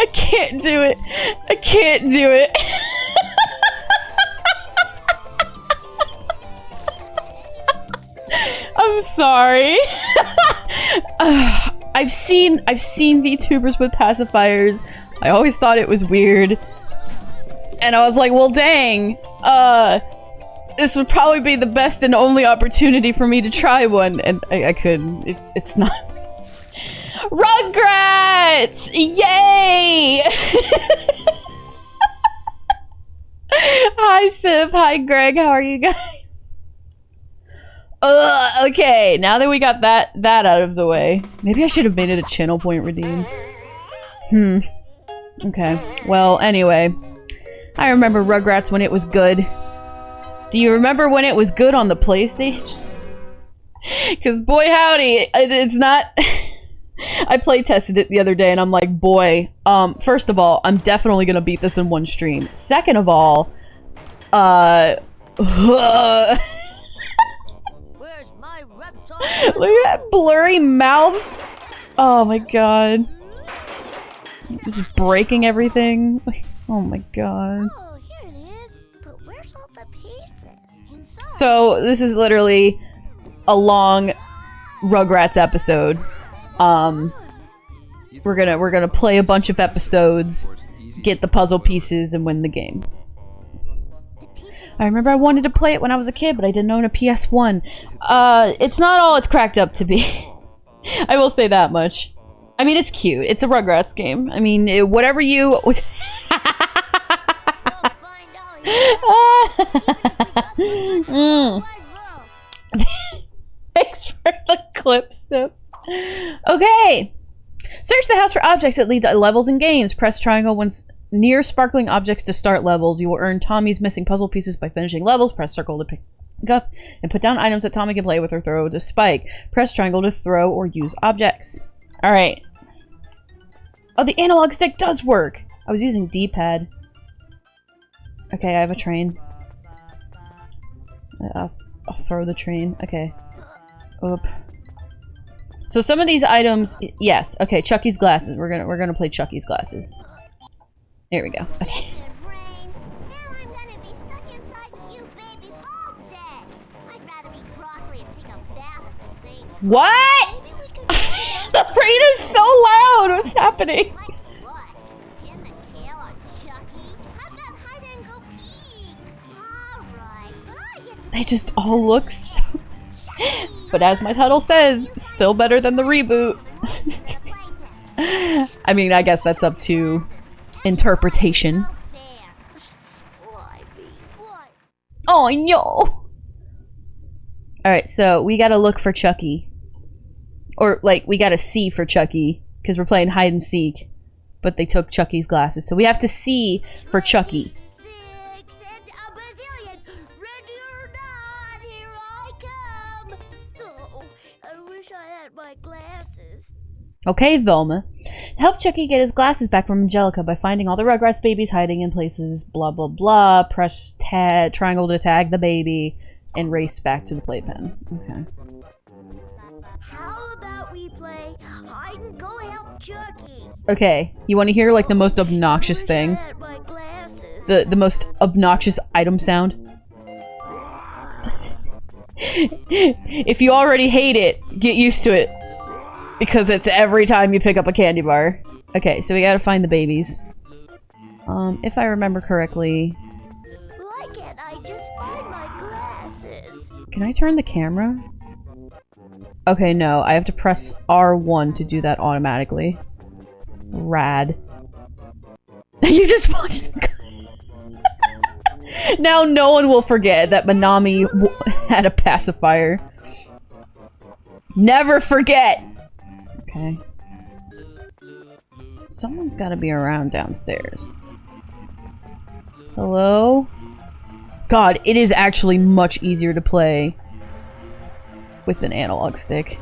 I can't do it. I can't do it. I'm sorry. I've seen VTubers with pacifiers. I always thought it was weird. And I was like, well dang. This would probably be the best and only opportunity for me to try one, and I couldn't. It's not. Rugrats! Yay! Hi Sif, hi Greg, how are you guys? Okay, now that we got that out of the way. Maybe I should have made it a channel point redeem. Okay, well anyway. I remember Rugrats when it was good. Do you remember when it was good on the PlayStation? Because boy howdy, it's not... I play tested it the other day and I'm like, boy, first of all, I'm definitely gonna beat this in one stream. Second of all, Where's my reptile? Look at that blurry mouth. Oh my god. Just breaking everything. Oh my god. Oh, here it is. But where's all the pieces? Inside. So this is literally a long Rugrats episode. We're gonna play a bunch of episodes, get the puzzle pieces, and win the game. I remember I wanted to play it when I was a kid, but I didn't own a PS1. It's not all it's cracked up to be. I will say that much. I mean, it's cute. It's a Rugrats game. I mean, whatever you... Thanks for the clip, Sip. Okay. Search the house for objects that lead to levels and games. Press triangle when near sparkling objects to start levels. You will earn Tommy's missing puzzle pieces by finishing levels. Press circle to pick up and put down items that Tommy can play with or throw to Spike. Press triangle to throw or use objects. Alright. Oh, the analog stick does work! I was using D-pad. Okay, I have a train. I'll throw the train. Okay. Oop. So some of these items, yes. Okay, Chucky's glasses. We're gonna play Chucky's glasses. There we go. Okay. What? The rain is so loud. What's happening? They just all look so... But as my title says, still better than the reboot. I mean, I guess that's up to interpretation. Oh no! Alright, so we gotta look for Chucky. Or, like, we gotta see for Chucky. Because we're playing hide and seek. But they took Chucky's glasses. So we have to see for Chucky. Okay, Velma. Help Chucky get his glasses back from Angelica by finding all the Rugrats babies hiding in places, blah blah blah. Press triangle to tag the baby, and race back to the playpen. Okay. How about we play hide and go help Chucky? Okay, you want to hear like the most obnoxious thing? The most obnoxious item sound? If you already hate it, get used to it. Because it's every time you pick up a candy bar. Okay, so we gotta find the babies. If I remember correctly... Why can't I just find my glasses? Can I turn the camera? Okay, no. I have to press R1 to do that automatically. Rad. You just watched the... Now no one will forget that Manami had a pacifier. Never forget! Okay. Someone's gotta be around downstairs. Hello? God, it is actually much easier to play with an analog stick.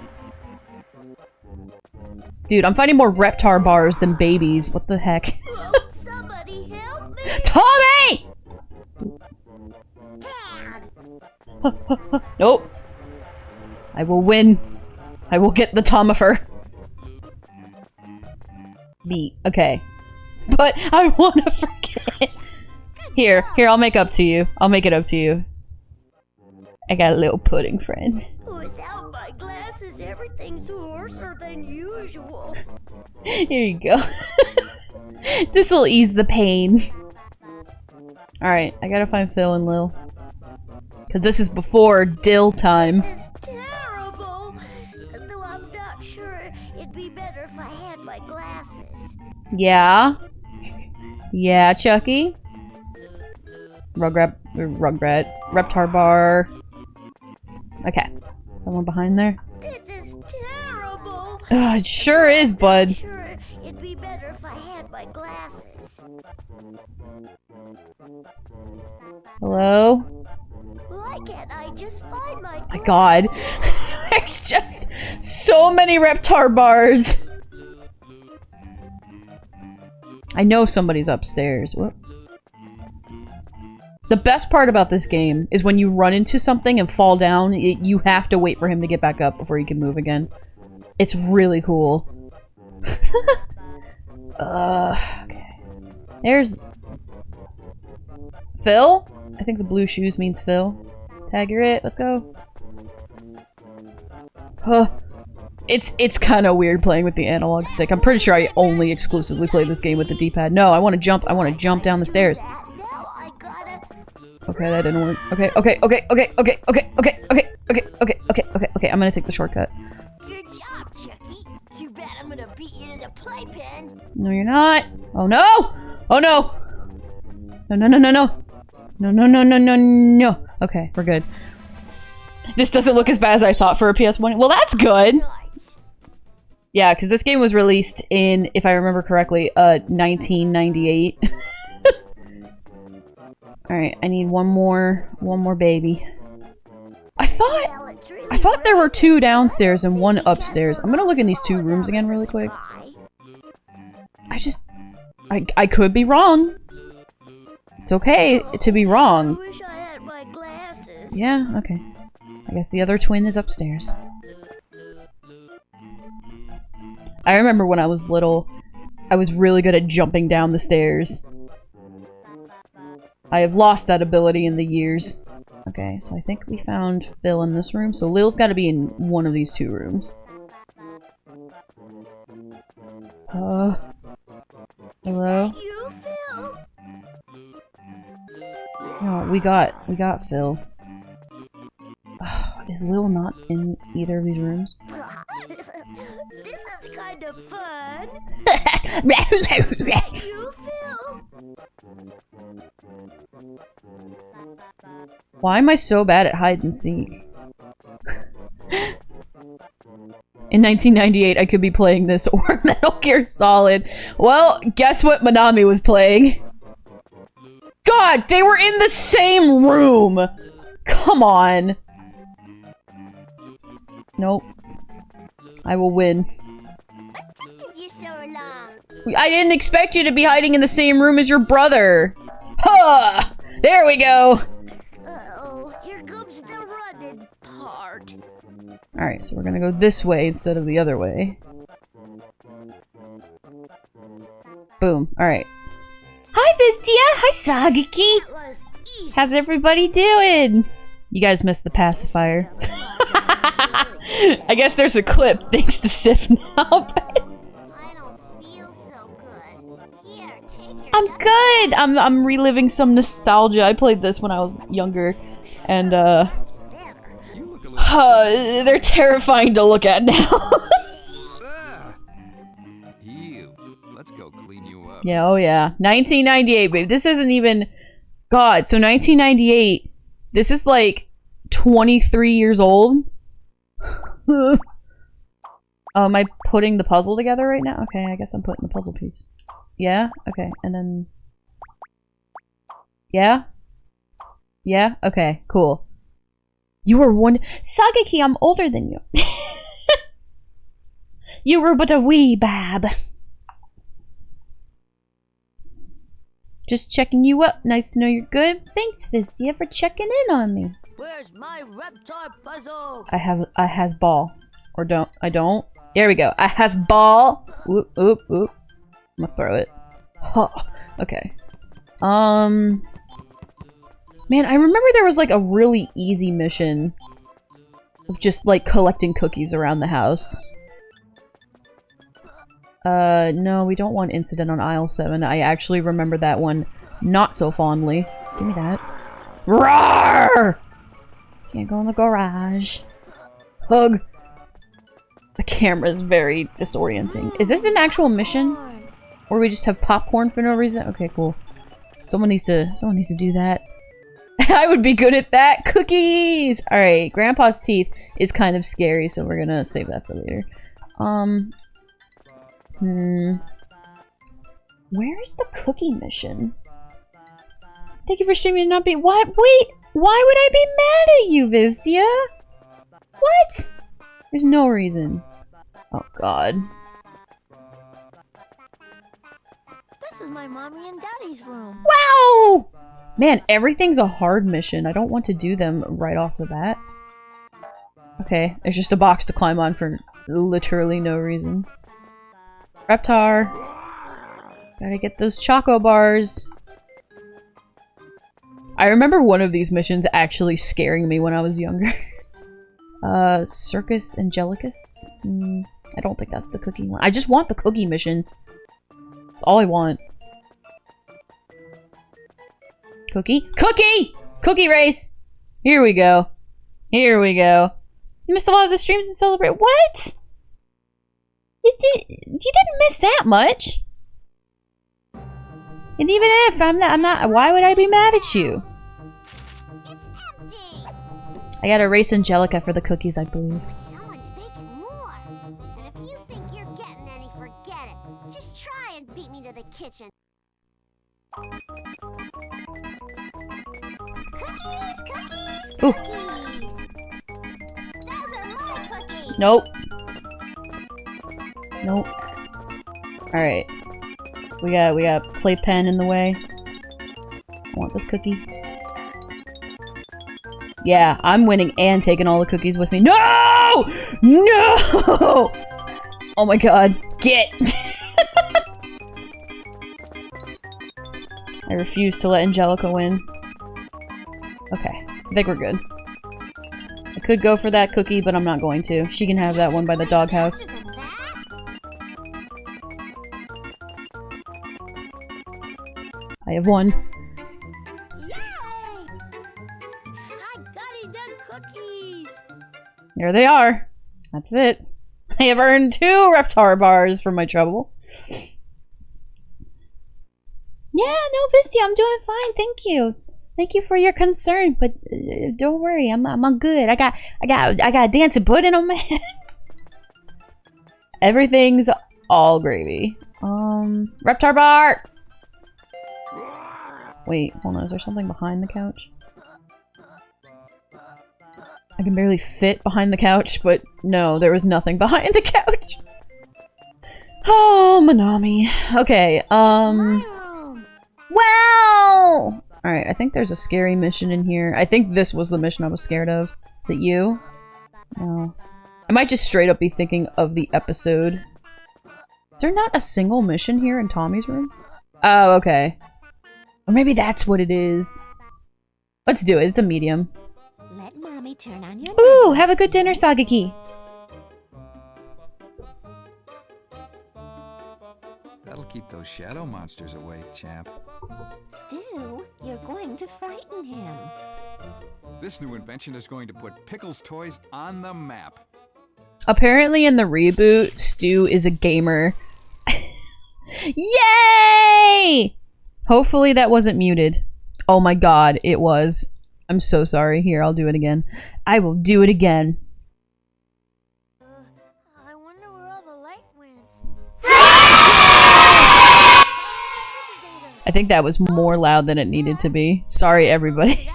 Dude, I'm finding more Reptar bars than babies. What the heck? Somebody help me! Tommy! Nope. I will win. I will get the Tomifer. Beat. Okay. But I want to forget. Here, I'll make up to you. I'll make it up to you. I got a little pudding friend. Without my glasses, everything's worse than usual. Here you go. This'll ease the pain. Alright, I gotta find Phil and Lil. Cause this is before Dill time. This is terrible. Though I'm not sure it'd be better if I had my glasses. Yeah? Yeah, Chucky? Rugrat. Reptar bar. Okay. Someone behind there? This is terrible. It sure is, bud. Sure, it'd be better if I had my glasses. Hello? Why can't I just find my glasses? My god. There's just so many Reptar bars. I know somebody's upstairs. Whoop. The best part about this game is when you run into something and fall down, you have to wait for him to get back up before you can move again. It's really cool. Okay. There's... Phil? I think the blue shoes means Phil. Tag, you're it. Let's go. Huh. It's kind of weird playing with the analog stick. I'm pretty sure I only exclusively play this game with the D-pad. No, I want to jump. I want to jump down the stairs. Okay, that didn't work. Okay. I'm gonna take the shortcut. Good job, Chucky. Too bad I'm gonna beat you to the playpen. No, you're not. Oh no! Oh no! No. Okay, we're good. This doesn't look as bad as I thought for a PS1. Well, that's good. Yeah, because this game was released in, if I remember correctly, 1998. Alright, I need one more baby. I thought there were two downstairs and one upstairs. I'm gonna look in these two rooms again really quick. I could be wrong. It's okay to be wrong. I wish I had my glasses. Yeah, okay. I guess the other twin is upstairs. I remember when I was little, I was really good at jumping down the stairs. I have lost that ability in the years. Okay, so I think we found Phil in this room, so Lil's gotta be in one of these two rooms. Hello? You, Phil? No, we got Phil. Is Lil not in either of these rooms? This is kind of fun. You, Phil? Why am I so bad at hide and seek? In 1998, I could be playing this or Metal Gear Solid. Well, guess what Manami was playing? God, they were in the same room! Come on. Nope. I will win. What took you so long? I didn't expect you to be hiding in the same room as your brother. Huh! There we go! Uh-oh, here comes the running part. Alright, so we're gonna go this way instead of the other way. Boom. Alright. Hi, Vistia! Hi, Sagiki! That was easy. How's everybody doing? You guys missed the pacifier. I guess there's a clip thanks to Sif now. I don't feel so good. Here, take your I'm good! I'm reliving some nostalgia. I played this when I was younger. And, they're terrifying to look at now. Let's go clean you up. Yeah, oh yeah. 1998, babe. This isn't even... God, so 1998, this is like 23 years old? Oh, am I putting the puzzle together right now? Okay, I guess I'm putting the puzzle piece. Yeah? Okay, and then... Yeah? Yeah? Okay, cool. You were one... Sagaki, I'm older than you. You were but a wee bab. Just checking you up. Nice to know you're good. Thanks, Vistia, for checking in on me. Where's my reptar puzzle? I has ball. Or don't. I don't. There we go. I has ball. Oop, oop, oop. I'm gonna throw it. Huh. Okay. Man, I remember there was like a really easy mission of just like collecting cookies around the house. No, we don't want incident on aisle 7. I actually remember that one not so fondly. Give me that. Roar! Can't go in the garage. Hug. The camera's very disorienting. Is this an actual mission? Or we just have popcorn for no reason? Okay, cool. Someone needs to do that. I would be good at that. Cookies! Alright, Grandpa's teeth is kind of scary, so we're gonna save that for later. Where's the cookie mission? Thank you for streaming and not be- What? Wait! Why would I be mad at you, Vistia? What? There's no reason. Oh god. This is my mommy and daddy's room. Wow! Man, everything's a hard mission. I don't want to do them right off the bat. Okay, it's just a box to climb on for literally no reason. Reptar. Gotta get those choco bars. I remember one of these missions actually scaring me when I was younger. Circus Angelicus? I don't think that's the cookie one. I just want the cookie mission. That's all I want. Cookie? Cookie! Cookie race! Here we go. Here we go. You missed a lot of the streams and celebrate- What?! You didn't miss that much! And even if I'm not- why would I be mad at you? It's empty. I gotta race Angelica for the cookies, I believe. But someone's baking more. And if you think you're getting any, forget it. Just try and beat me to the kitchen. Cookies, cookies, Ooh. cookies. Those are my cookies. Nope. Nope. Alright. We got playpen in the way. I want this cookie. Yeah, I'm winning and taking all the cookies with me. No! No! Oh my god. Get! I refuse to let Angelica win. Okay. I think we're good. I could go for that cookie, but I'm not going to. She can have that one by the doghouse. I have one. Yay! I got the cookies. There they are. That's it. I have earned 2 Reptar bars for my trouble. Yeah, no, Vistia, I'm doing fine. Thank you. Thank you for your concern, but don't worry, I'm good. I got dancing pudding on my head. Everything's all gravy. Reptar bar. Wait, hold on. Is there something behind the couch? I can barely fit behind the couch, but no, there was nothing behind the couch. Oh, Manami. Okay, Wow! Alright, I think there's a scary mission in here. I think this was the mission I was scared of. Is it you? No. I might just straight up be thinking of the episode. Is there not a single mission here in Tommy's room? Oh, okay. Or maybe that's what it is. Let's do it. It's a medium. Let mommy turn on your Ooh, have a good dinner, Sagaki. That'll keep those shadow monsters away, champ. Still, you're going to frighten him. This new invention is going to put Pickles toys on the map. Apparently in the reboot, Stu is a gamer. Yay! Hopefully that wasn't muted. Oh my god, it was. I'm so sorry. Here, I'll do it again. I will do it again. I wonder where all the light went. I think that was more loud than it needed to be. Sorry, everybody.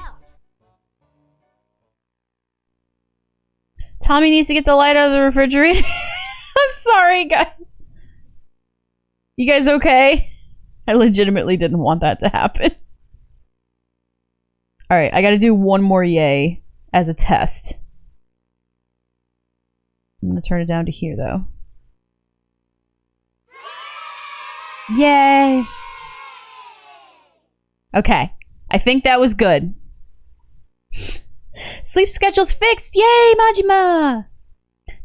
Tommy needs to get the light out of the refrigerator. I'm sorry, guys. You guys okay? I legitimately didn't want that to happen. Alright, I gotta do one more yay as a test. I'm gonna turn it down to here, though. Yay! Okay. I think that was good. Sleep schedule's fixed! Yay, Majima!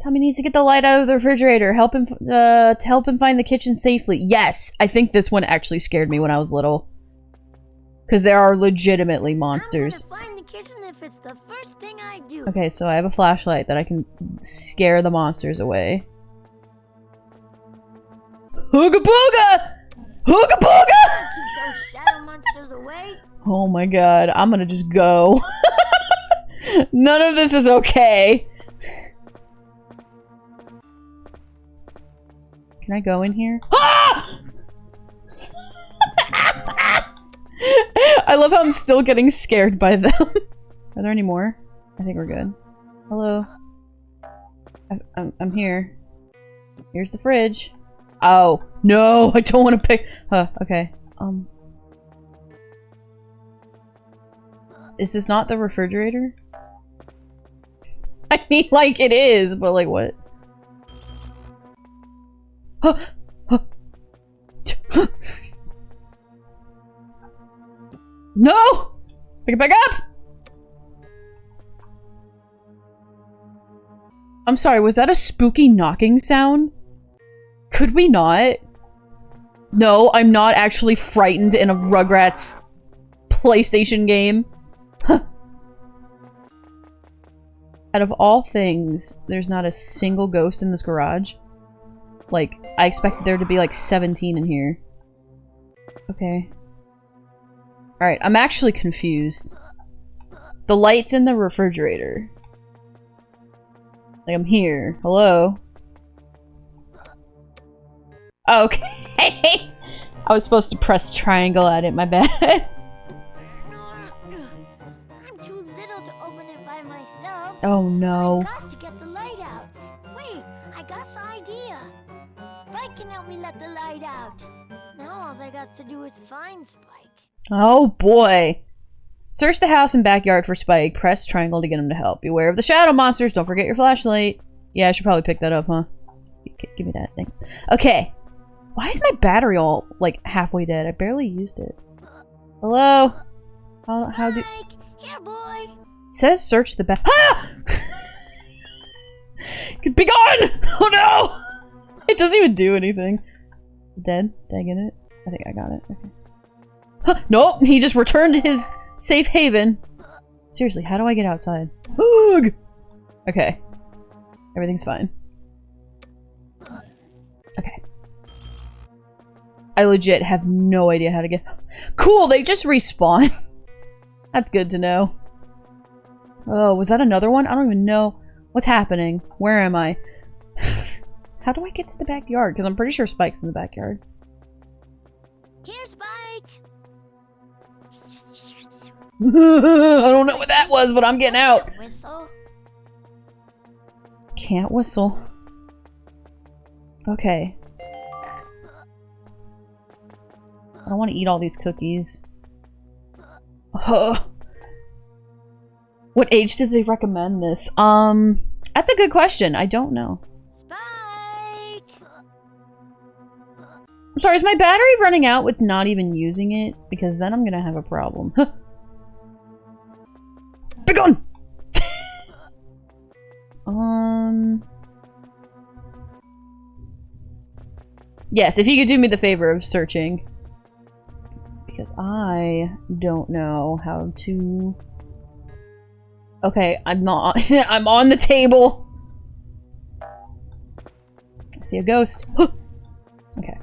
Tommy needs to get the light out of the refrigerator. To help him find the kitchen safely. Yes! I think this one actually scared me when I was little. Because there are legitimately monsters. I'm gonna find the kitchen if it's the first thing I do. Okay, so I have a flashlight that I can scare the monsters away. Hooga booga! Hooga booga! Keep those shadow monsters away. Oh my god, I'm gonna just go. None of this is okay. Can I go in here? Ah! I love how I'm still getting scared by them. Are there any more? I think we're good. Hello. I'm here. Here's the fridge. Oh, no, I don't want to pick. Okay. Is this not the refrigerator? I mean, like, it is, but like, what? No! Pick it back up! I'm sorry, was that a spooky knocking sound? Could we not? No, I'm not actually frightened in a Rugrats PlayStation game. Out of all things, there's not a single ghost in this garage. Like, I expected there to be like 17 in here. Okay. Alright, I'm actually confused. The light's in the refrigerator. Like, I'm here. Hello? Okay. I was supposed to press triangle at it, my bad. I'm too little to open it by myself. Oh no. I got to get the light out. Wait, I got an idea. Spike can help me let the light out. Now all I got to do is find Spike. Oh boy. Search the house and backyard for Spike. Press triangle to get him to help. Beware of the shadow monsters. Don't forget your flashlight. Yeah, I should probably pick that up, huh? Give me that, thanks. Okay. Why is my battery all, like, halfway dead? I barely used it. Hello? How do... Spike, here, boy. Says search the back. Ah! Be gone! Oh no! It doesn't even do anything. Dead? Did I get it? I think I got it. Okay. Huh, nope! He just returned to his safe haven. Seriously, how do I get outside? Ugh! Okay. Everything's fine. Okay. I legit have no idea how to get... Cool! They just respawn! That's good to know. Oh, was that another one? I don't even know what's happening. Where am I? How do I get to the backyard? Because I'm pretty sure Spike's in the backyard. Here, Spike. I don't know what that was, but I'm getting out. Whistle. Can't whistle. Okay. I don't want to eat all these cookies. What age did they recommend this? That's a good question. I don't know. Spike. I'm sorry, is my battery running out with not even using it? Because then I'm gonna have a problem. Be gone! Yes, if you could do me the favor of searching. Because I don't know how to... Okay, I'm not... I'm on the table! I see a ghost. Okay.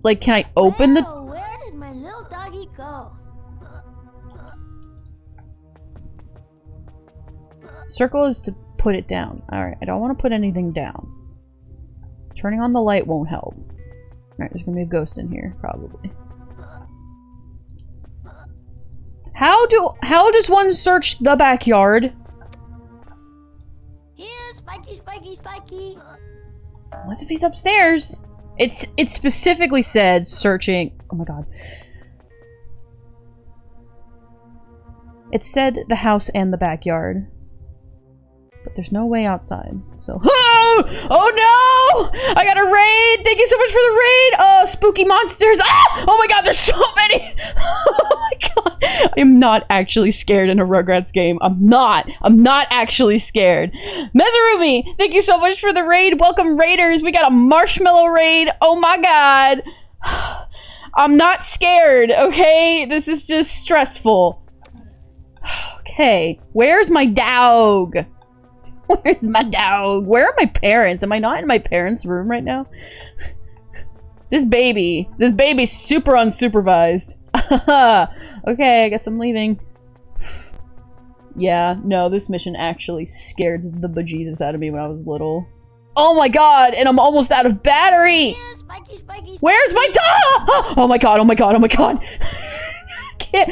Like, can I open the... Well, where did my little doggy go? Circle is to put it down. Alright, I don't want to put anything down. Turning on the light won't help. Alright, there's gonna be a ghost in here, probably. How does one search the backyard? Here, Spiky, Spiky, Spiky. Unless if he's upstairs. It specifically said searching. Oh my god. It said the house and the backyard. But there's no way outside, so... Oh no! I got a raid! Thank you so much for the raid! Oh, spooky monsters! Ah! Oh my god, there's so many! Oh my god! I am not actually scared in a Rugrats game. I'm not actually scared. Mezurumi, thank you so much for the raid. Welcome, raiders. We got a marshmallow raid. Oh my god. I'm not scared, okay? This is just stressful. Okay, where's my dog? Where's my dog? Where are my parents? Am I not in my parents' room right now? This baby's super unsupervised. Okay, I guess I'm leaving. Yeah, no, this mission actually scared the bejesus out of me when I was little. Oh my god, and I'm almost out of battery! Yeah, Spiky, Spiky, Where's my dog? Oh my god, oh my god, oh my god. I can't.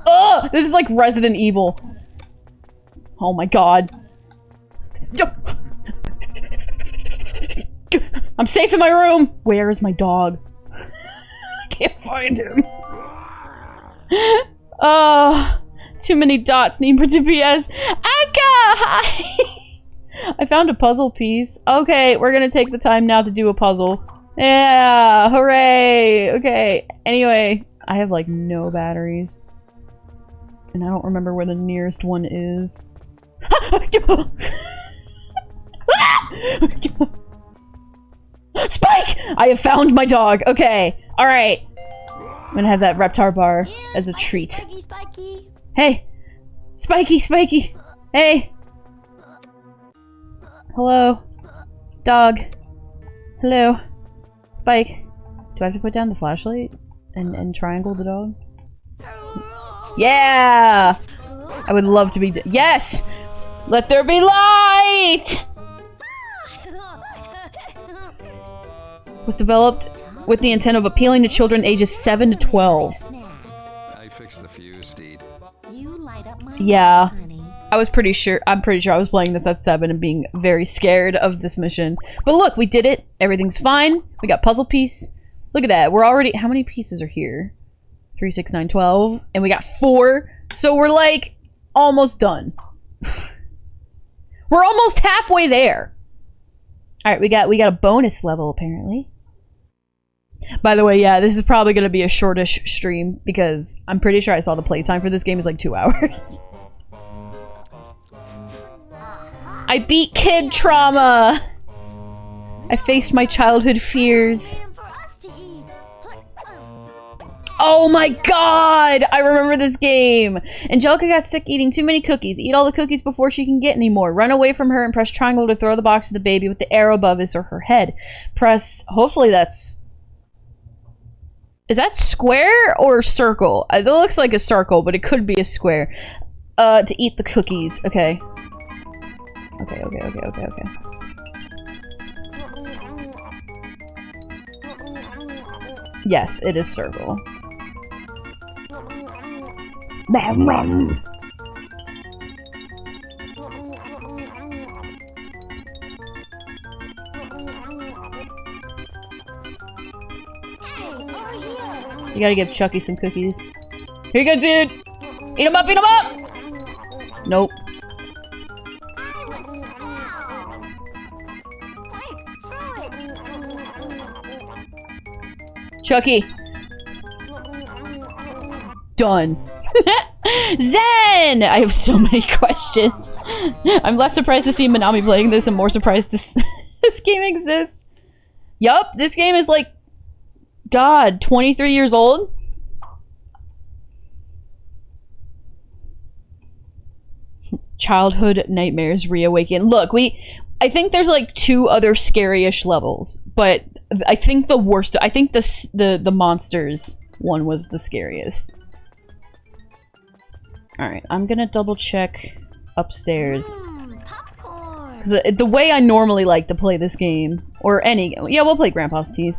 Ugh, this is like Resident Evil. Oh my god. I'm safe in my room! Where is my dog? I can't find him. Too many dots need for GPS. Akka! Hi! I found a puzzle piece. Okay, we're gonna take the time now to do a puzzle. Yeah! Hooray! Okay, anyway, I have like no batteries. And I don't remember where the nearest one is. Spike! I have found my dog. Okay. Alright. I'm gonna have that Reptar bar as a treat. Spiky, Spiky. Hey! Spiky, Spiky! Hey! Hello? Dog. Hello? Spike. Do I have to put down the flashlight? And triangle the dog? Yeah! I would love to be- Yes! Let there be light! Was developed with the intent of appealing to children ages 7 to 12. I fixed the fuse, Deed. You light up my Yeah. light, honey. I'm pretty sure I was playing this at 7 and being very scared of this mission. But look, we did it. Everything's fine. We got puzzle piece. Look at that. We're already- how many pieces are here? 3, 6, 9, 12. And we got 4. So we're like almost done. We're almost halfway there. Alright, we got a bonus level apparently. By the way, yeah, this is probably going to be a shortish stream because I'm pretty sure I saw the playtime for this game is like 2 hours. I beat kid trauma! I faced my childhood fears. For us to eat. Oh my god! I remember this game! Angelica got sick eating too many cookies. Eat all the cookies before she can get any more. Run away from her and press triangle to throw the box to the baby with the arrow above his or her head. Press... hopefully that's... Is that square or circle? It looks like a circle, but it could be a square. To eat the cookies. Okay. Okay. Yes, it is circle. You gotta give Chucky some cookies. Here you go, dude! Eat them up, eat them up! Nope. Chucky! Done. Zen! I have so many questions. I'm less surprised to see Manami playing this and more surprised to this game exists. Yup, this game is like, God, 23 years old? Childhood nightmares reawaken. Look, I think there's like 2 other scary-ish levels, but I think the worst, I think the monsters one was the scariest. Alright, I'm gonna double check upstairs. Popcorn. Because the way I normally like to play this game, or any, yeah, we'll play Grandpa's Teeth.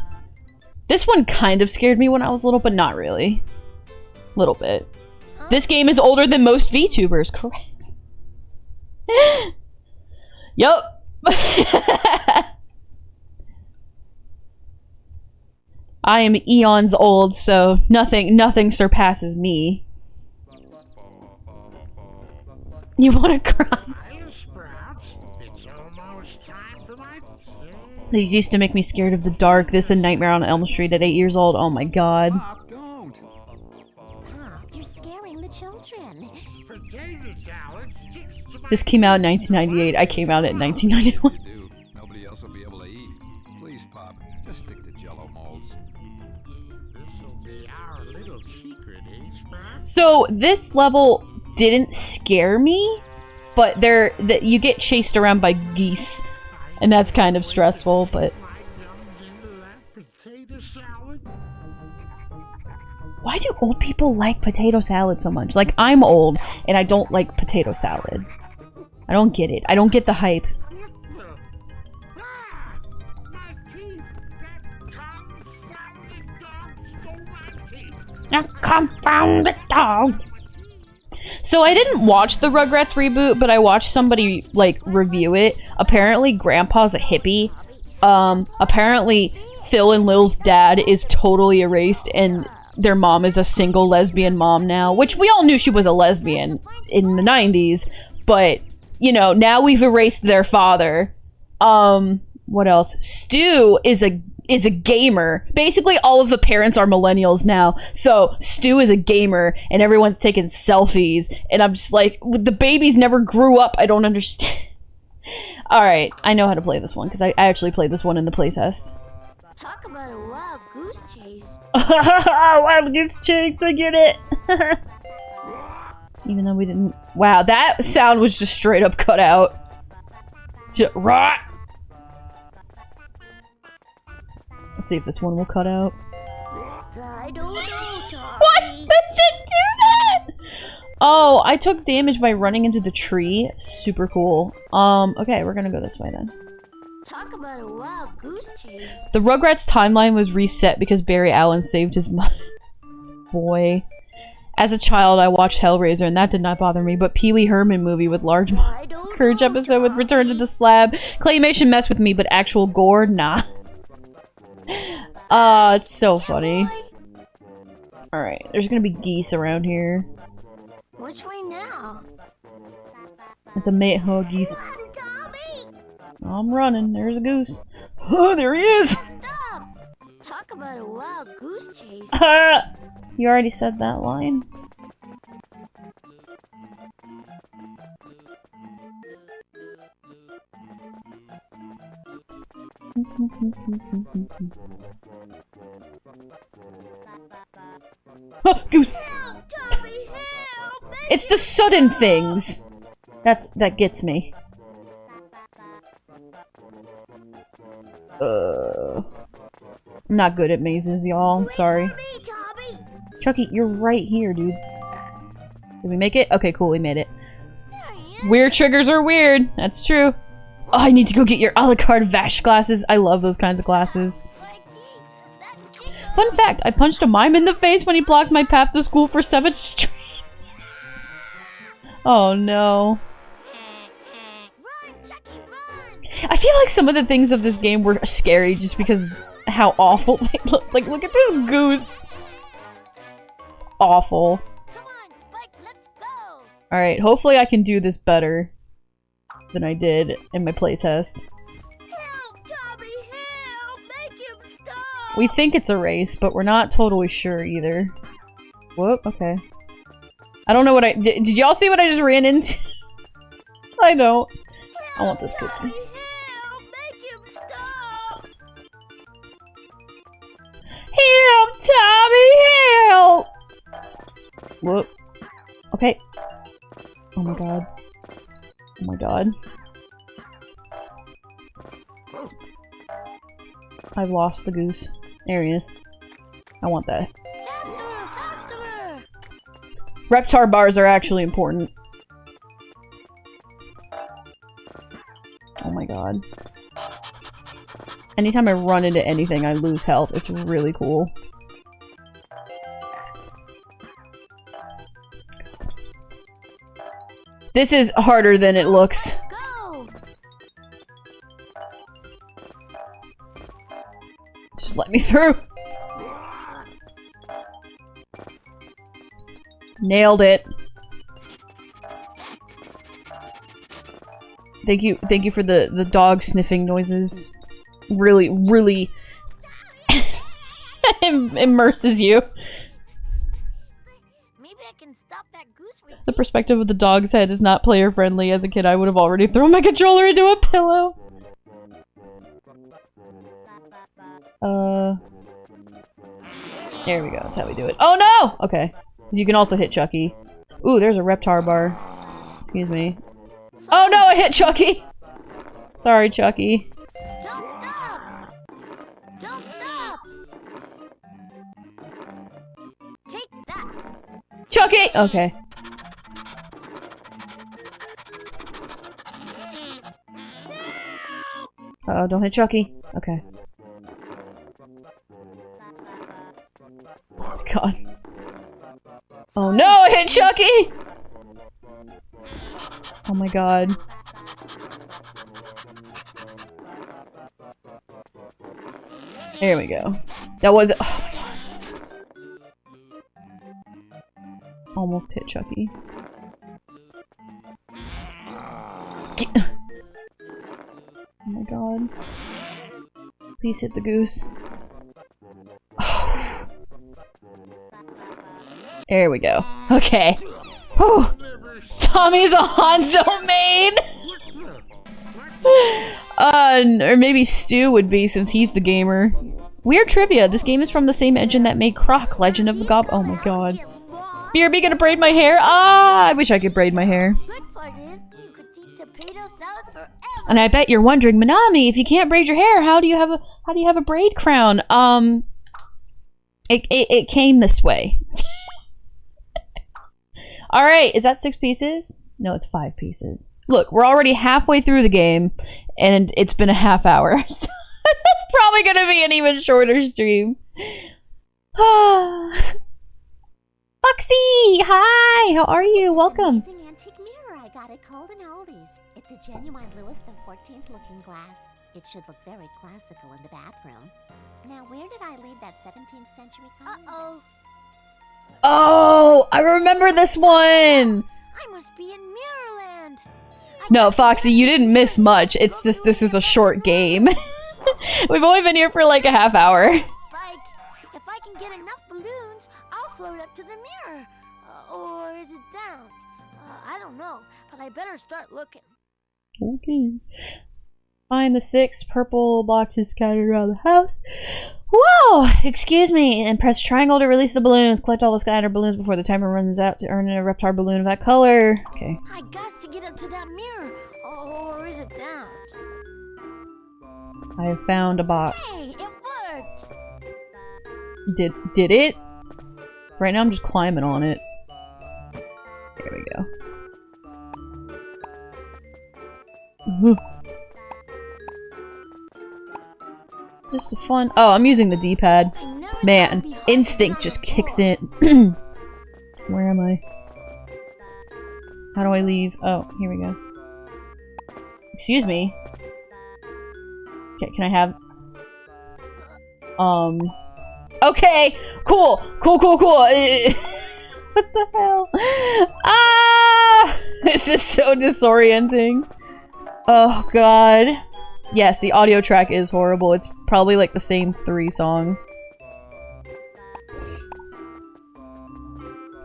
This one kind of scared me when I was little, but not really. Little bit. This game is older than most VTubers, correct? Yup. I am eons old, so nothing surpasses me. You wanna cry? It's almost time for my These used to make me scared of the dark. This and Nightmare on Elm Street at 8 years old. Oh my god. Pop, don't. Pop, you're scaring the children. potato salad sticks to my This came out in 1998. I came out in 1991. You do. Nobody else will be able to eat. Please, Pop, just stick to Jello molds. This'll be our little secret, eh, Sprouts? So this level didn't scare me, but you get chased around by geese, and that's kind of stressful. But My gums into that potato salad. why do old people like potato salad so much? Like, I'm old and I don't like potato salad. I don't get it. I don't get the hype. What the? Ah! My teeth! That confounded dog stole my teeth! Ah, confound the dog. So I didn't watch the Rugrats reboot, but I watched somebody like review it. Apparently Grandpa's a hippie. Apparently Phil and Lil's dad is totally erased and their mom is a single lesbian mom now, which we all knew she was a lesbian in the 90s, but you know, now we've erased their father. What else? Stu is a gamer. Basically, all of the parents are millennials now. So Stu is a gamer, and everyone's taking selfies. And I'm just like, the babies never grew up. I don't understand. All right, I know how to play this one because I actually played this one in the playtest. Talk about a wild goose chase. Wild goose chase, I get it. Even though we didn't. Wow, that sound was just straight up cut out. Just, rah! Let's see if this one will cut out. I don't know, Tommy. What? Does it do that? Oh, I took damage by running into the tree. Super cool. Okay, we're gonna go this way then. Talk about a wild goose chase. The Rugrats timeline was reset because Barry Allen saved his mother. Boy. As a child, I watched Hellraiser, and that did not bother me, but Pee Wee Herman movie with large I don't Courage know, episode with Return to Tommy. the Slab. Claymation messed with me, but actual gore, nah. It's so funny. Boy, Alright, there's gonna be geese around here. which way now? It's a mate. Oh, geese. Run, Tommy! I'm running. There's a goose. Oh, there he is! Stop! Talk about a wild goose chase. You already said that line. Goose! Help, Tommy, help! It's the sudden things! That gets me. I'm not good at mazes, y'all. I'm sorry. Wait for me, Tommy! Chucky, you're right here, dude. Did we make it? Okay, cool, we made it. There he is. Weird triggers are weird. That's true. Oh, I need to go get your a la carte Vash glasses. I love those kinds of glasses. Mikey, that's Tingle. Fun fact, I punched a mime in the face when he blocked my path to school for 7 straight. Oh no. Run, Chucky, run! I feel like some of the things of this game were scary just because how awful they look. Like, look at this goose. It's awful. Come on, Spike, let's go! Alright, hopefully I can do this better than I did in my playtest. Help, Tommy, help! Make him stop! We think it's a race, but we're not totally sure either. Whoop, okay. I don't know what did y'all see what I just ran into? I don't. I want this cookie. Tommy, help! Make him stop! Help, Tommy, help! Whoop. Okay. Oh my god. Oh my god. I've lost the goose. There he is. I want that. Faster, faster! Reptar bars are actually important. Oh my god. Anytime I run into anything, I lose health. It's really cool. This is harder than it looks. Go! Just let me through. Nailed it. Thank you for the dog sniffing noises. Really, really immerses you. Maybe I can stop that goose with The perspective of the dog's head is not player friendly. As a kid, I would have already thrown my controller into a pillow. There we go. That's how we do it. Oh no! Okay. You can also hit Chucky. Ooh, there's a Reptar bar. Excuse me. Oh no, I hit Chucky! Sorry, Chucky. Don't stop! Don't stop! Take that! Chucky! Okay. Uh-oh, don't hit Chucky. Okay. Oh, God. Oh no, I hit Chucky! Oh my God. There we go. That was- oh my God. Almost hit Chucky. Oh my God. Please hit the goose. There we go. Okay. Whew. Tommy's a Hanzo main! Or maybe Stu would be since he's the gamer. Weird trivia. This game is from the same engine that made Croc, Legend of the Gob- Oh my God. BRB gonna braid my hair? Ah, I wish I could braid my hair. Good part is, you could eat potato salad forever. And I bet you're wondering, Manami, if you can't braid your hair, how do you have a braid crown? It came this way. Alright, is that 6 pieces? No, it's 5 pieces. Look, we're already halfway through the game, and it's been a half hour. So that's probably gonna be an even shorter stream. Foxy! Hi! How are you? Welcome! It's an antique mirror I got at Colden Oldies. It's a genuine Louis XIV looking glass. It should look very classical in the bathroom. Now, where did I leave that 17th century calendar? Uh-oh. Oh! I remember this one! I must be in Mirrorland. No, Foxy, you didn't miss much. It's just this is a short game. We've only been here for like a half hour. Spike, if I can get enough balloons, I'll float up to the mirror. Or is it down? I don't know, but I better start looking. Okay. Find the 6 purple boxes scattered around the house. Whoa! Excuse me. And press triangle to release the balloons. Collect all the scattered balloons before the timer runs out to earn a Reptar balloon of that color. Okay. I got to get up to that mirror. Or is it down? I have found a box. Hey, it worked. Did it? Right now I'm just climbing on it. There we go. Just a fun. Oh, I'm using the D-pad. Man, instinct just kicks in. Where am I? How do I leave? Oh, here we go. Excuse me. Okay, can I have... Okay! Cool! Cool. What the hell? Ah! This is so disorienting. Oh, God. Yes, the audio track is horrible. It's probably like the same 3 songs.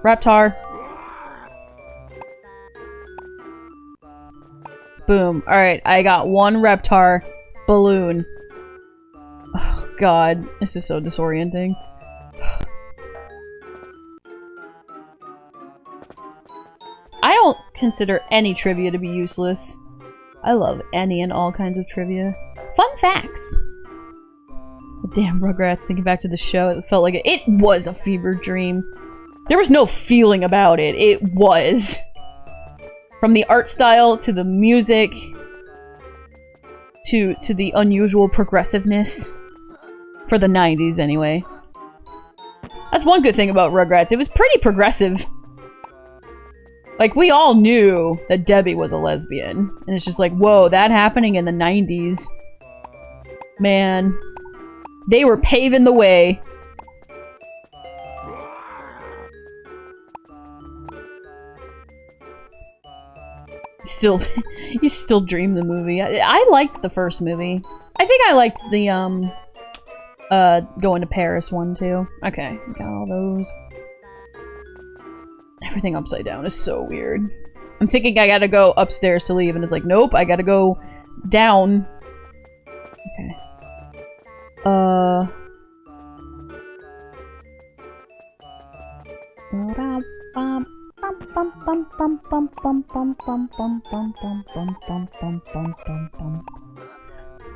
Reptar. Boom. Alright, I got 1 Reptar balloon. Oh, God. This is so disorienting. I don't consider any trivia to be useless. I love any and all kinds of trivia. Fun facts! Damn, Rugrats, thinking back to the show, it felt like it was a fever dream. There was no feeling about it. It was. From the art style, to the music, to the unusual progressiveness. For the 90s, anyway. That's one good thing about Rugrats. It was pretty progressive. Like, we all knew that Debbie was a lesbian. And it's just like, whoa, that happening in the 90s. Man. They were paving the way. Still, you still dream the movie. I liked the first movie. I think I liked the, going to Paris one, too. Okay, got all those. Everything upside down is so weird. I'm thinking I gotta go upstairs to leave, and it's like, nope, I gotta go down. Okay.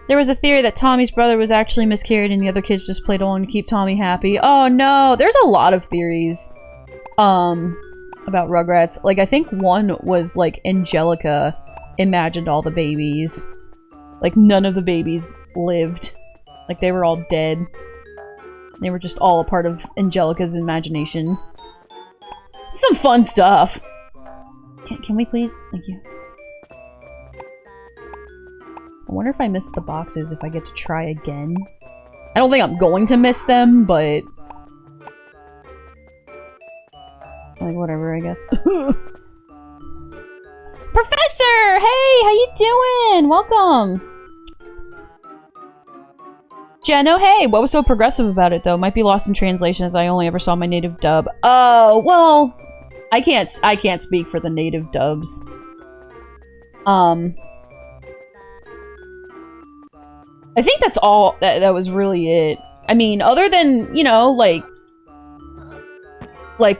There was a theory that Tommy's brother was actually miscarried and the other kids just played along to keep Tommy happy. Oh no, there's a lot of theories about Rugrats. Like, I think one was like Angelica imagined all the babies. Like, none of the babies lived. Like, they were all dead. They were just all a part of Angelica's imagination. Some fun stuff. Can we please? Thank you. I wonder if I missed the boxes, if I get to try again. I don't think I'm going to miss them, but... like, whatever, I guess. Professor! Hey, how you doing? Welcome! Jenno, hey! What was so progressive about it, though? Might be lost in translation, as I only ever saw my native dub. Oh, well... I can't speak for the native dubs. I think that's all, that was really it. I mean, other than, you know, like,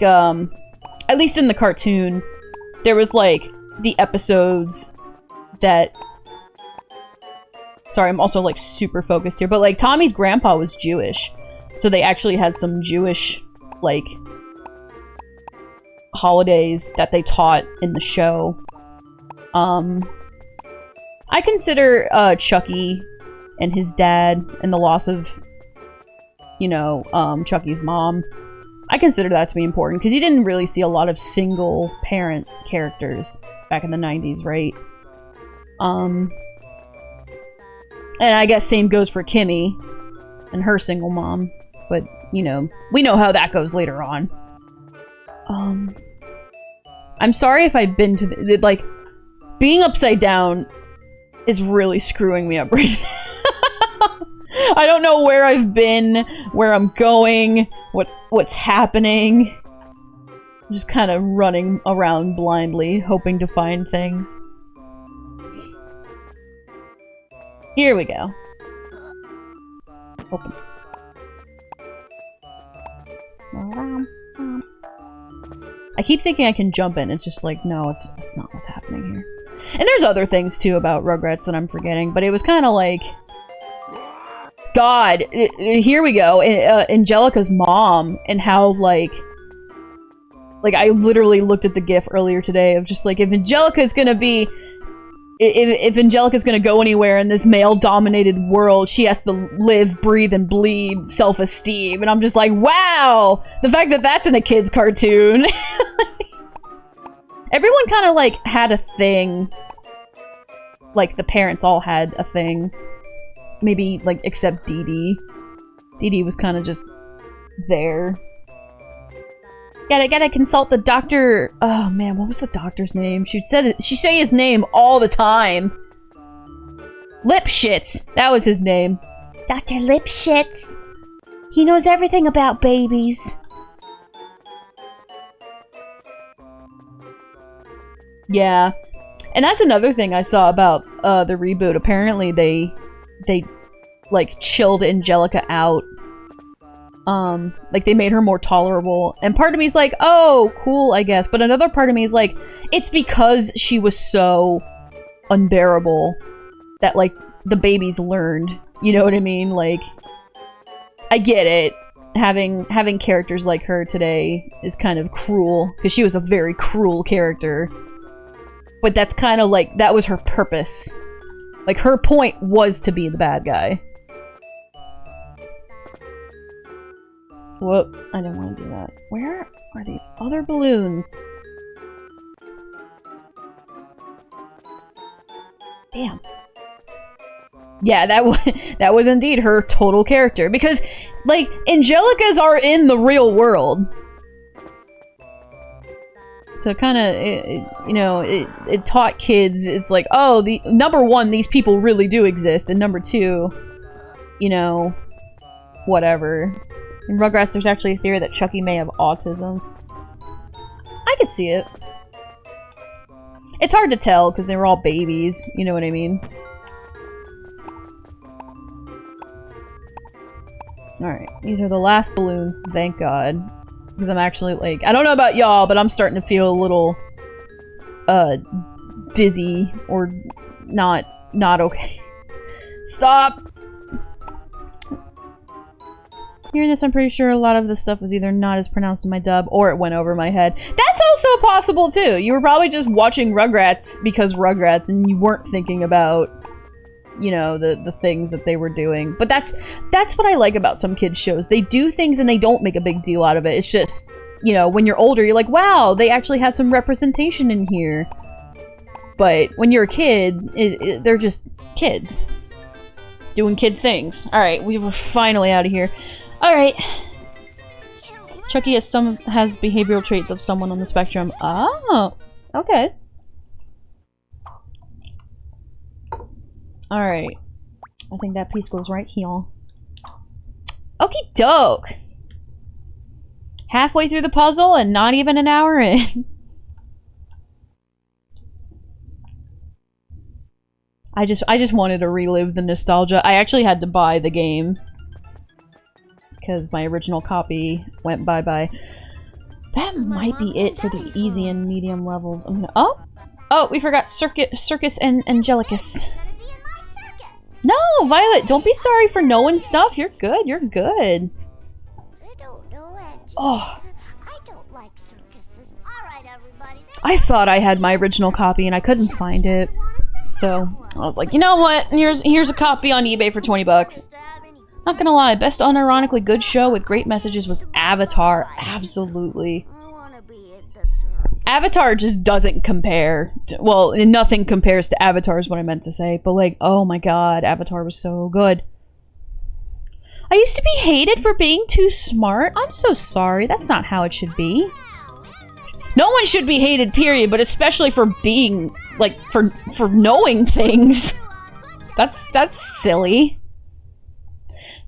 at least in the cartoon, there was, like, the episodes that... Sorry, I'm also, like, super focused here, but, like, Tommy's grandpa was Jewish, so they actually had some Jewish, like, holidays that they taught in the show. I consider, Chucky and his dad and the loss of, you know, Chucky's mom, I consider that to be important, because you didn't really see a lot of single parent characters back in the 90s, right? And I guess same goes for Kimmy and her single mom, but, you know, we know how that goes later on. I'm sorry if I've been to the, like, being upside down is really screwing me up right now. I don't know where I've been, where I'm going, what's happening. I'm just kind of running around blindly, hoping to find things. Here we go. Open. I keep thinking I can jump in. It's just like, no, it's not what's happening here. And there's other things, too, about Rugrats that I'm forgetting, but it was kind of like... God, here we go. Angelica's mom, and how, like, I literally looked at the gif earlier today of just, like, if Angelica's gonna be... If Angelica's gonna go anywhere in this male-dominated world, she has to live, breathe, and bleed self-esteem. And I'm just like, wow! The fact that that's in a kid's cartoon. Everyone kind of, like, had a thing. Like, the parents all had a thing. Maybe, like, except Dee Dee. Dee Dee was kind of just there. Gotta consult the doctor. Oh man, what was the doctor's name? She'd say his name all the time. Lipschitz. That was his name. Dr. Lipschitz. He knows everything about babies. Yeah. And that's another thing I saw about the reboot. Apparently they like chilled Angelica out. Like they made her more tolerable. And part of me is like, oh, cool, I guess. But another part of me is like, it's because she was so unbearable that, like, the babies learned. You know what I mean? Like, I get it. Having characters like her today is kind of cruel. Because she was a very cruel character. But that's kind of like, that was her purpose. Like, her point was to be the bad guy. Whoop, I didn't want to do that. Where are these other balloons? Damn. Yeah, that was indeed her total character. Because, like, Angelicas are in the real world. So kind of, you know, it taught kids, it's like, oh, number one, these people really do exist, and number two, you know, whatever. In Rugrats, there's actually a theory that Chucky may have autism. I could see it. It's hard to tell, because they were all babies, you know what I mean? Alright, these are the last balloons, thank God. Because I'm actually, like, I don't know about y'all, but I'm starting to feel a little, dizzy, or not okay. Stop! Hearing this, I'm pretty sure a lot of the stuff was either not as pronounced in my dub, or it went over my head. That's also possible, too! You were probably just watching Rugrats because Rugrats, and you weren't thinking about, you know, the things that they were doing. But that's what I like about some kids' shows. They do things and they don't make a big deal out of it. It's just, you know, when you're older, you're like, wow, they actually had some representation in here. But when you're a kid, they're just kids. Doing kid things. Alright, we were finally out of here. Alright. Chucky has behavioral traits of someone on the spectrum. Oh, okay. Alright. I think that piece goes right here. Okie doke! Halfway through the puzzle and not even an hour in. I just wanted to relive the nostalgia. I actually had to buy the game. Because my original copy went bye-bye. That might be it for the easy and medium levels. I'm gonna- Oh, we forgot Circus and Angelicus. No, Violet, don't be sorry for knowing stuff. You're good, you're good. I don't know, Angela. Oh. I don't like circuses. Alright, everybody. I thought I had my original copy and I couldn't find it. So, I was like, you know what? Here's a copy on eBay for 20 bucks. Not gonna lie, best unironically good show with great messages was Avatar. Absolutely. I wanna be at the circus. Avatar just doesn't compare. Well, nothing compares to Avatar is what I meant to say. But like, oh my god, Avatar was so good. I used to be hated for being too smart. I'm so sorry. That's not how it should be. No one should be hated, period, but especially for being, like, for knowing things. That's silly.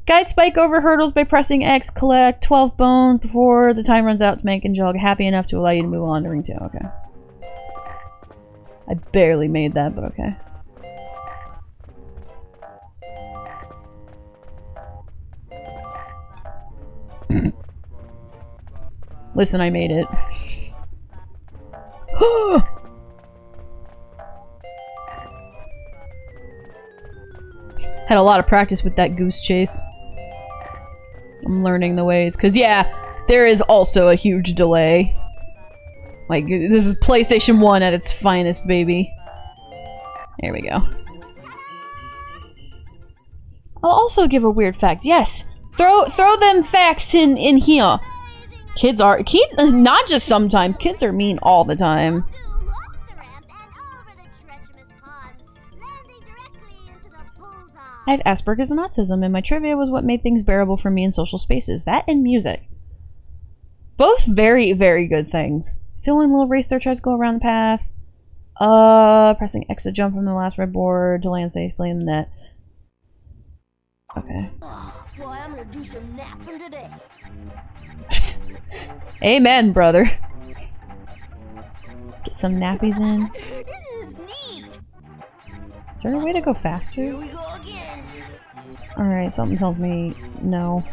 Guide Spike over hurdles by pressing X. Collect 12 bones before the time runs out to make Angelica happy enough to allow you to move on to Ring 2. Okay. I barely made that, but okay. Listen, I made it. Had a lot of practice with that goose chase. I'm learning the ways. Because, yeah, there is also a huge delay. Like, this is PlayStation 1 at its finest, baby. There we go. I'll also give a weird fact. Yes! Throw them facts in here. Kids, not just sometimes, kids are mean all the time. I have Asperger's and autism, and my trivia was what made things bearable for me in social spaces. That and music. Both very, very good things. Feeling a little race there, tries to go around the path. Pressing X to jump from the last red board to land safely in the net. Okay. Oh, boy, I'm gonna do some napping today. Amen, brother. Get some nappies in. This is neat. Is there a way to go faster? Here we go again. Alright, something tells me no.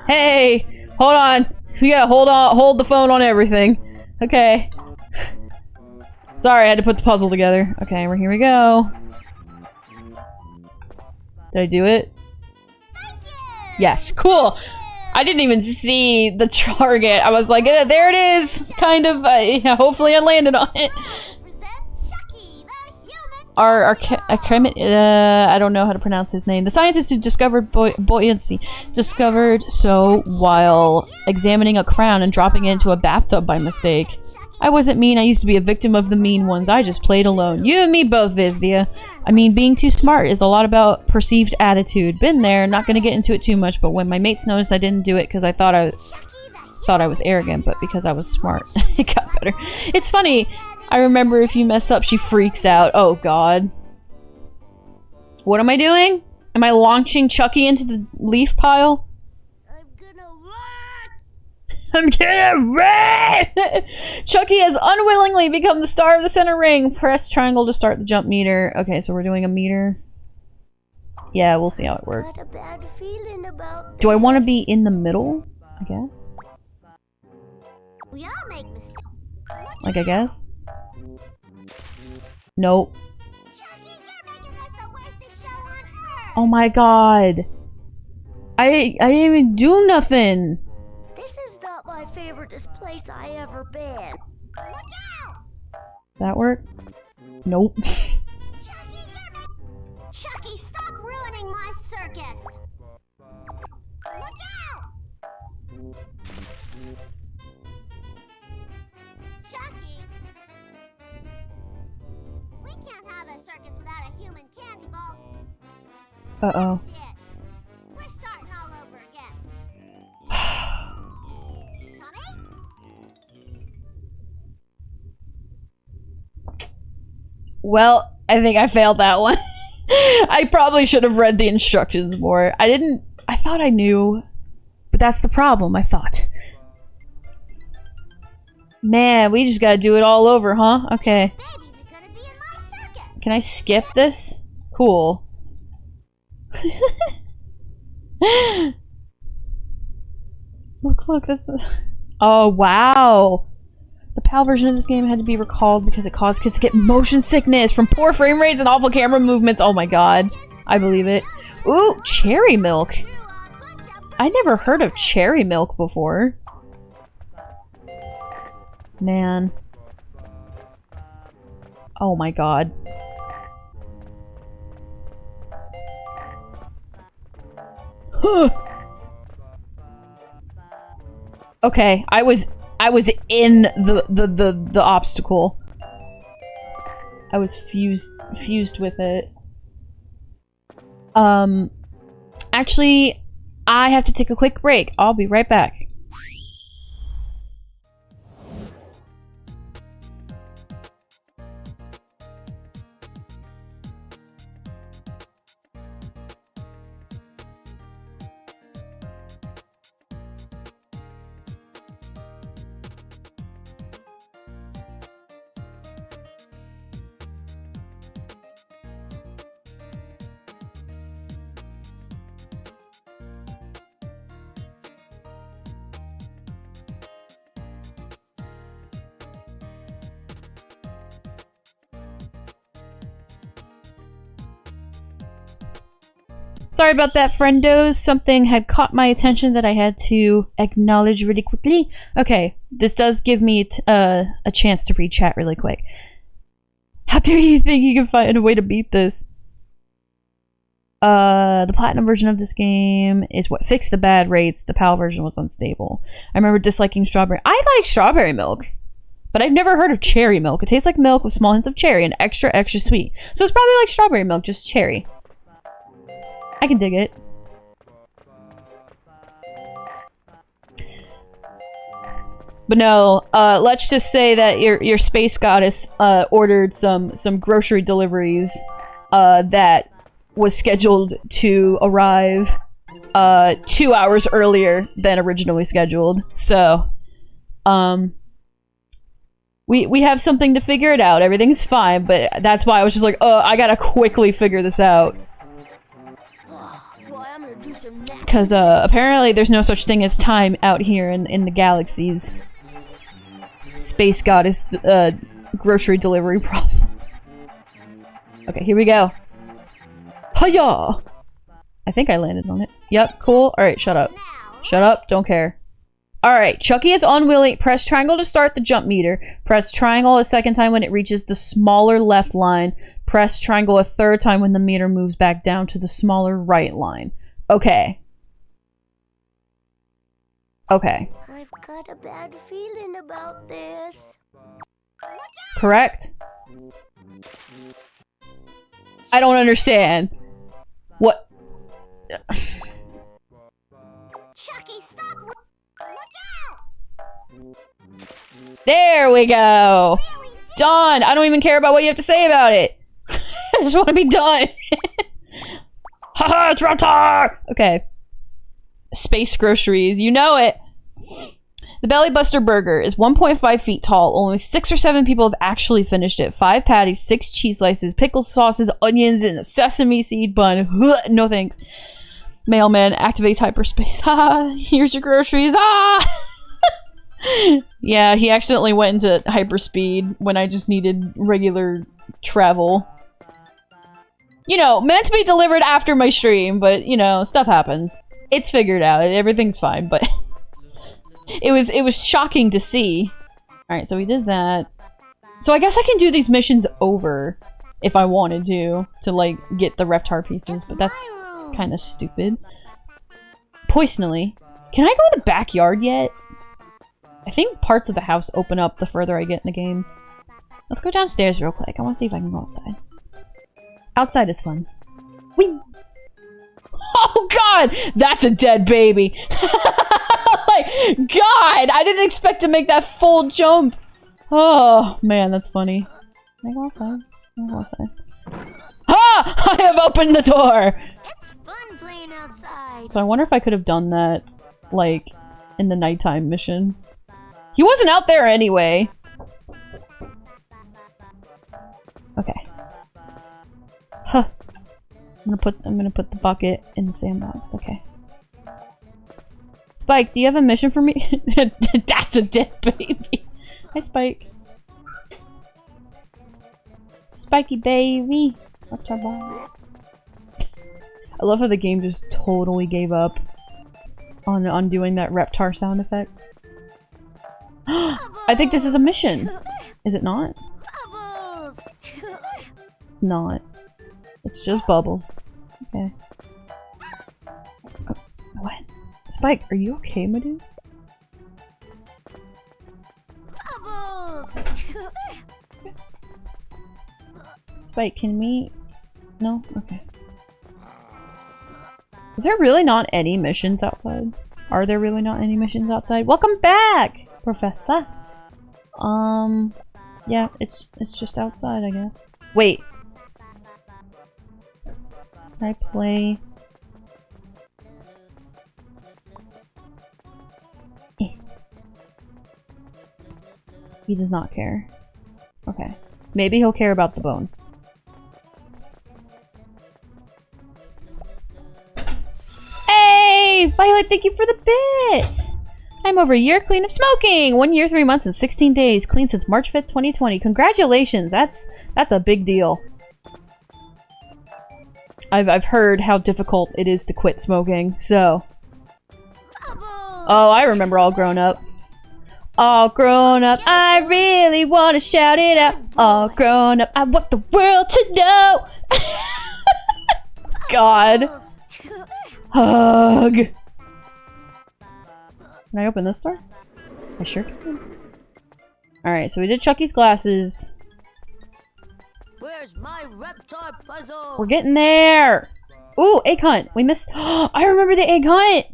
Hey! Hold on! We gotta hold the phone on everything. Okay. Sorry, I had to put the puzzle together. Okay, here we go. Did I do it? Yes, cool! I didn't even see the target. I was like, there it is! Kind of, yeah, hopefully I landed on it. I don't know how to pronounce his name. The scientist who discovered buoyancy discovered so while examining a crown and dropping it into a bathtub by mistake. I wasn't mean. I used to be a victim of the mean ones. I just played alone. You and me both, Vizdia. I mean, being too smart is a lot about perceived attitude. Been there. Not gonna get into it too much, but when my mates noticed I didn't do it because I thought thought I was arrogant, but because I was smart, it got better. It's funny. I remember if you mess up, she freaks out. Oh, God. What am I doing? Am I launching Chucky into the leaf pile? I'm gonna run! Chucky has unwillingly become the star of the center ring. Press triangle to start the jump meter. Okay, so we're doing a meter. Yeah, we'll see how it works. Got a bad feeling about Do I want to be in the middle? I guess. We all make mistakes. Like, I guess? Nope. Chucky, you're making this the worst show on earth. Oh my god. I didn't even do nothing. This is not my favoriteest place I ever been. Look out! That work? Nope. Chucky, stop ruining my circus! Look out! Chucky! We can't have a circus without a human candy ball. Uh-oh. That's it. We're starting all over again. Tommy? Well, I think I failed that one. I probably should have read the instructions more. I thought I knew. But that's the problem, I thought. Man, we just gotta do it all over, huh? Okay. Babies are gonna be in my circus. Can I skip this? Cool. Look, this is... Oh, wow. The PAL version of this game had to be recalled because it caused kids to get motion sickness from poor frame rates and awful camera movements. Oh my god. I believe it. Ooh, cherry milk. I never heard of cherry milk before. Man. Oh my god. Okay, I was in the obstacle. I was fused with it. Actually, I have to take a quick break. I'll be right back. Sorry about that, friendos. Something had caught my attention that I had to acknowledge really quickly. Okay, this does give me a chance to read chat really quick. How dare you think you can find a way to beat this? The platinum version of this game is what fixed the bad rates. The PAL version was unstable. I remember disliking strawberry. I like strawberry milk, but I've never heard of cherry milk. It tastes like milk with small hints of cherry and extra sweet. So it's probably like strawberry milk, just cherry. I can dig it. But no, let's just say that your space goddess ordered some grocery deliveries that was scheduled to arrive 2 hours earlier than originally scheduled. So, we have something to figure it out. Everything's fine, but that's why I was just like, oh, I gotta quickly figure this out. Because apparently there's no such thing as time out here in the galaxies. Space goddess grocery delivery problems. Okay, here we go. Hiya! I think I landed on it. Yep, cool. Alright, shut up. Shut up, don't care. Alright, Chucky is unwilling. Press triangle to start the jump meter. Press triangle a second time when it reaches the smaller left line. Press triangle a third time when the meter moves back down to the smaller right line. Okay. Okay. I've got a bad feeling about this. Correct? I don't understand. What? Chucky, stop! Look out! There we go. Done. I don't even care about what you have to say about it. I just want to be done. Haha, it's Reptar! Okay. Space groceries. You know it. The Belly Buster Burger is 1.5 feet tall. Only 6 or 7 people have actually finished it. 5 patties, 6 cheese slices, pickles, sauces, onions, and a sesame seed bun. No thanks. Mailman activates hyperspace. Ah, here's your groceries. Ah! Yeah, he accidentally went into hyperspeed when I just needed regular travel. You know, meant to be delivered after my stream, but, you know, stuff happens. It's figured out. Everything's fine, but... It was shocking to see. Alright, so we did that. So I guess I can do these missions over if I wanted to like, get the Reptar pieces, but that's kind of stupid. Poisonally. Can I go in the backyard yet? I think parts of the house open up the further I get in the game. Let's go downstairs real quick. I want to see if I can go outside. Outside is fun. Whee! Oh god! That's a dead baby! Like, god! I didn't expect to make that full jump! Oh, man, that's funny. Can I go outside? Can I go outside? Ha! I have opened the door! It's fun playing outside. So I wonder if I could have done that, like, in the nighttime mission. He wasn't out there anyway. Okay. Huh. I'm gonna put the bucket in the sandbox. Okay. Spike, do you have a mission for me? That's a dead baby. Hi, Spike. Spiky baby. What's up, boy? I love how the game just totally gave up on doing that Reptar sound effect. I think this is a mission. Is it not? Bubbles. Not. It's just bubbles. Okay. Oh, what? Spike, are you okay, my dude? Bubbles. Spike, can we... No? Okay. Is there really not any missions outside? Are there really not any missions outside? Welcome back, Professor! Yeah, it's just outside, I guess. Wait. Can I play... He does not care. Okay. Maybe he'll care about the bone. Hey! Violet, thank you for the bits! I'm over a year clean of smoking! 1 year, 3 months, and 16 days. Clean since March 5th, 2020. Congratulations! That's a big deal. I've heard how difficult it is to quit smoking, so... Oh, I remember All Grown Up. All grown up, I really want to shout it out. All grown up, I want the world to know. God. Hug. Can I open this door? I sure can. Alright, so we did Chucky's glasses. Where's my Reptar puzzle? We're getting there. Ooh, egg hunt. We missed. I remember the egg hunt.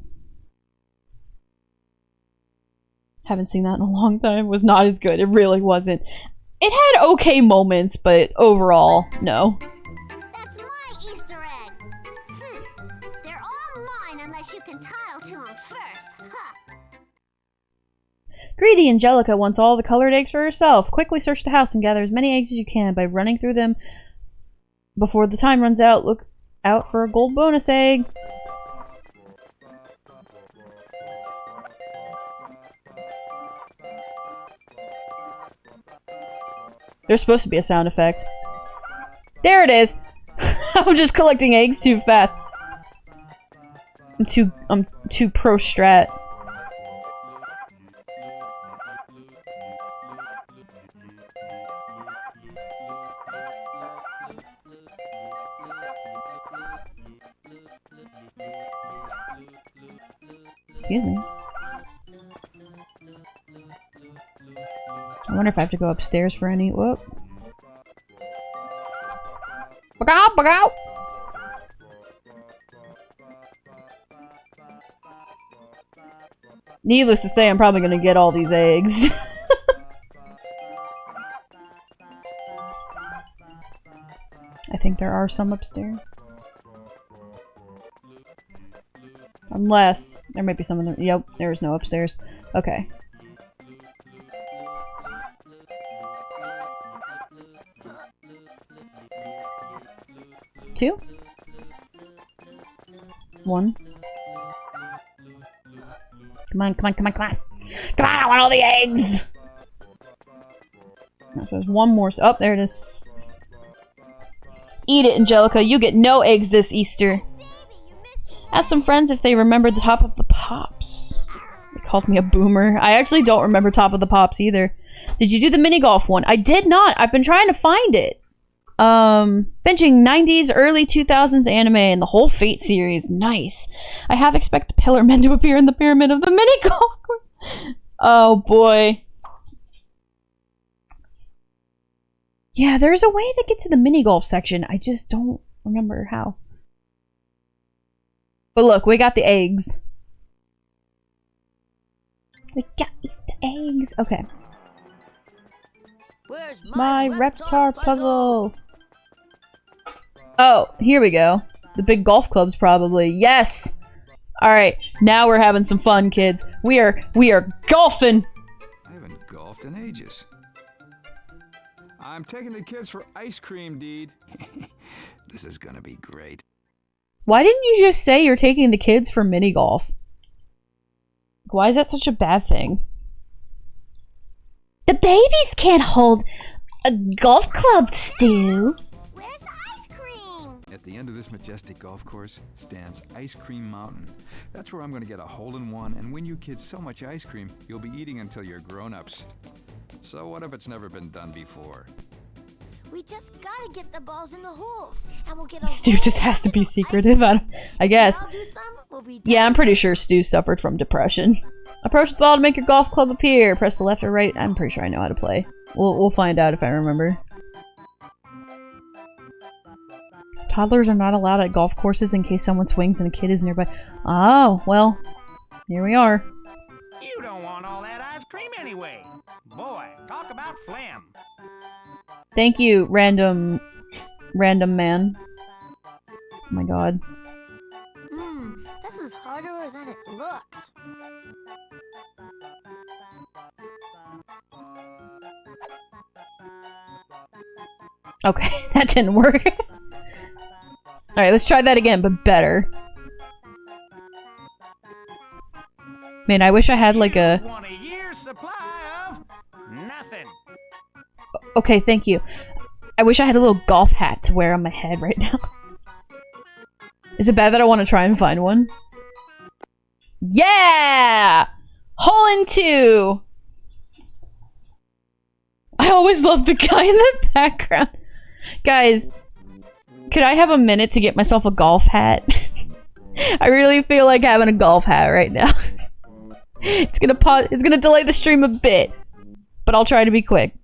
Haven't seen that in a long time. It was not as good. It really wasn't. It had okay moments, but overall, no. That's my Easter egg. They're all mine unless you can tile to them first. Huh. Greedy Angelica wants all the colored eggs for herself. Quickly search the house and gather as many eggs as you can by running through them before the time runs out. Look out for a gold bonus egg. There's supposed to be a sound effect. There it is! I'm just collecting eggs too fast. I'm too pro strat. Excuse me. I wonder if I have to go upstairs for any. Whoop. Bug out, bug out! Needless to say, I'm probably gonna get all these eggs. I think there are some upstairs. Unless, there might be some in there. Yep, there is no upstairs. Okay. Two? One. Come on, come on, come on, come on! Come on, I want all the eggs! No, so there's one more. Oh, there it is. Eat it, Angelica. You get no eggs this Easter. Ask some friends if they remember the Top of the Pops. They called me a boomer. I actually don't remember Top of the Pops either. Did you do the mini golf one? I did not. I've been trying to find it. Benching 90s, early 2000s anime and the whole Fate series. Nice. I half expect the Pillar Men to appear in the pyramid of the mini golf course. Oh boy. Yeah, there's a way to get to the mini golf section. I just don't remember how. But look, we got the eggs. We got Easter eggs. Okay. Where's My Reptar puzzle. Oh, here we go. The big golf clubs, probably. Yes! Alright, now we're having some fun, kids. We are golfing! I haven't golfed in ages. I'm taking the kids for ice cream, Deed. This is gonna be great. Why didn't you just say you're taking the kids for mini golf? Why is that such a bad thing? The babies can't hold a golf club, Stu. Where's the ice cream? At the end of this majestic golf course stands Ice Cream Mountain. That's where I'm gonna get a hole-in-one and win you kids so much ice cream, you'll be eating until you're grown-ups. So what if it's never been done before? We just gotta get the balls in the holes, and we'll get a Stu whole just has to be bucket of secretive. I guess. I'll do some, we'll be Yeah, I'm done. pretty sure Stu suffered from depression. Approach the ball to make your golf club appear. Press the left or right. I'm pretty sure I know how to play. We'll find out if I remember. Toddlers are not allowed at golf courses in case someone swings and a kid is nearby. Oh, well, here we are. You don't want all that ice cream anyway. Boy, talk about phlegm. Thank you, random man. Oh my god. This is harder than it looks. Okay, that didn't work. Alright, let's try that again, but better. Man, I wish I had like a... You want a year's supply of nothing. Okay, thank you. I wish I had a little golf hat to wear on my head right now. Is it bad that I want to try and find one? Yeah! Hole in 2! I always love the guy in the background. Guys, could I have a minute to get myself a golf hat? I really feel like having a golf hat right now. It's gonna delay the stream a bit, but I'll try to be quick.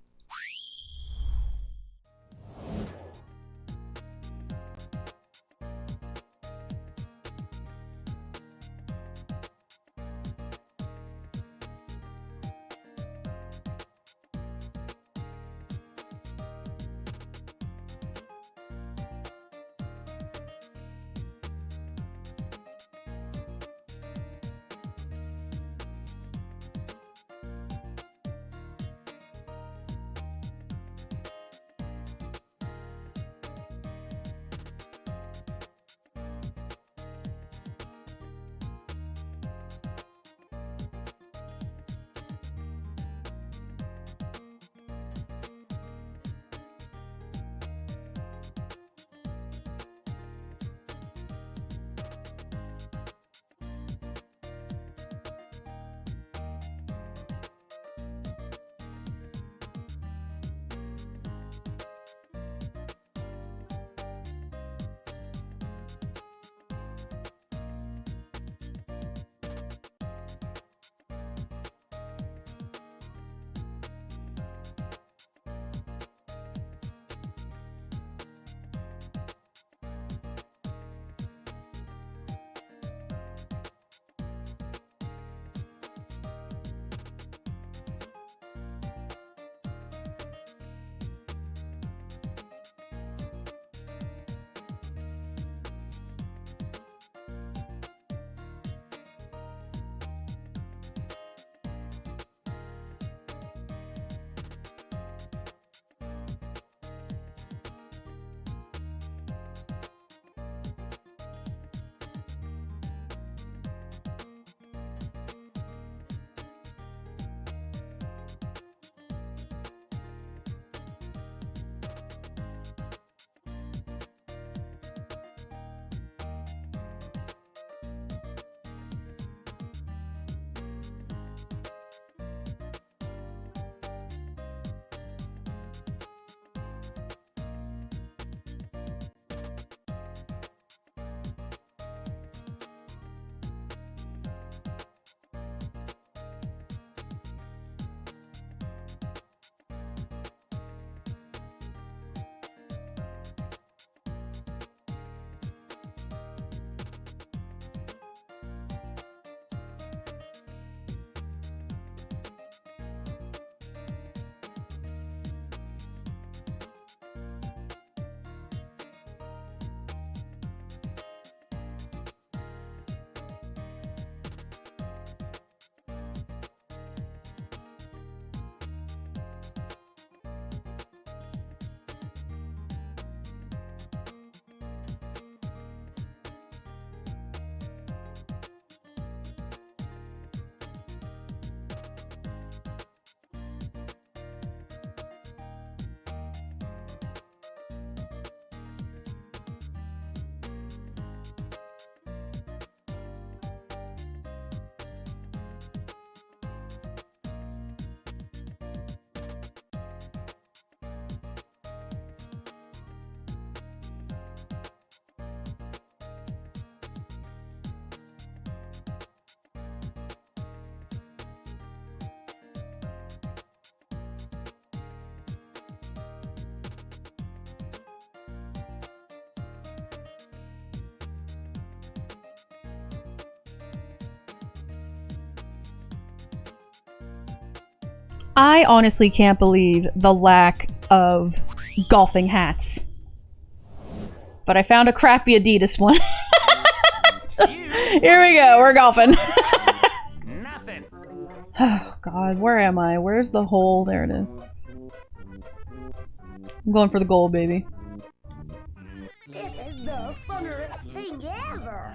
I honestly can't believe the lack of golfing hats. But I found a crappy Adidas one. So, here we go, we're golfing. Nothing. Oh god, where am I? Where's the hole? There it is. I'm going for the goal, baby. This is the funnerest thing ever.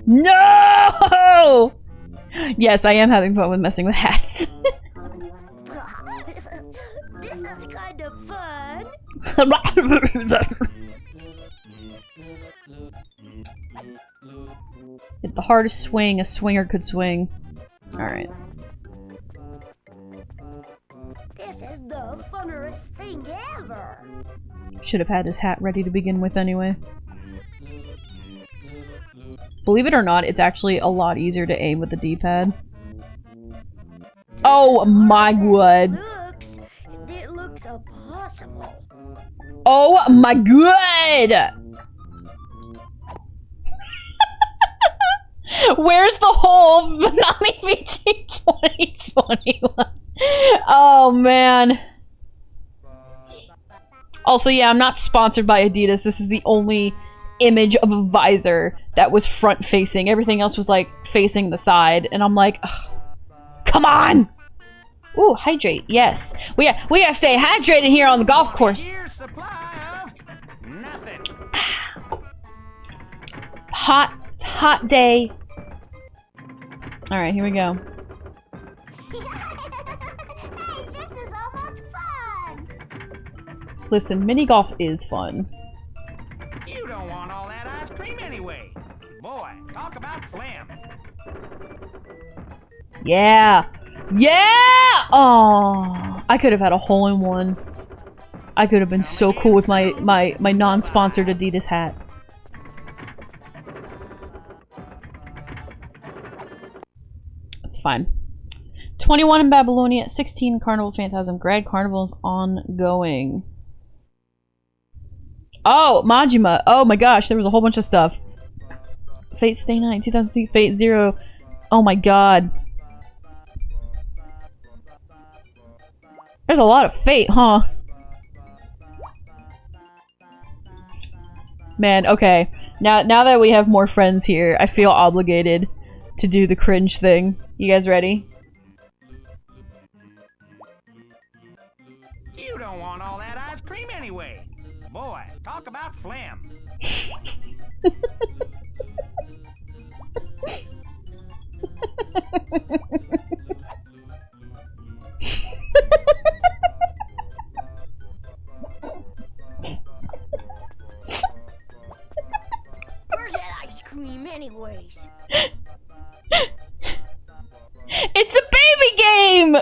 No! Yes, I am having fun with messing with hats. This is kind of fun. Hit the hardest swing a swinger could swing. Alright. This is the funnerest thing ever. Should have had this hat ready to begin with anyway. Believe it or not, it's actually a lot easier to aim with the D-pad. Oh my god. It looks impossible. Oh my god! Where's the whole Konami VT 2021? Oh man. Also, yeah, I'm not sponsored by Adidas. This is the only image of a visor that was front facing. Everything else was like facing the side, and I'm like, ugh, come on! Ooh, hydrate. Yes, we gotta stay hydrated here on the golf course. Year's supply of nothing. It's hot. It's a hot day. All right, here we go. Hey, this is almost fun! Listen, mini golf is fun. You don't want all that ice cream anyway. Boy, talk about phlegm. Yeah. Yeah! Oh, I could have had a hole-in-one. I could have been so cool with my non-sponsored Adidas hat. It's fine. 21 in Babylonia, 16 Carnival Phantasm, Grad Carnival's ongoing. Oh, Majima. Oh my gosh, there was a whole bunch of stuff. Fate Stay Night, 2006, Fate Zero. Oh my god. There's a lot of Fate, huh? Man, okay. Now that we have more friends here, I feel obligated to do the cringe thing. You guys ready? You don't want all that ice cream anyway. Boy, talk about phlegm. Where's that ice cream anyways? It's a baby game!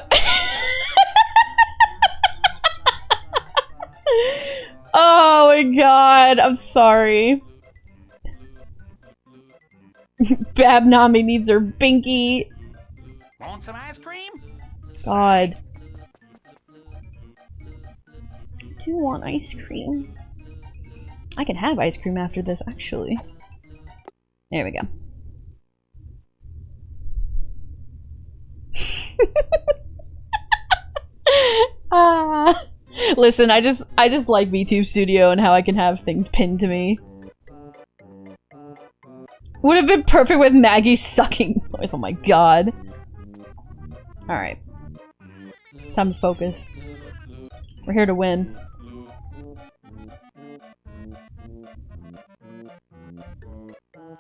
Oh my god, I'm sorry. Babnami needs her binky. Want some ice cream? God. Do you want ice cream? I can have ice cream after this, actually. There we go. Listen, I just like VTube Studio and how I can have things pinned to me. Would have been perfect with Maggie's sucking noise. Oh my god. Alright. Time to focus. We're here to win.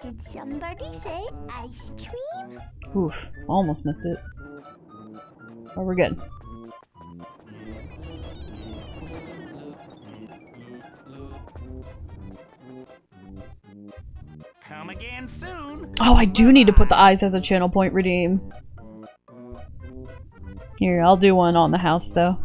Did somebody say ice cream? Oof. Almost missed it. Oh, we're good. Come again soon. Oh, I do need to put the eyes as a channel point redeem. Here, I'll do one on the house, though.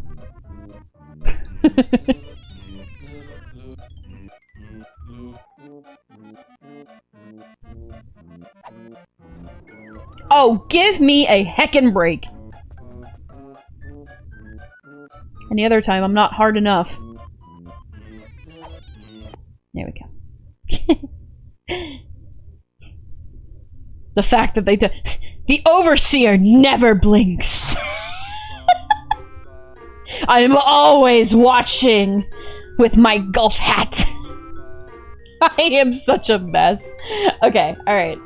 Oh, give me a heckin' break! Any other time, I'm not hard enough. There we go. The fact that they The overseer never blinks. I am always watching with my golf hat. I am such a mess. Okay, alright.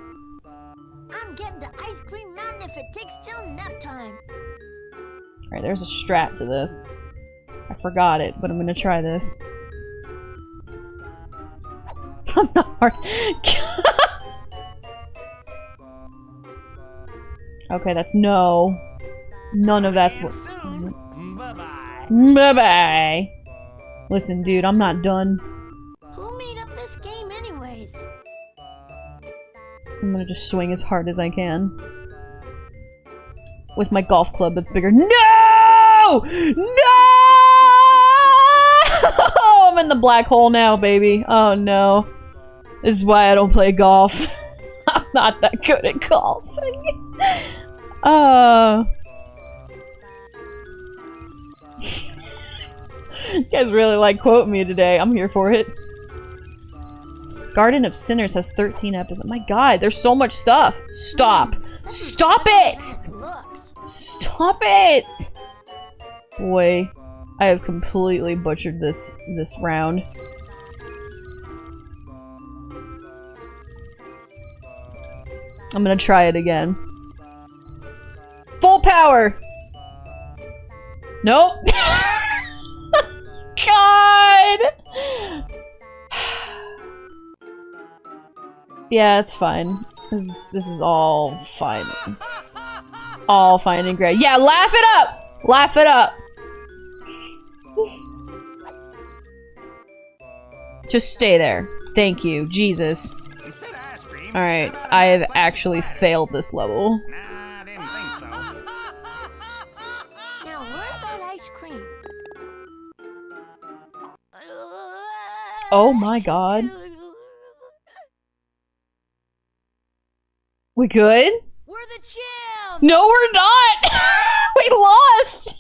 I'm getting to Ice Cream Mountain if it takes till nap time. Alright, there's a strat to this. I forgot it, but I'm gonna try this. I'm not hard. Okay, that's no. None of that's what. Bye-bye. Bye-bye. Listen, dude, I'm not done. Who made up this game anyways? I'm gonna just swing as hard as I can. With my golf club that's bigger. No! No! I'm in the black hole now, baby. Oh no. This is why I don't play golf. I'm not that good at golfing. You guys really like quoting me today. I'm here for it. Garden of Sinners has 13 episodes. My god, there's so much stuff. Stop. Stop it! Looks. Stop it! Boy, I have completely butchered this round. I'm gonna try it again. Full power! Nope! God! Yeah, it's fine. This is all fine. All fine and great. Yeah, laugh it up! Laugh it up! Just stay there. Thank you. Jesus. Instead of ice cream, Alright, how about I a have nice plastic actually spider? failed this level. Nah, I didn't think so. Now where's that ice cream? Oh my god. We good? We're the champs! No, we're not! We lost!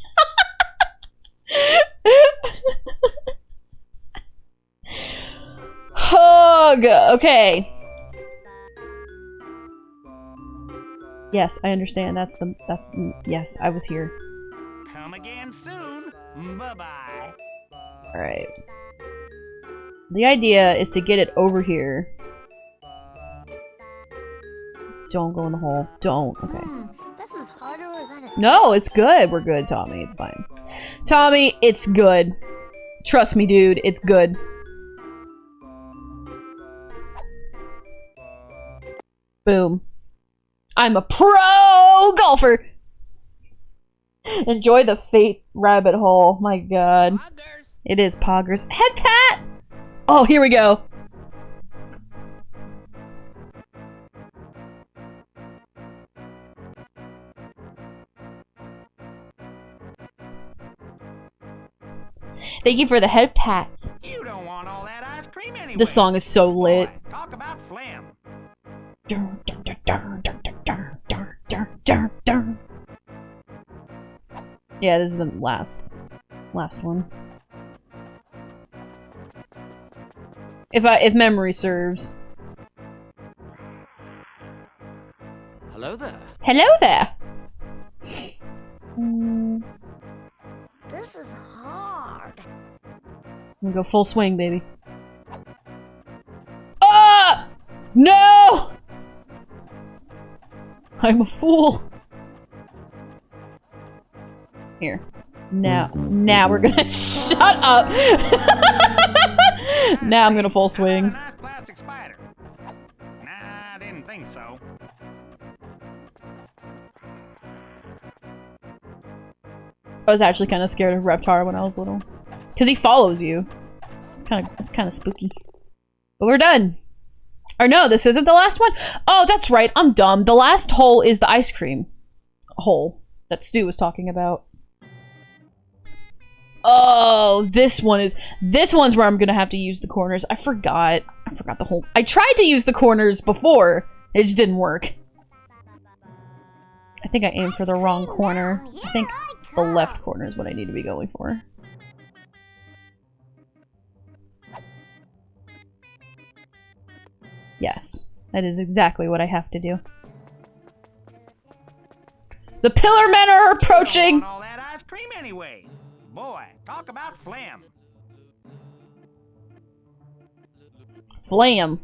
Hug! Okay. Yes, I understand. Yes, I was here. Come again soon. Bye-bye. Alright. The idea is to get it over here. Don't go in the hole. Don't. Okay. This is harder than it. No, it's good. We're good, Tommy. It's fine. Tommy, it's good. Trust me, dude. It's good. Boom. I'm a pro golfer! Enjoy the fate rabbit hole. My god. It is poggers. Head pat! Oh, here we go. Thank you for the head pats. You don't want all that ice cream anyway. This song is so lit. Boy, talk about phlegm. Yeah, this is the last one. If memory serves. Hello there. Hello there. This is hard. I'm gonna go full swing, baby. Ah! No! I'm a fool. Here. Now we're gonna shut up. Now I'm gonna full swing. How about a nice plastic spider? Nah, I didn't think so. I was actually kind of scared of Reptar when I was little, because he follows you. It's kind of spooky. But we're done. Or no, this isn't the last one. Oh, that's right. I'm dumb. The last hole is the ice cream hole that Stu was talking about. Oh, this one's where I'm gonna have to use the corners. I forgot the whole. I tried to use the corners before. It just didn't work. I think I aimed for the wrong corner. I think the left corner is what I need to be going for. Yes, that is exactly what I have to do. The pillar men are You don't approaching. want all that ice cream anyway. Boy, talk about phlegm. Flam.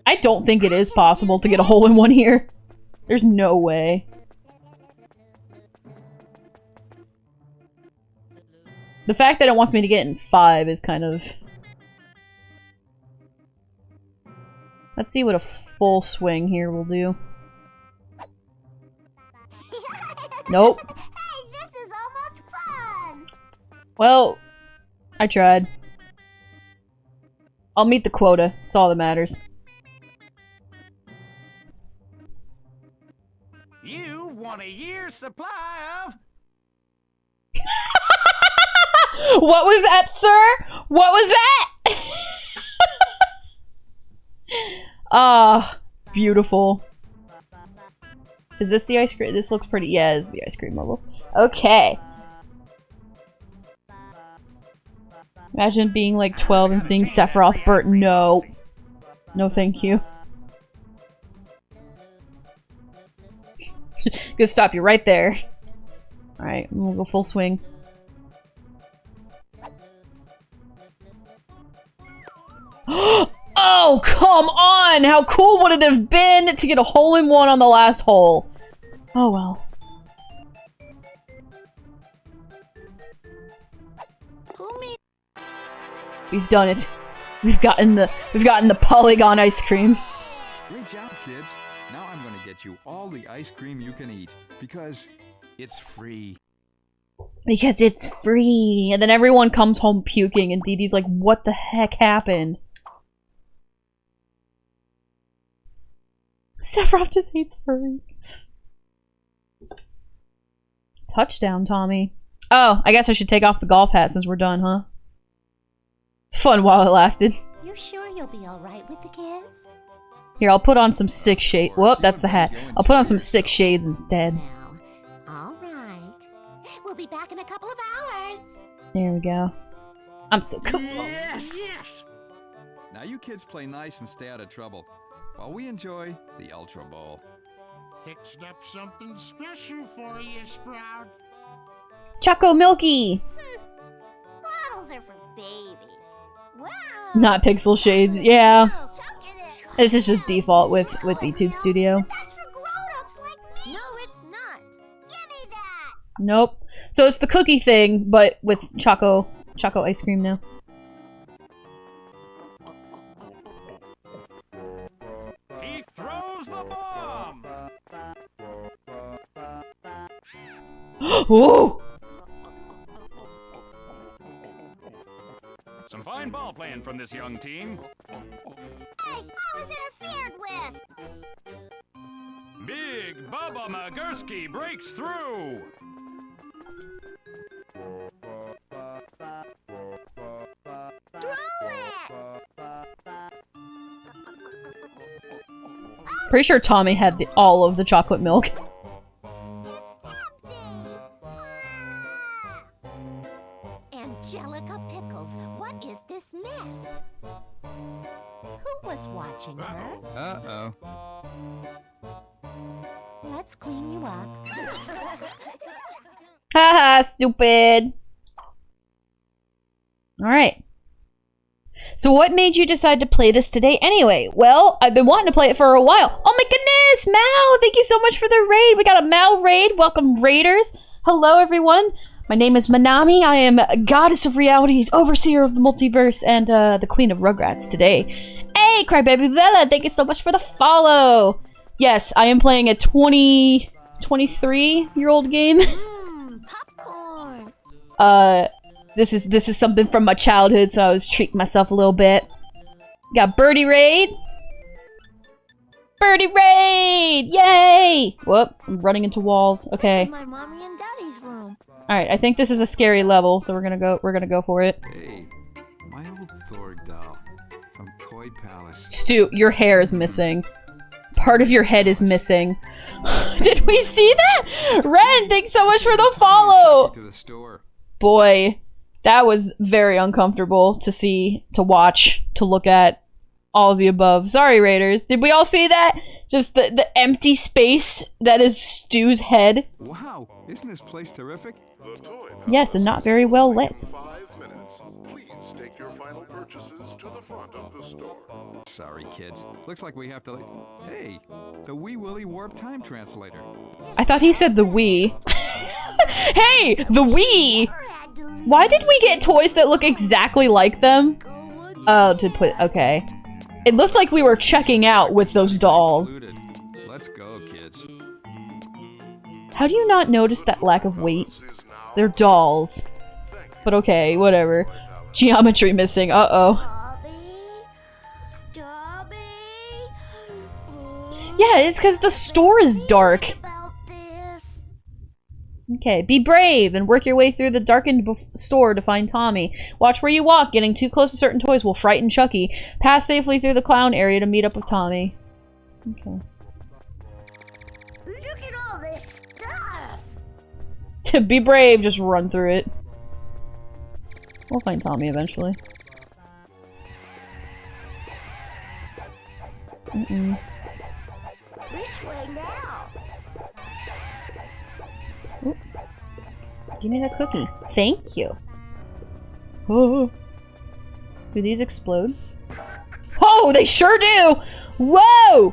I don't think it is possible to get a hole-in-one here. There's no way. The fact that it wants me to get it in 5 is kind of... Let's see what a full swing here will do. Nope. Hey, this is almost fun! Well, I tried. I'll meet the quota. That's all that matters. You want a year's supply of... What was that, sir? What was that? Ah, beautiful. Is this the ice cream? This looks pretty. Yeah, it's the ice cream level. Okay. Imagine being like 12 and seeing Sephiroth burn. No. No, thank you. Gonna stop you right there. Alright, we'll go full swing. Oh, come on! How cool would it have been to get a hole-in-one on the last hole? Oh well. We've done it. We've gotten the polygon ice cream. Great job, kids. Now I'm going to get you all the ice cream you can eat because it's free. Because it's free. And then everyone comes home puking and Dee Dee's like, what the heck happened? Sephiroth just hates furries. Touchdown, Tommy. Oh, I guess I should take off the golf hat since we're done, huh? It's fun while it lasted. You're sure you'll be alright with the kids? Here, I'll put on some sick shades. Whoop, that's the hat. I'll put on some sick shades instead. Now, alright. We'll be back in a couple of hours. There we go. I'm so cool. Yes! Now you kids play nice and stay out of trouble while we enjoy the Ultra Bowl. Fixed up something special for you, Sprout. Choco Milky! Bottles are for babies. Wow. Not pixel shades, yeah. Chocolate. This is just default with the Tube Studio. That's for grown-ups like me. No, it's not. Give me that. Nope. So it's the cookie thing, but with choco ice cream now. He throws the bomb. Ooh! Some fine ball playing from this young team. Hey, I was interfered with. Big Bubba Magursky breaks through. Throw it. Pretty sure Tommy had all of the chocolate milk. Angelica Pickles, what is this mess? Who was watching her? Uh-oh. Let's clean you up. Haha, stupid! Alright. So what made you decide to play this today anyway? Well, I've been wanting to play it for a while. Oh my goodness, Mal! Thank you so much for the raid! We got a Mal raid! Welcome, raiders! Hello, everyone! My name is Manami. I am Goddess of Realities, Overseer of the Multiverse, and the Queen of Rugrats today. Hey, Crybaby Bella! Thank you so much for the follow! Yes, I am playing a 23-year-old game. Popcorn. This is something from my childhood, so I was treating myself a little bit. Got Birdie Raid! Birdie Raid! Yay! Whoop, I'm running into walls. Okay. This is my mommy and daddy's room. Alright, I think this is a scary level, so we're gonna go for it. Hey, my old Thorg doll from Toy Palace. Stu, your hair is missing. Part of your head is missing. Did we see that? Ren, thanks so much for the follow! To the store. Boy, that was very uncomfortable to see, to watch, to look at. All of the above. Sorry, Raiders. Did we all see that? Just the empty space that is Stu's head. Wow, isn't this place terrific? Yes, and not very well lit. 5 minutes. Please take your final purchases to the front of the store. Sorry, kids. Looks like we have to. Hey, the Wee Willie Warp Time Translator. I thought he said the Wii. Hey, the Wii! Why did we get toys that look exactly like them? Oh, to put. Okay. It looked like we were checking out with those dolls. Let's go, kids. How do you not notice that lack of weight? They're dolls. But okay, whatever. Geometry missing. Uh-oh. Yeah, it's because the store is dark. Okay, be brave and work your way through the darkened store to find Tommy. Watch where you walk. Getting too close to certain toys will frighten Chucky. Pass safely through the clown area to meet up with Tommy. Okay. Look at all this stuff! To be brave, just run through it. We'll find Tommy eventually. Mm-mm. Which way now? Ooh. Give me that cookie. Thank you. Oh. Do these explode? Oh, they sure do! Whoa!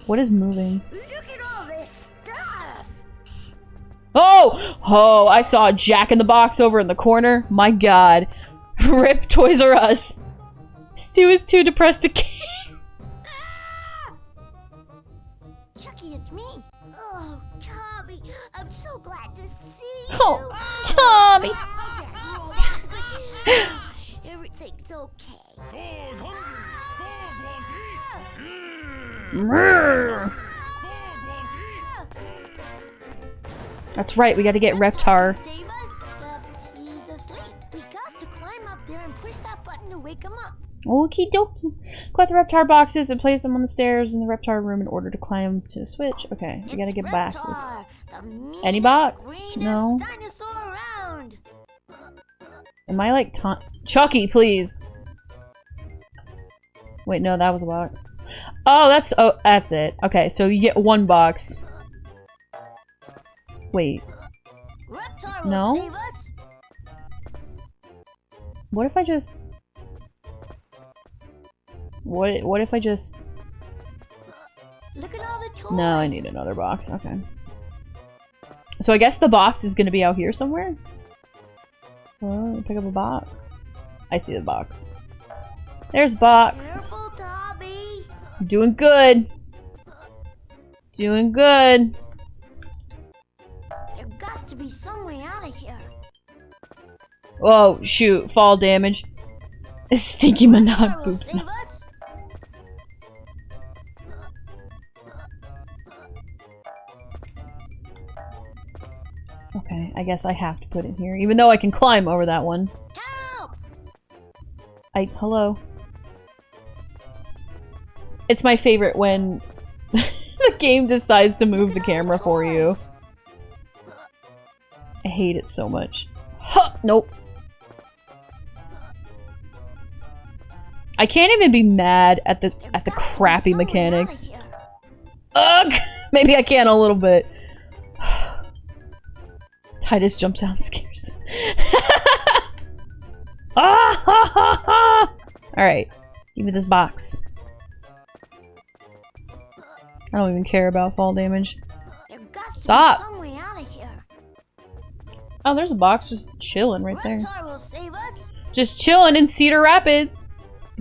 What is moving? Look at all this stuff! Oh! Oh, I saw Jack in the Box over in the corner. My god. Rip Toys R Us. Stu is too depressed to care. Chucky, it's me. Oh, Tommy, I'm so glad to see you. Oh, Tommy. Everything's okay. Dog hungry! Dog want to eat! Brrr. Dog want to eat! That's right, we gotta get Reptar. Save us, but he's asleep. We got to climb up there and push that button to wake him up. Okie dokie. Collect the Reptar boxes and place them on the stairs in the Reptar room in order to climb to the switch. Okay, we gotta get boxes. Any box? No. Dinosaur around. Am I like Chucky, please. Wait, no, that was a box. Oh, that's it. Okay, so you get one box. Wait. Reptar will No? save us. What if I just... What if I just... Look at all the toys. No, I need another box. Okay. So I guess the box is gonna be out here somewhere? Oh, pick up a box. I see the box. There's box. Careful, Tommy. Doing good. Doing good. There got to be some way out of here. Oh, shoot. Fall damage. Stinky Reptar Manad will boobs. save us. Okay, I guess I have to put it here. Even though I can climb over that one. Help! Hello. It's my favorite when the game decides to move the camera for you. I hate it so much. Huh, nope. I can't even be mad at the crappy mechanics. Ugh! Maybe I can a little bit. Titus jumps down scares. Alright. Give me this box. I don't even care about fall damage. Stop! Some way out of here. Oh, there's a box just chilling right there. Reptar will save us. Just chilling in Cedar Rapids!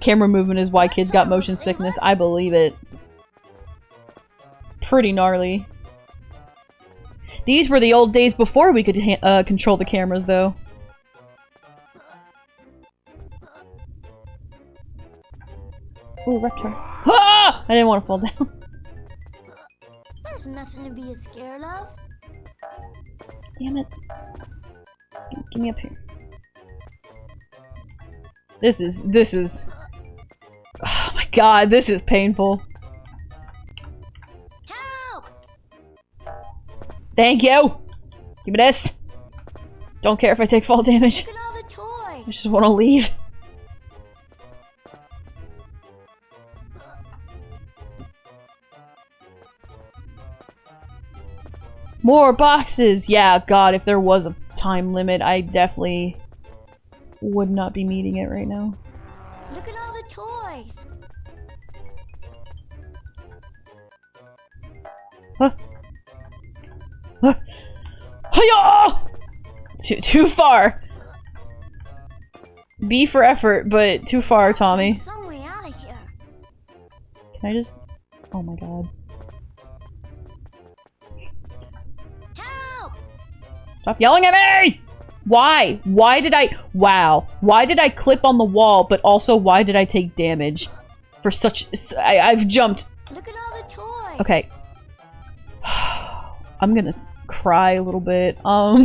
Camera movement is why kids got motion sickness. I believe it. It's pretty gnarly. These were the old days before we could control the cameras, though. Ooh, Reptar. Ah! I didn't want to fall down. There's nothing to be scared of. Damn it. Get me up here. This is... Oh my god, this is painful. Help! Thank you! Give me this! Don't care if I take fall damage. Look at all the toys. I just want to leave. More boxes! Yeah, God, if there was a time limit, I definitely would not be meeting it right now. Look at all the toys. Huh? Huh? Hiya! Too far. B for effort, but too far, Tommy. There's some way out of here. Can I just... Oh my god. Help! Stop yelling at me! Why? Why did I... Wow. Why did I clip on the wall, but also why did I take damage? For such... I've jumped. Look at all the toys. Okay. I'm gonna cry a little bit. Oh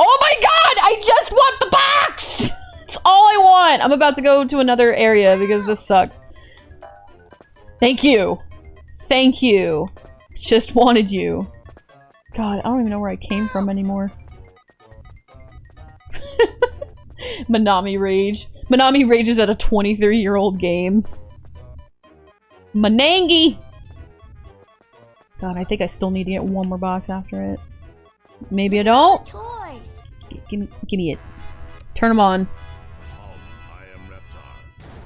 my god! I just want the box! That's all I want! I'm about to go to another area because this sucks. Thank you. Thank you. Just wanted you. God, I don't even know where I came from anymore. Manami rage. Manami rages at a 23-year-old game. Manangi! God, I think I still need to get one more box after it. Maybe I don't? Toys. Give me it. Turn them on.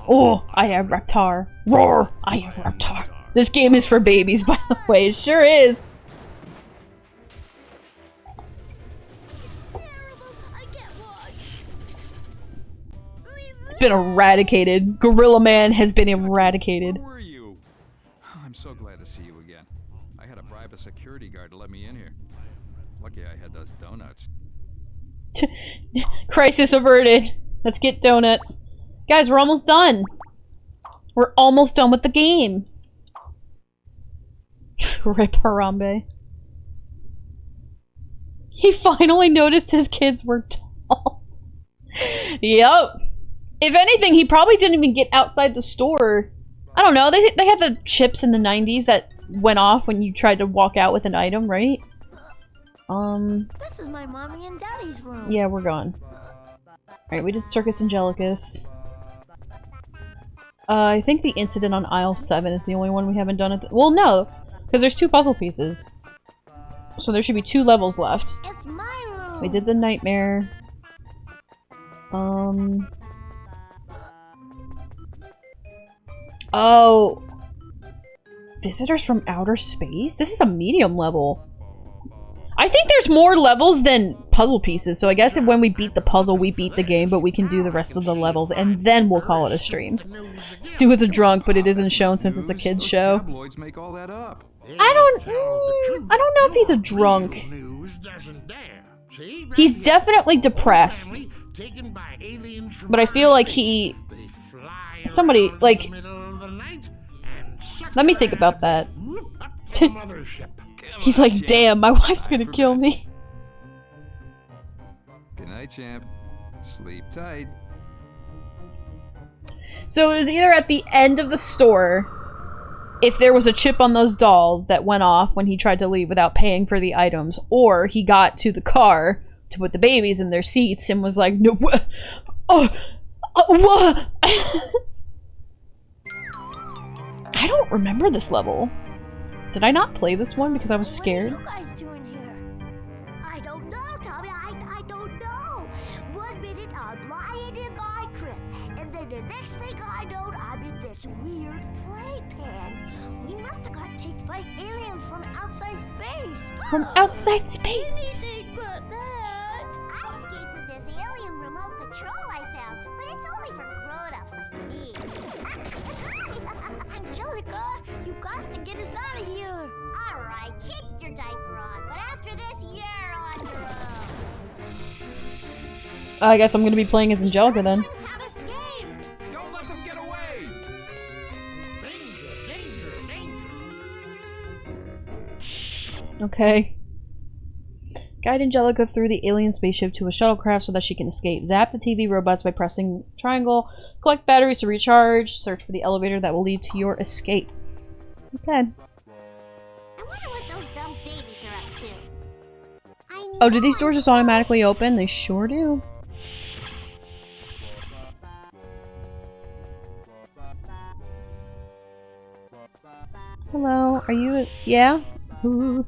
Oh, I am Reptar. Roar! I am Reptar. This game is for babies, by the way. It sure is. It's been eradicated. Gorilla Man has been eradicated. Where were you? I'm so glad to see you again. I had to bribe a security guard to let me in here. Lucky I had those donuts. Crisis averted. Let's get donuts. Guys, we're almost done. We're almost done with the game. Rip Harambe. He finally noticed his kids were tall. Yup. If anything, he probably didn't even get outside the store. I don't know, they had the chips in the 90s that went off when you tried to walk out with an item, right? This is my mommy and daddy's room. Yeah, we're gone. Alright, we did Circus Angelicus. I think the incident on aisle 7 is the only one we haven't done at well, no! Because there's 2 puzzle pieces. So there should be 2 levels left. It's my room. We did the nightmare. Oh. Visitors from outer space? This is a medium level. I think there's more levels than puzzle pieces, so I guess if when we beat the puzzle, we beat the game, but we can do the rest of the levels, and then we'll call it a stream. Stu is a drunk, but it isn't shown since it's a kid's show. Tabloids make all that up. I don't know if he's a drunk. He's definitely depressed. But I feel like somebody, like... Let me think about that. He's like, damn, my wife's gonna kill me. Good night, champ. Sleep tight. So it was either at the end of the store, if there was a chip on those dolls that went off when he tried to leave without paying for the items, or he got to the car to put the babies in their seats and was like, no, what? What? I don't remember this level. Did I not play this one because I was scared? What are you guys doing here? I don't know, Tommy. I don't know. One minute I'm lying in my crib, and then the next thing I know, I'm in this weird playpen. We must have got taken by aliens from outside space. From outside space? Anything but that. I escaped with this alien remote patrol I found, but it's only for grown-ups like me. Angelica, you got to get us out of here. All right, keep your diaper on, but after this, you're on your own. I guess I'm gonna be playing as Angelica then. Things have escaped. Don't let them get away! Okay. Guide Angelica through the alien spaceship to a shuttlecraft so that she can escape. Zap the TV robots by pressing triangle. Collect batteries to recharge. Search for the elevator that will lead to your escape. Okay. I wonder what those dumb babies are up to. Oh, do these doors just automatically open? They sure do. Hello, are you? Yeah? Ooh.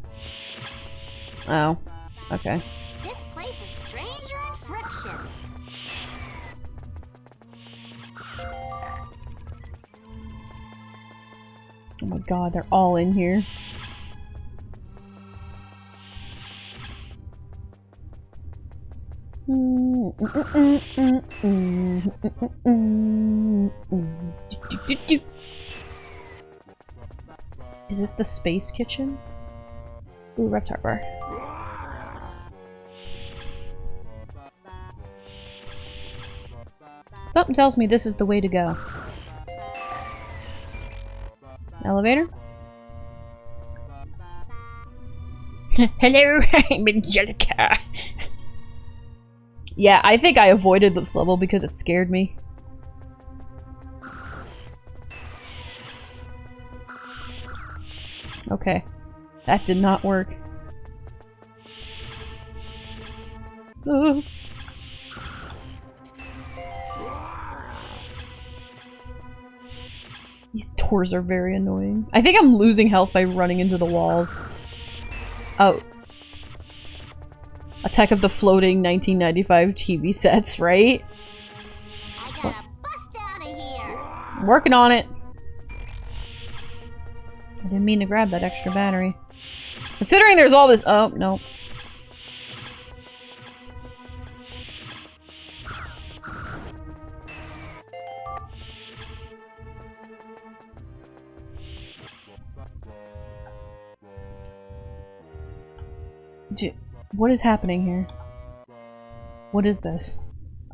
Oh, okay. This place is stranger in friction. Oh my god, they're all in here. Is this the space kitchen? Ooh, reptile bar. Something tells me this is the way to go. Elevator? Hello, I'm Angelica. Yeah, I think I avoided this level because it scared me. Okay. That did not work. Ugh. These doors are very annoying. I think I'm losing health by running into the walls. Oh. Attack of the Floating 1995 TV sets, right? I gotta bust out of here. I'm working on it. I didn't mean to grab that extra battery. Considering there's all this- oh, no. What is happening here? What is this?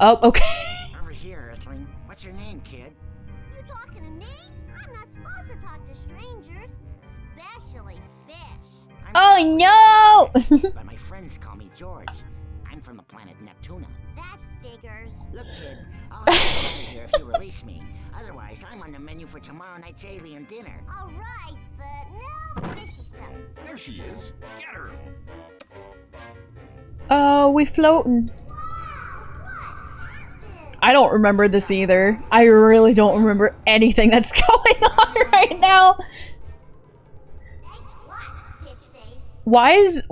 Oh, okay. Over here, Earthling. What's your name, kid? You talking to me? I'm not supposed to talk to strangers, especially fish. Oh no! But my friends call me George. I'm from the planet Neptuna. That figures. Look, kid, I'll have you out of here if you release me. Otherwise, I'm on the menu for tomorrow night's alien dinner. All right, but no fishy stuff. There she is. Get her. Oh, we floating. I don't remember this either. I really don't remember anything that's going on right now. Why is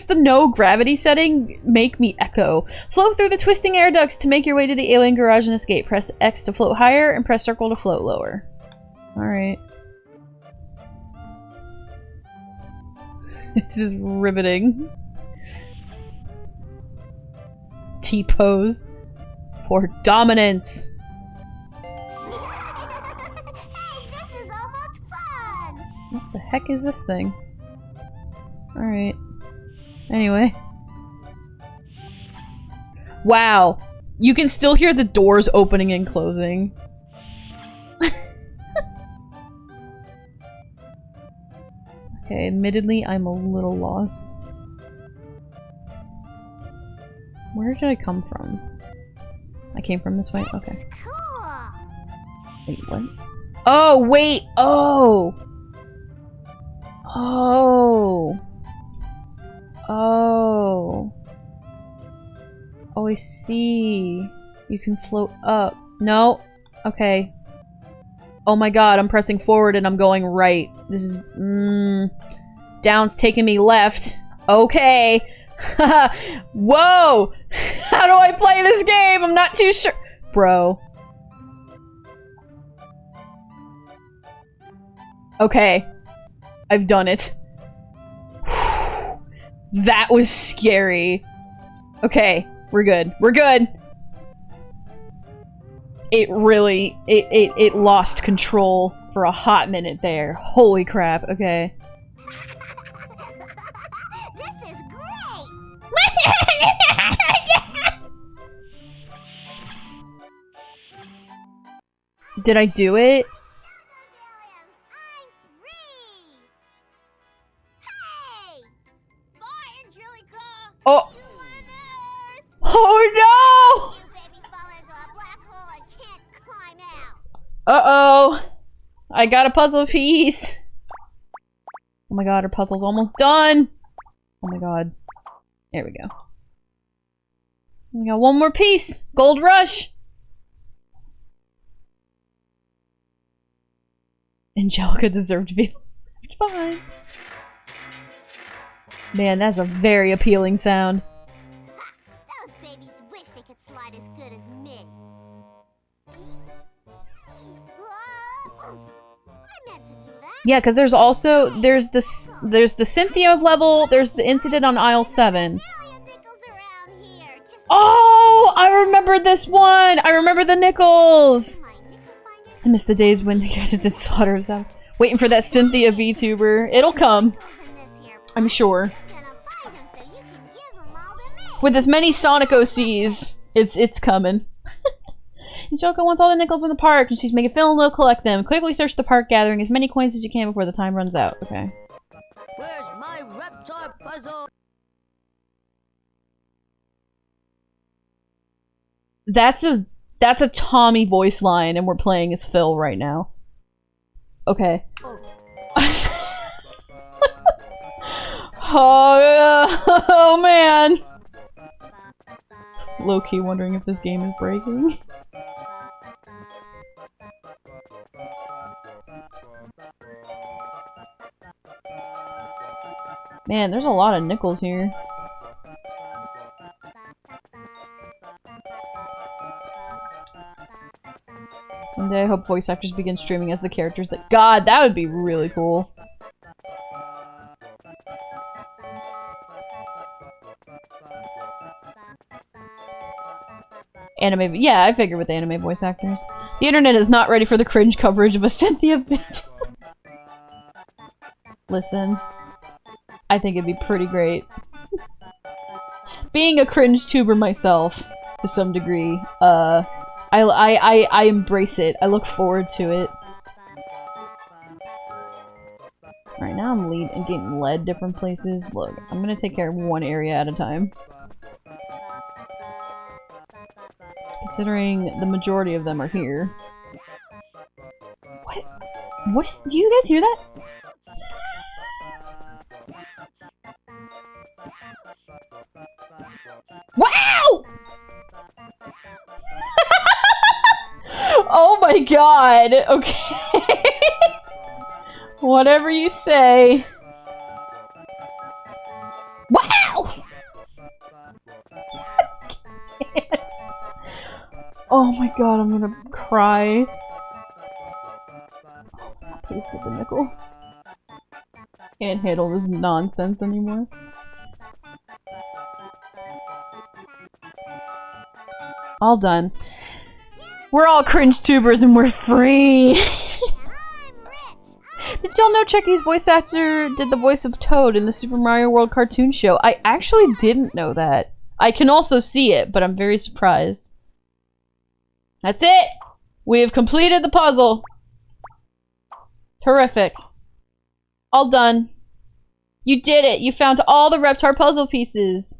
the no gravity setting make me echo? Float through the twisting air ducts to make your way to the alien garage and escape. Press X to float higher and press circle to float lower. Alright. This is riveting. T-pose. For dominance. Hey, this is almost fun! What the heck is this thing? Alright. Anyway. Wow. You can still hear the doors opening and closing. Okay, admittedly, I'm a little lost. Where did I come from? I came from this way? Okay. Cool! Wait, what? Oh, wait! Oh! Oh! Oh. Oh, I see. You can float up. No. Okay. Oh my god, I'm pressing forward and I'm going right. This is... Down's taking me left. Okay. Whoa! How do I play this game? I'm not too sure. Bro. Okay. I've done it. That was scary. Okay, we're good. We're good. It really, it lost control for a hot minute there. Holy crap, okay. This is great! Did I do it? Oh! Oh no! You babies fall into a black hole and can't climb out. Uh-oh! I got a puzzle piece! Oh my god, our puzzle's almost done! Oh my god. There we go. We got one more piece! Gold rush! Angelica deserved to be It's fine. Man, that's a very appealing sound. Those babies wish they could slide as good as me. I meant to do that. Yeah, because there's also there's the Cynthia level. There's the incident on aisle 7. Oh, I remember this one. I remember the nickels. I miss the days when the characters did slaughter himself. Waiting for that Cynthia VTuber. It'll come. I'm sure. With as many Sonic OCs, it's coming. And Joko wants all the nickels in the park, and she's making Phil and Lil collect them. Quickly search the park, gathering as many coins as you can before the time runs out. Okay. Where's my Reptar puzzle? That's a Tommy voice line, and we're playing as Phil right now. Okay. Oh, yeah. Oh man. Low-key wondering if this game is breaking. Man, there's a lot of nickels here. One day I hope voice actors begin streaming as the characters that— God, that would be really cool. Anime— yeah, I figure with anime voice actors. The internet is not ready for the cringe coverage of a Cynthia bit. Listen, I think it'd be pretty great. Being a cringe tuber myself, to some degree, I embrace it. I look forward to it. Alright, now I'm getting led different places. Look, I'm gonna take care of one area at a time. Considering the majority of them are here. What? What is— do you guys hear that? Wow! Oh my god! Okay. Whatever you say. Wow! Oh my god, I'm gonna cry. Please get the nickel. Can't handle this nonsense anymore. All done. We're all cringe tubers and we're free! Did y'all know Chucky's voice actor did the voice of Toad in the Super Mario World cartoon show? I actually didn't know that. I can also see it, but I'm very surprised. That's it! We have completed the puzzle! Terrific. All done. You did it! You found all the Reptar puzzle pieces!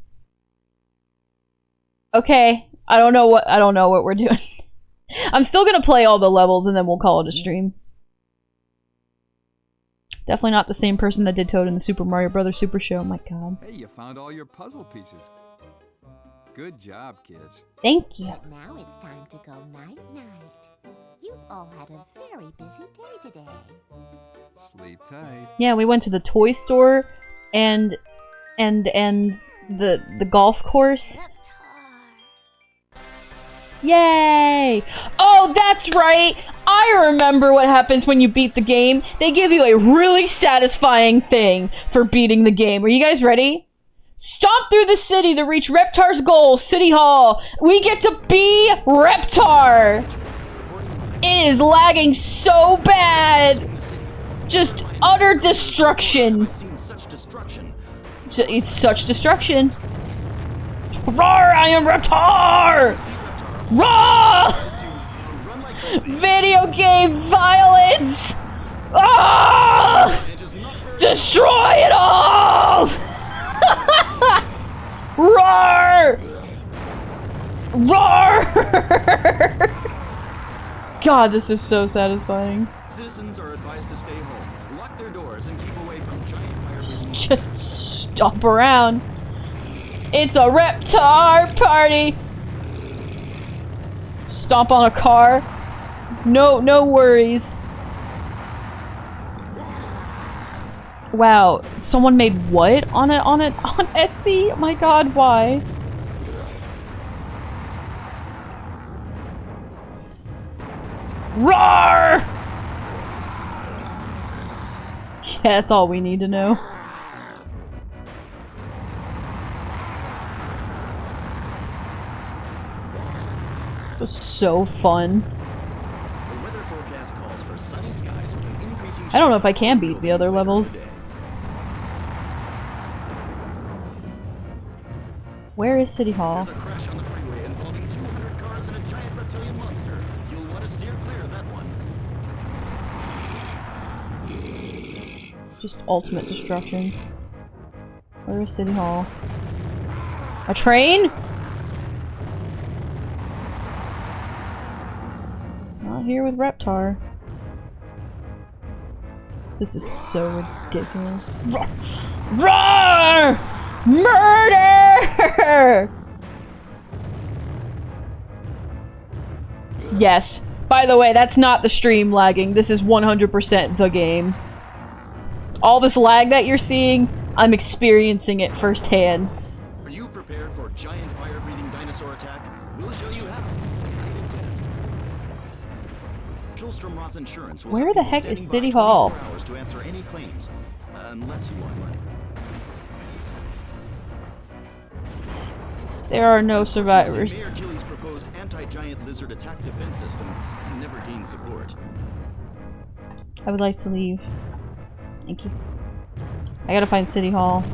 Okay. I don't know what we're doing. I'm still gonna play all the levels and then we'll call it a stream. Definitely not the same person that did Toad in the Super Mario Brothers Super Show. Oh my god. Hey, you found all your puzzle pieces. Good job, kids. Thank you. But now it's time to go night-night. You've all had a very busy day today. Sleep tight. Yeah, we went to the toy store and the golf course. Yay! Oh, that's right! I remember what happens when you beat the game. They give you a really satisfying thing for beating the game. Are you guys ready? Stomp through the city to reach Reptar's goal, City Hall. We get to be Reptar! It is lagging so bad! Just utter destruction. It's such destruction. Roar! I am Reptar! Raw! Video game violence! Ah! Destroy it all! Roar! Roar! God, this is so satisfying. Citizens are advised to stay home, lock their doors, and keep away from giant fire. Just stomp around. It's a Reptar party! Stomp on a car. No worries. Wow, someone made what on Etsy? Oh my god, why? Roar! Yeah, that's all we need to know. It was so fun. The weather forecast calls for sunny skies with an increasing I don't know if I can beat the other levels. Where is City Hall? There's a crash on the freeway involving 200 cars and a giant reptilian monster. You'll want to steer clear of that one. Just ultimate destruction. Where is City Hall? A train? Not here with Reptar. This is so ridiculous. Roar! Murder! Yes. By the way, that's not the stream lagging. This is 100% the game. All this lag that you're seeing, I'm experiencing it firsthand. Are you prepared for giant fire-breathing dinosaur attack? We'll show you how. Tonight at 10. Schulstrom-Roth Insurance will Where have the people heck standing is by City 24 Hall? hours to answer any claims, unless you want money. There are no survivors. Mayor Gilly's proposed anti-giant lizard attack defense system never gained support. I would like to leave. Thank you. I gotta find City Hall.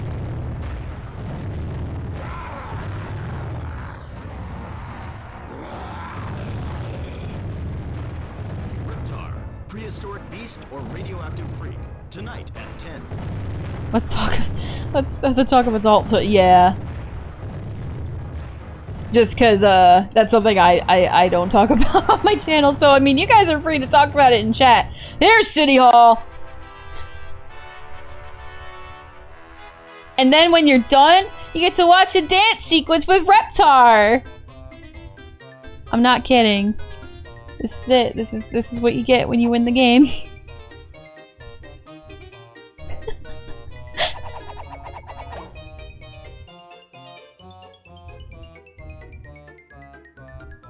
Reptar, prehistoric beast or radioactive freak. Tonight at 10. Let's talk of adult. Yeah. Just because that's something I don't talk about on my channel. So I mean, you guys are free to talk about it in chat. There's City Hall. And then when you're done, you get to watch a dance sequence with Reptar. I'm not kidding. This is it. This is what you get when you win the game.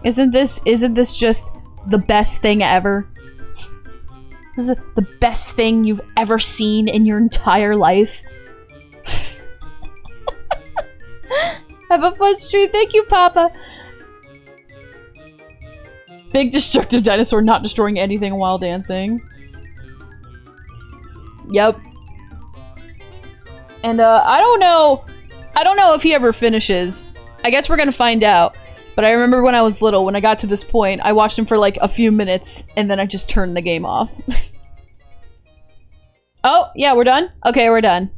Isn't this just the best thing ever? This is the best thing you've ever seen in your entire life. Have a fun stream. Thank you, Papa. Big destructive dinosaur not destroying anything while dancing. Yep. And I don't know if he ever finishes. I guess we're gonna find out. But I remember when I was little, when I got to this point, I watched him for like a few minutes and then I just turned the game off. Oh, yeah, we're done? Okay, we're done.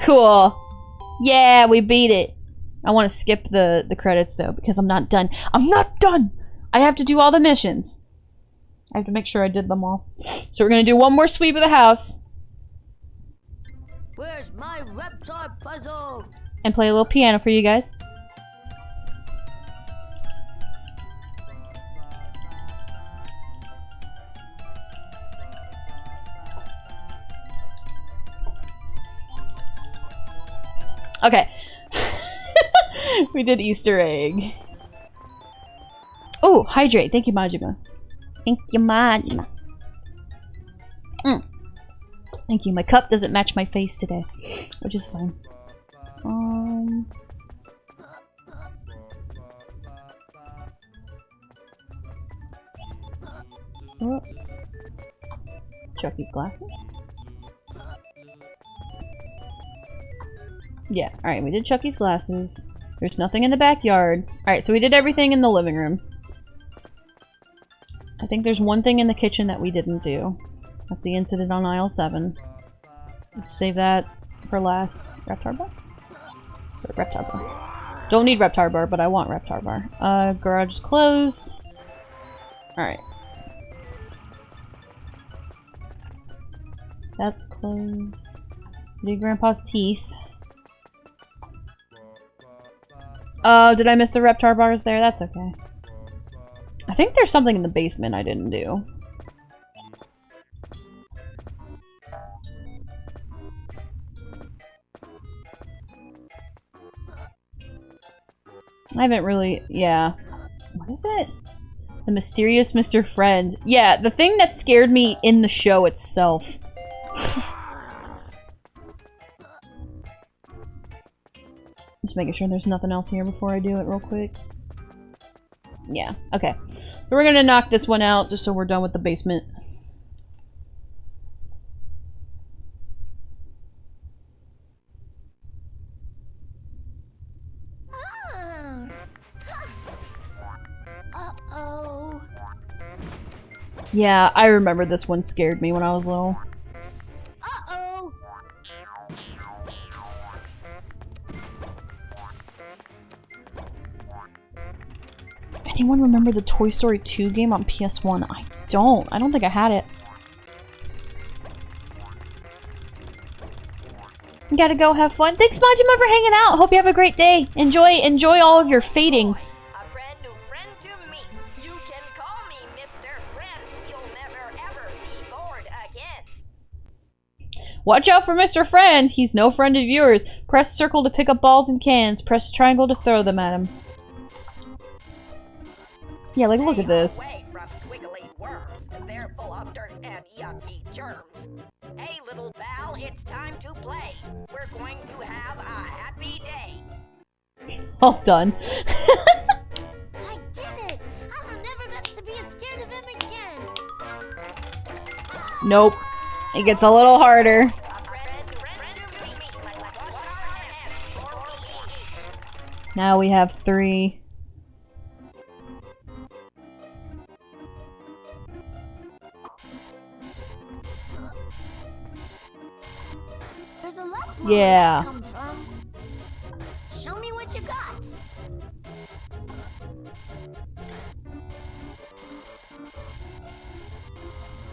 Cool. Yeah, we beat it. I want to skip the credits though, because I'm not done. I'm not done! I have to do all the missions. I have to make sure I did them all. So we're gonna do one more sweep of the house. Where's my Reptar puzzle? And play a little piano for you guys. Okay. We did Easter egg. Oh, hydrate. Thank you, Majima. Thank you, Majima. Thank you. My cup doesn't match my face today, which is fine. Oh. Chucky's glasses. Yeah, alright, we did Chucky's glasses. There's nothing in the backyard. Alright, so we did everything in the living room. I think there's one thing in the kitchen that we didn't do. That's the incident on aisle 7. Let's save that for last. Reptar bar? Or Reptar bar. Don't need Reptar bar, but I want Reptar bar. Garage is closed. Alright. That's closed. Did Grandpa's teeth. Oh, did I miss the Reptar bars there? That's okay. I think there's something in the basement I didn't do. I haven't really... Yeah. What is it? The Mysterious Mr. Friend. Yeah, the thing that scared me in the show itself. Just making sure there's nothing else here before I do it real quick. Yeah, okay. So we're gonna knock this one out just so we're done with the basement. Uh-oh. Yeah, I remember this one scared me when I was little. Uh-oh. Anyone remember the Toy Story 2 game on PS1? I don't. I don't think I had it. Gotta go have fun. Thanks, Majima, for hanging out. Hope you have a great day. Enjoy all of your fading. A brand new friend to meet. You can call me Mr. Friend. You'll never ever be bored again. Watch out for Mr. Friend. He's no friend of yours. Press circle to pick up balls and cans. Press triangle to throw them at him. Yeah, like, look at this. Away from squiggly worms. They're full of dirt and yucky germs. Hey, little pal, it's time to play. We're going to have a happy day. All done. I did it! I'll never get to be scared of him again. Nope. It gets a little harder. Now we have 3. There's a lot smaller Yeah. where that comes from. Show me what you got.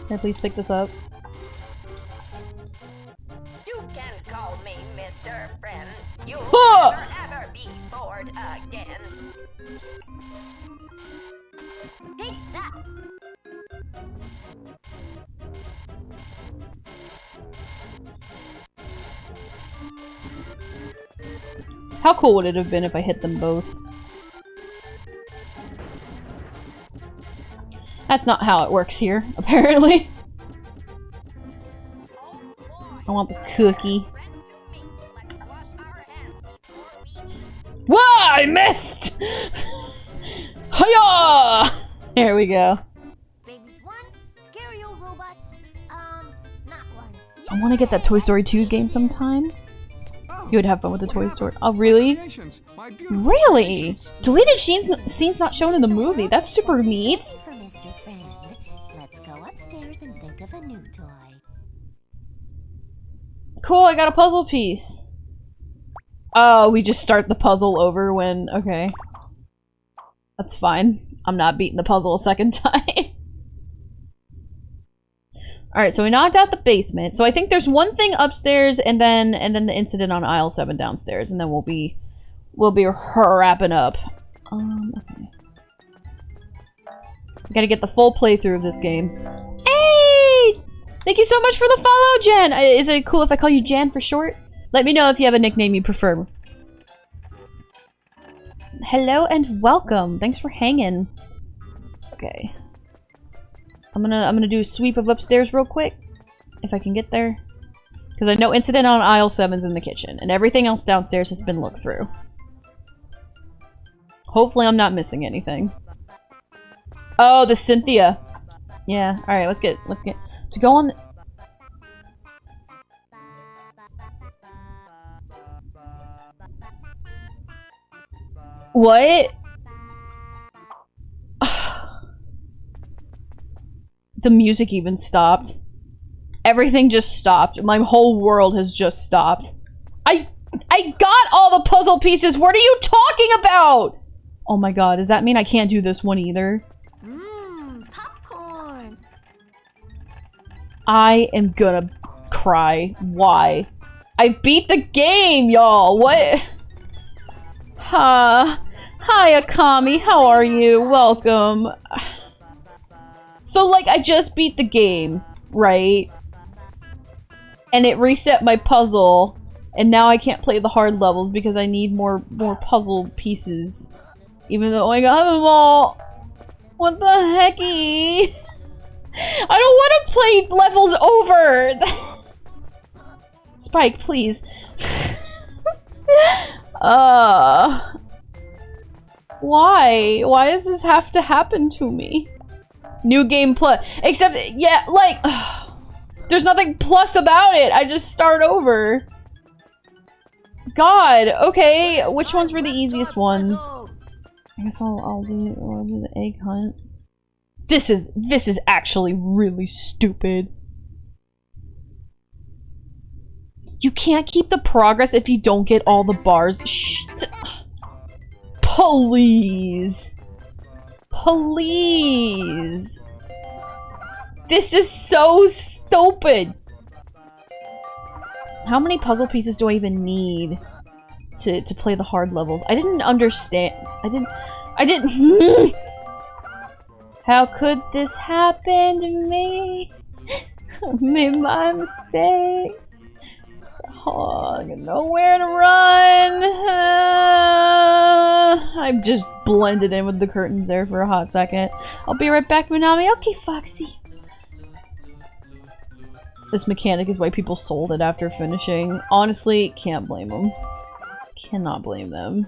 Can I please pick this up? You can call me Mr. Friend. You'll Huh! never ever be bored again. Take that. How cool would it have been if I hit them both? That's not how it works here, apparently. I want this cookie. Whoa! I missed! Hiya! There we go. Babies 1, scary old robots. Not 1. I want to get that Toy Story 2 game sometime. You would have fun with the Toy Story. Oh, really? Really? Deleted scenes not shown in the movie. That's super neat. For Mr. Friend, let's go upstairs and think of a new toy. Cool, I got a puzzle piece. Oh, we just start the puzzle over when... Okay. That's fine. I'm not beating the puzzle a second time. Alright, so we knocked out the basement. So I think there's one thing upstairs and then the incident on aisle 7 downstairs, and then we'll be wrapping up. Okay. I gotta get the full playthrough of this game. Hey! Thank you so much for the follow, Jen! Is it cool if I call you Jan for short? Let me know if you have a nickname you prefer. Hello and welcome. Thanks for hanging. Okay. I'm gonna do a sweep of upstairs real quick, if I can get there. Because I know incident on aisle 7's in the kitchen, and everything else downstairs has been looked through. Hopefully I'm not missing anything. Oh, the Cynthia. Yeah, alright, let's get to go on What? The music even stopped. Everything just stopped. My whole world has just stopped. I got all the puzzle pieces! What are you talking about? Oh my god, does that mean I can't do this one either? Popcorn. I am gonna cry. Why? I beat the game, y'all! What? Hi, Akami. How are you? Welcome. So, like, I just beat the game, right? And it reset my puzzle, and now I can't play the hard levels because I need more puzzle pieces. Even though I got them all. What the hecky? I don't want to play levels over! Spike, please. Why? Why does this have to happen to me? New game plus. Except, yeah, like, there's nothing plus about it. I just start over. God, okay. Which ones were the easiest ones? I guess I'll do the egg hunt. This is actually really stupid. You can't keep the progress if you don't get all the bars. Please. Please. This is so stupid. How many puzzle pieces do I even need to play the hard levels? I didn't understand. I didn't. How could this happen to me? I made my mistakes. Oh, I got nowhere to run. I've just blended in with the curtains there for a hot second. I'll be right back, Minami. Okay, Foxy. This mechanic is why people sold it after finishing. Honestly, can't blame them. Cannot blame them.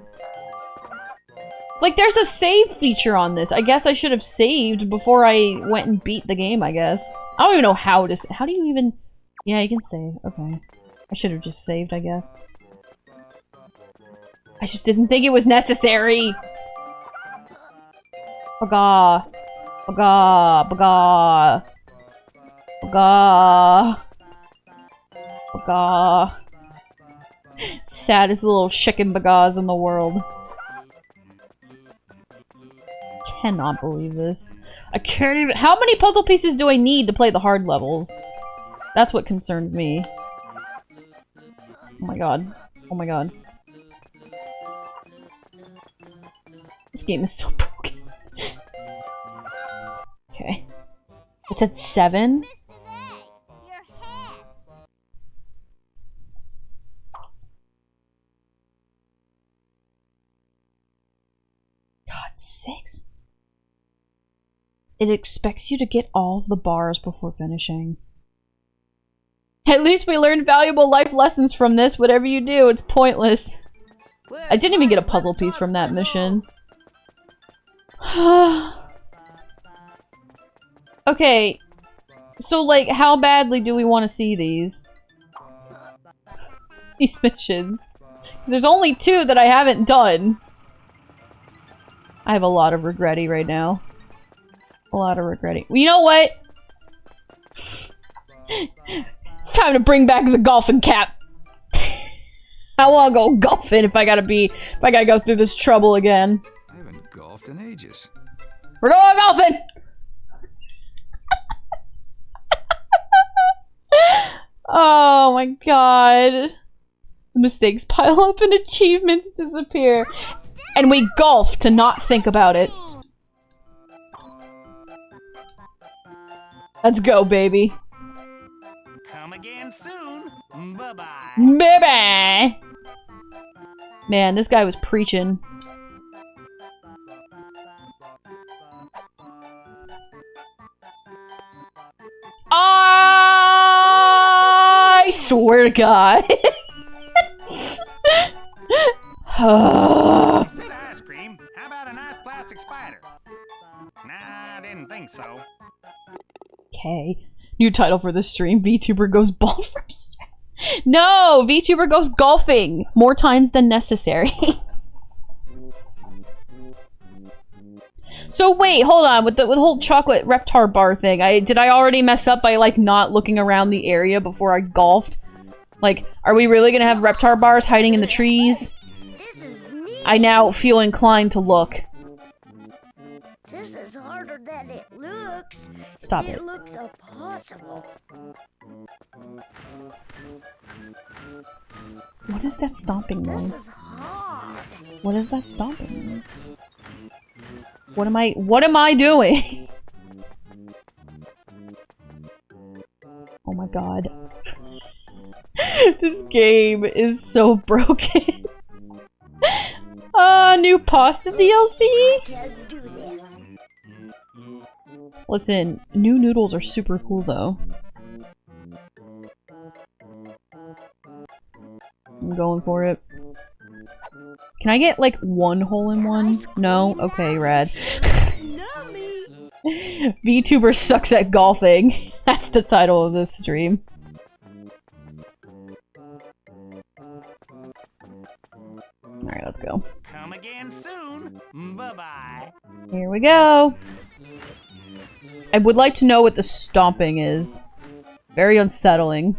Like, there's a save feature on this. I guess I should have saved before I went and beat the game, I guess. I don't even know how to... How do you even... Yeah, you can save. Okay. I should have just saved, I guess. I just didn't think it was necessary! Baga. Baga. Baga. Baga. Baga. Saddest little chicken bagas in the world. Cannot believe this. I can't even- How many puzzle pieces do I need to play the hard levels? That's what concerns me. Oh my god. Oh my god. This game is so broken. Okay. It's at 7? God, 6? It expects you to get all the bars before finishing. At least we learned valuable life lessons from this. Whatever you do, it's pointless. I didn't even get a puzzle piece from that mission. Okay. So, like, how badly do we want to see these? These missions. There's only 2 that I haven't done. I have a lot of regretty right now. A lot of regretty. You know what? It's time to bring back the golfing cap. I wanna go golfing if I gotta go through this trouble again. I haven't golfed in ages. We're going golfing! Oh my god. Mistakes pile up and achievements disappear. And we golf to not think about it. Let's go, baby. Come again soon. Bye-bye. Bye-bye. Man, this guy was preaching. I swear to God. Instead of ice cream, how about a nice plastic spider? Nah, I didn't think so. Okay. New title for this stream, VTuber goes ball from stress. No! VTuber goes golfing! More times than necessary. So wait, hold on, with the whole chocolate Reptar bar thing, did I already mess up by, like, not looking around the area before I golfed? Like, are we really gonna have Reptar bars hiding in the trees? I now feel inclined to look. This is harder than it looks. Stop it. It looks impossible. What is that stomping noise? This is hard. What is that stomping noise? What am I doing? Oh my god. This game is so broken. new pasta DLC? I can do this. Listen, new noodles are super cool though. I'm going for it. Can I get like one hole in one? No? Okay, rad. VTuber sucks at golfing. That's the title of this stream. Alright, let's go. Come again soon. Bye-bye. Here we go. I would like to know what the stomping is. Very unsettling.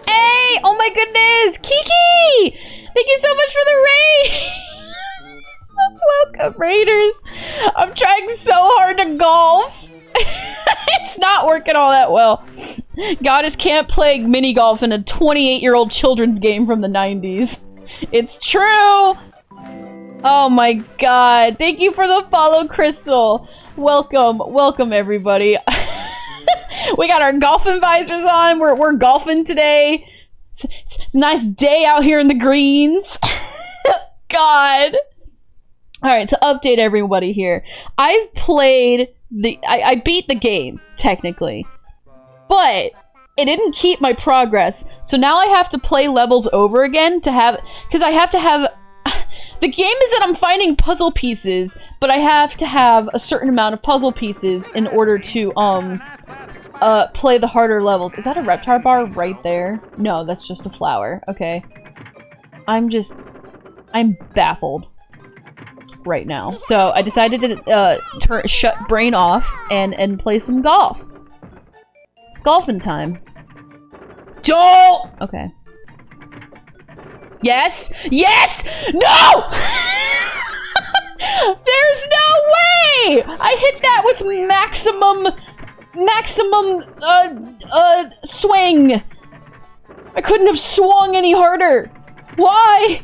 Hey! Oh my goodness! Kiki! Thank you so much for the raid! Welcome, Raiders! I'm trying so hard to golf! It's not working all that well. Goddess can't play mini golf in a 28-year-old children's game from the 90s. It's true! Oh my god. Thank you for the follow, Crystal. Welcome. Welcome, everybody. We got our golfing visors on. We're golfing today. It's a nice day out here in the greens. God. Alright, to update everybody here. I've played I beat the game, technically. But it didn't keep my progress. So now I have to play levels over again to have... Because I have to have... The game is that I'm finding puzzle pieces, but I have to have a certain amount of puzzle pieces in order to, play the harder levels. Is that a Reptar bar right there? No, that's just a flower. Okay. I'm baffled right now. So I decided to shut brain off and play some golf. It's golfing time. Joel! Okay. Yes! Yes! No! There's no way! I hit that with maximum swing. I couldn't have swung any harder. Why?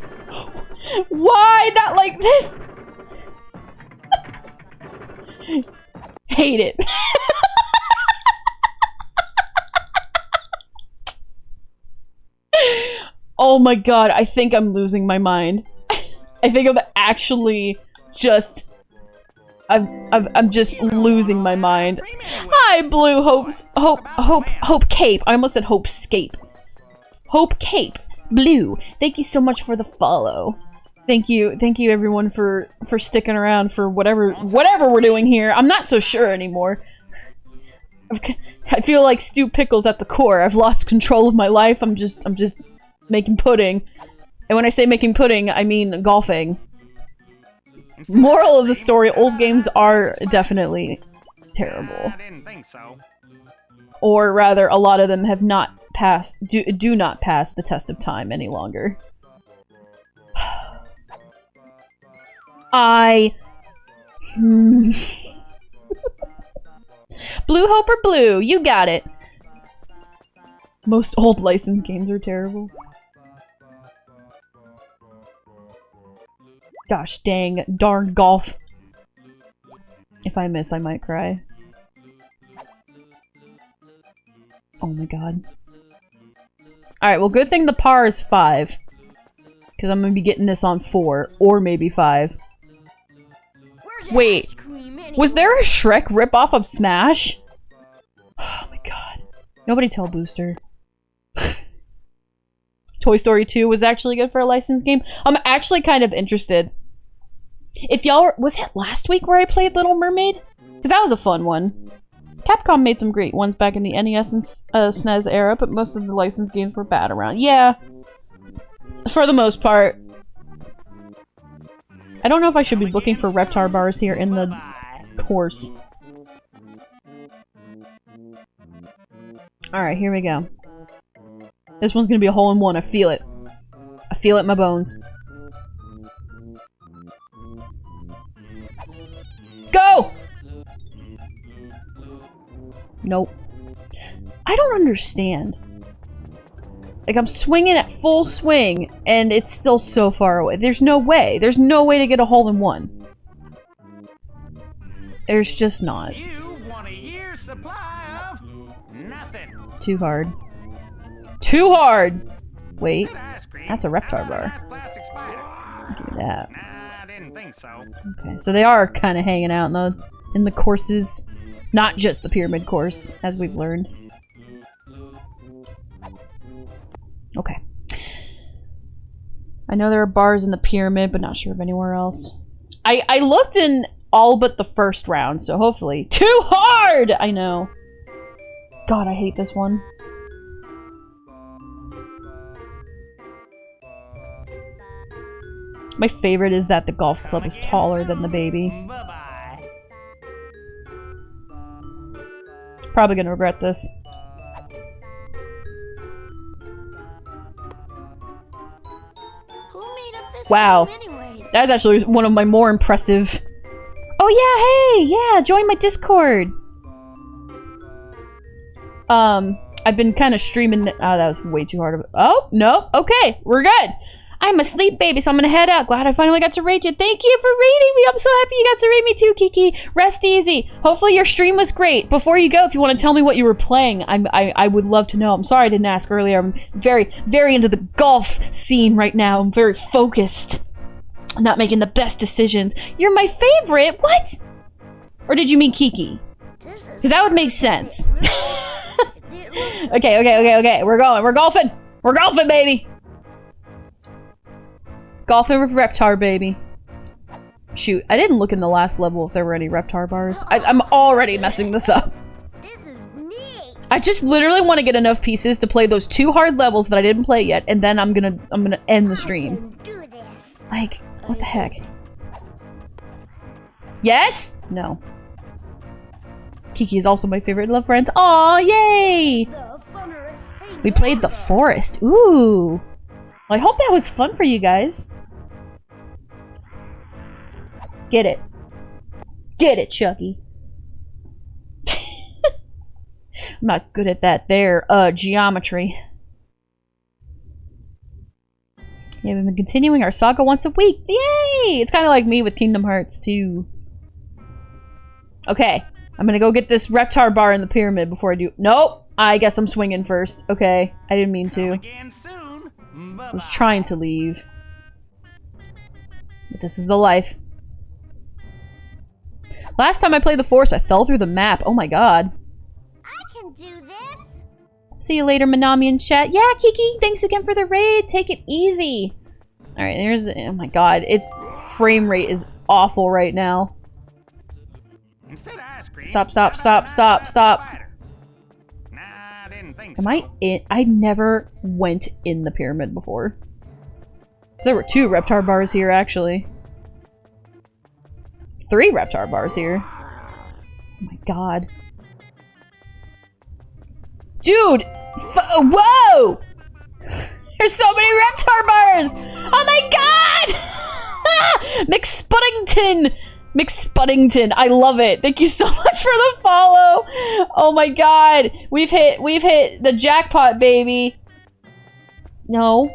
Why not like this? Hate it. Oh my god, I think I'm losing my mind. I think I'm actually just... I'm just losing my mind. Hi, Blue Hope Cape. I almost said Hope Scape. Hope Cape. Blue, thank you so much for the follow. Thank you everyone for sticking around for whatever we're doing here. I'm not so sure anymore. I feel like Stu Pickles at the core. I've lost control of my life. I'm just making pudding. And when I say making pudding, I mean golfing. Moral of the story, old games are definitely terrible. I didn't think so. Or rather, a lot of them have not passed, do not pass the test of time any longer. Blue Hope or Blue, you got it. Most old licensed games are terrible. Gosh dang, darn golf. If I miss, I might cry. Oh my god. Alright, well good thing the par is 5. Because I'm gonna be getting this on 4, or maybe 5. Wait, was there a Shrek ripoff of Smash? Oh my god. Nobody tell Booster. Toy Story 2 was actually good for a licensed game. I'm actually kind of interested. If y'all was it last week where I played Little Mermaid? Because that was a fun one. Capcom made some great ones back in the NES and SNES era, but most of the licensed games were bad around. Yeah. For the most part. I don't know if I should be looking for Reptar bars here in the course. Alright, here we go. This one's gonna be a hole-in-one, I feel it. I feel it in my bones. Go! Nope. I don't understand. Like, I'm swinging at full swing, and it's still so far away. There's no way. There's no way to get a hole-in-one. There's just not. You want a year's supply of nothing. Too hard. Too hard! Wait, Instead of ice cream, that's a Reptar how about bar. nice plastic spider? Give me that. Nah, I didn't think so. Okay, so they are kind of hanging out in the courses. Not just the pyramid course, as we've learned. Okay. I know there are bars in the pyramid, but not sure of anywhere else. I looked in all but the first round, so hopefully... Too hard! I know. God, I hate this one. My favorite is that the golf club is taller than the baby. Bye-bye. Probably gonna regret this. Who made up this Wow. game anyways? That's actually one of my more impressive... Oh yeah, hey! Yeah, join my Discord! I've been kind of streaming... Oh, that was way too hard of it. Oh, no. Okay, we're good. I'm a sleep baby, so I'm gonna head out. Glad I finally got to rate you. Thank you for rating me. I'm so happy you got to rate me too, Kiki. Rest easy. Hopefully your stream was great. Before you go, if you want to tell me what you were playing, I would love to know. I'm sorry I didn't ask earlier. I'm very, very into the golf scene right now. I'm very focused. I'm not making the best decisions. You're my favorite? What? Or did you mean Kiki? Because that would make sense. Okay. We're going. We're golfing. We're golfing, baby. Golfing with Reptar, baby. Shoot, I didn't look in the last level if there were any Reptar bars. I'm already messing this up. This is neat. I just literally want to get enough pieces to play those 2 hard levels that I didn't play yet, and then I'm gonna end the stream. Do this. Like, what the heck? Yes? No. Kiki is also my favorite love friends. Aw, yay! The funnerest thing We played the forest. Ooh. Well, I hope that was fun for you guys. Get it. Get it, Chucky. I'm not good at that there, geometry. Yeah, we've been continuing our saga once a week. Yay! It's kind of like me with Kingdom Hearts, too. Okay. I'm gonna go get this Reptar bar in the pyramid before I do- Nope! I guess I'm swinging first. Okay. I didn't mean to. Again soon. I was trying to leave. But this is the life. Last time I played the forest, I fell through the map. Oh my god. I can do this. See you later, Manami in chat. Yeah, Kiki, thanks again for the raid. Take it easy. Alright, there's... Oh my god. Its frame rate is awful right now. Stop. Am I in? I never went in the pyramid before. There were 2 Reptar bars here, actually. 3 Reptar bars here. Oh my god. Dude! Whoa! There's so many Reptar bars! Oh my god! McSpuddington! I love it. Thank you so much for the follow. Oh my god. We've hit the jackpot, baby. No.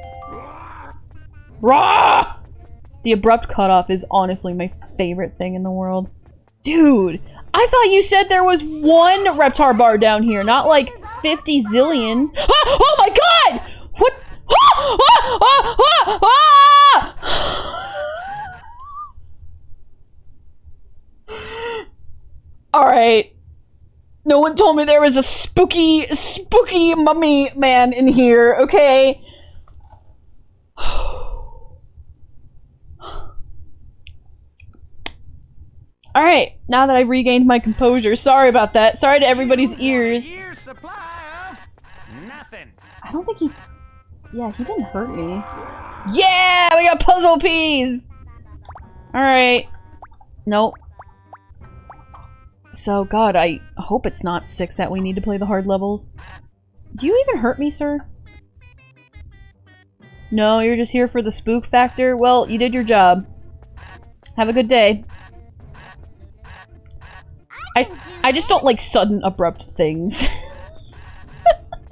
Rah! The abrupt cutoff is honestly my favorite thing in the world. Dude, I thought you said there was 1 Reptar bar down here, not like 50 zillion. Ah! Oh my god! What? Ah! Ah! Ah! Ah! Ah! Alright. No one told me there was a spooky mummy man in here, okay? Alright, now that I've regained my composure, sorry about that. Sorry to everybody's ears. Supply of nothing. I don't think he... Yeah, he didn't hurt me. Yeah! We got puzzle peas! Alright. Nope. So, God, I hope it's not 6 that we need to play the hard levels. Do you even hurt me, sir? No, you're just here for the spook factor? Well, you did your job. Have a good day. I just don't like sudden, abrupt things.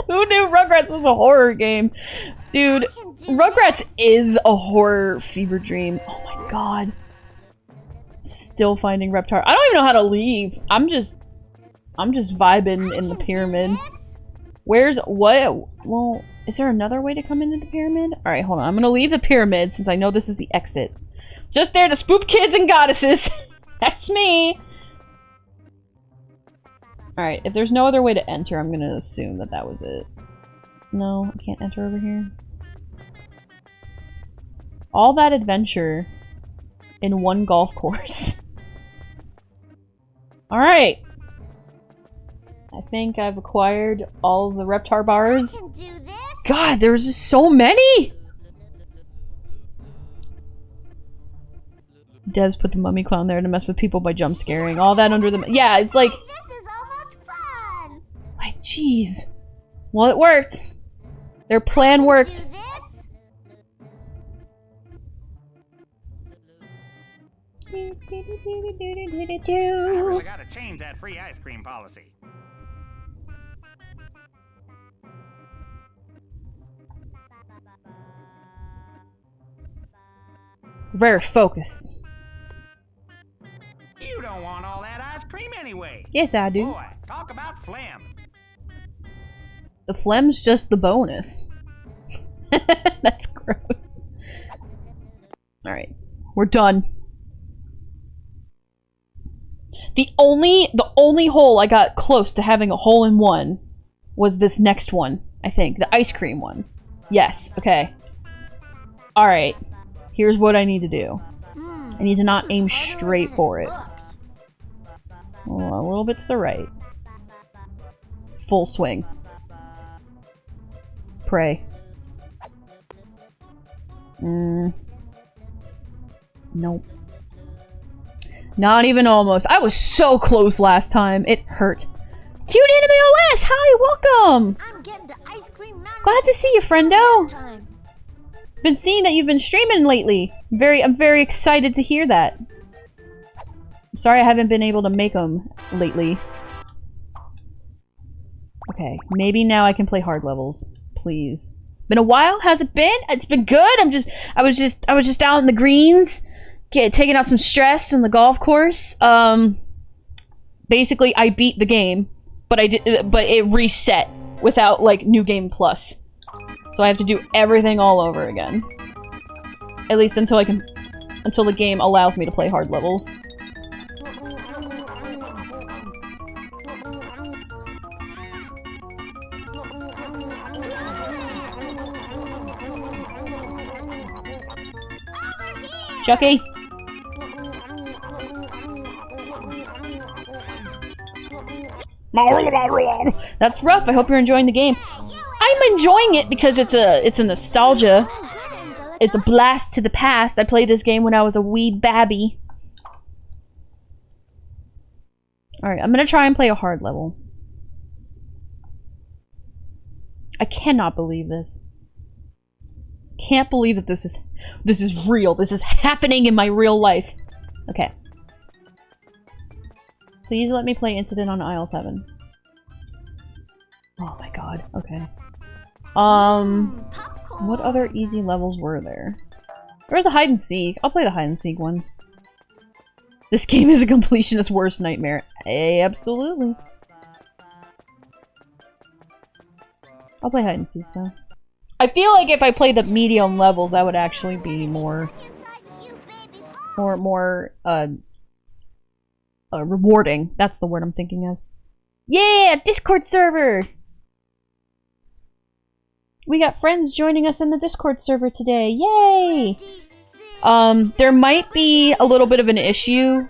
Who knew Rugrats was a horror game? Dude, Rugrats is a horror fever dream. Oh my god. Still finding Reptar. I don't even know how to leave. I'm just vibing in the pyramid. Where's what? Well, Is there another way to come into the pyramid? Alright, hold on. I'm gonna leave the pyramid since I know this is the exit. Just there to spook kids and goddesses. That's me. Alright, if there's no other way to enter, I'm gonna assume that that was it. No, I can't enter over here. All that adventure in one golf course. Alright. I think I've acquired all of the Reptar bars. God, there's just so many! Devs put the mummy clown there to mess with people by jump scaring. All that under the... Yeah, it's like... This is almost fun. Like, jeez. Well, it worked. Their plan worked. I really gotta change that free ice cream policy. Very focused. You don't want all that ice cream anyway. Yes, I do. Boy, talk about phlegm. The phlegm's just the bonus. That's gross. Alright. We're done. The only hole I got close to having a hole-in-one was this next one, I think. The ice cream one. Yes, okay. Alright. Here's what I need to do. I need to not aim straight for it. A little bit to the right. Full swing. Pray. Nope. Not even almost. I was so close last time. It hurt. Cute Anime OS! Hi, welcome! I'm getting to Ice Cream Mountain. Glad to see you, friendo! Been seeing that you've been streaming lately. I'm very excited to hear that. I'm sorry I haven't been able to make them lately. Okay, maybe now I can play hard levels. Please. Been a while? Has it been? It's been good. I was just out in the greens, taking out some stress on the golf course. Basically I beat the game, but it reset without like New Game Plus. So I have to do everything all over again. At least until the game allows me to play hard levels. Chucky? That's rough. I hope you're enjoying the game. I'm enjoying it because it's a nostalgia. It's a blast to the past. I played this game when I was a wee babby. Alright, I'm gonna try and play a hard level. I cannot believe this. Can't believe that this is real. This is happening in my real life. Okay. Please let me play Incident on Aisle 7. Oh my god. Okay. What other easy levels were there? There was the hide and seek. I'll play the hide and seek one. This game is a completionist's worst nightmare. Absolutely. I'll play hide and seek though. I feel like if I play the medium levels, that would actually be more rewarding. That's the word I'm thinking of. Yeah! Discord server! We got friends joining us in the Discord server today. Yay! There might be a little bit of an issue.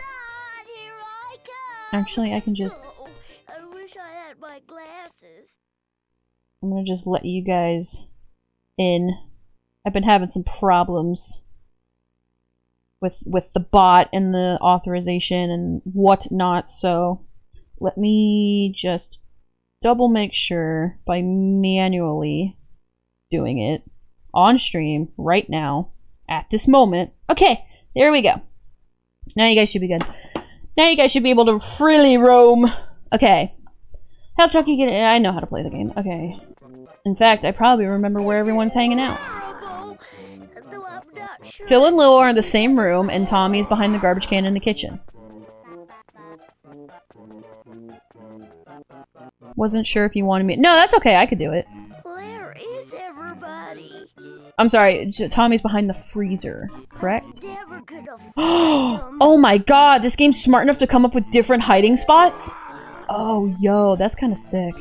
Actually, I can just... I wish I had my glasses. I'm gonna just let you guys in. I've been having some problems with the bot and the authorization and whatnot, so let me just double make sure by manually doing it on stream right now at this moment. Okay, there we go. Now you guys should be good. Now you guys should be able to freely roam. Okay. Help Chucky get it. I know how to play the game. Okay. In fact, I probably remember where everyone's hanging out. Phil and Lil are in the same room, and Tommy's behind the garbage can in the kitchen. Wasn't sure if you wanted me. No, that's okay. I could do it. Where is everyone? I'm sorry, Tommy's behind the freezer, correct? Never gonna find him. Oh my god, this game's smart enough to come up with different hiding spots? Oh, yo, that's kind of sick.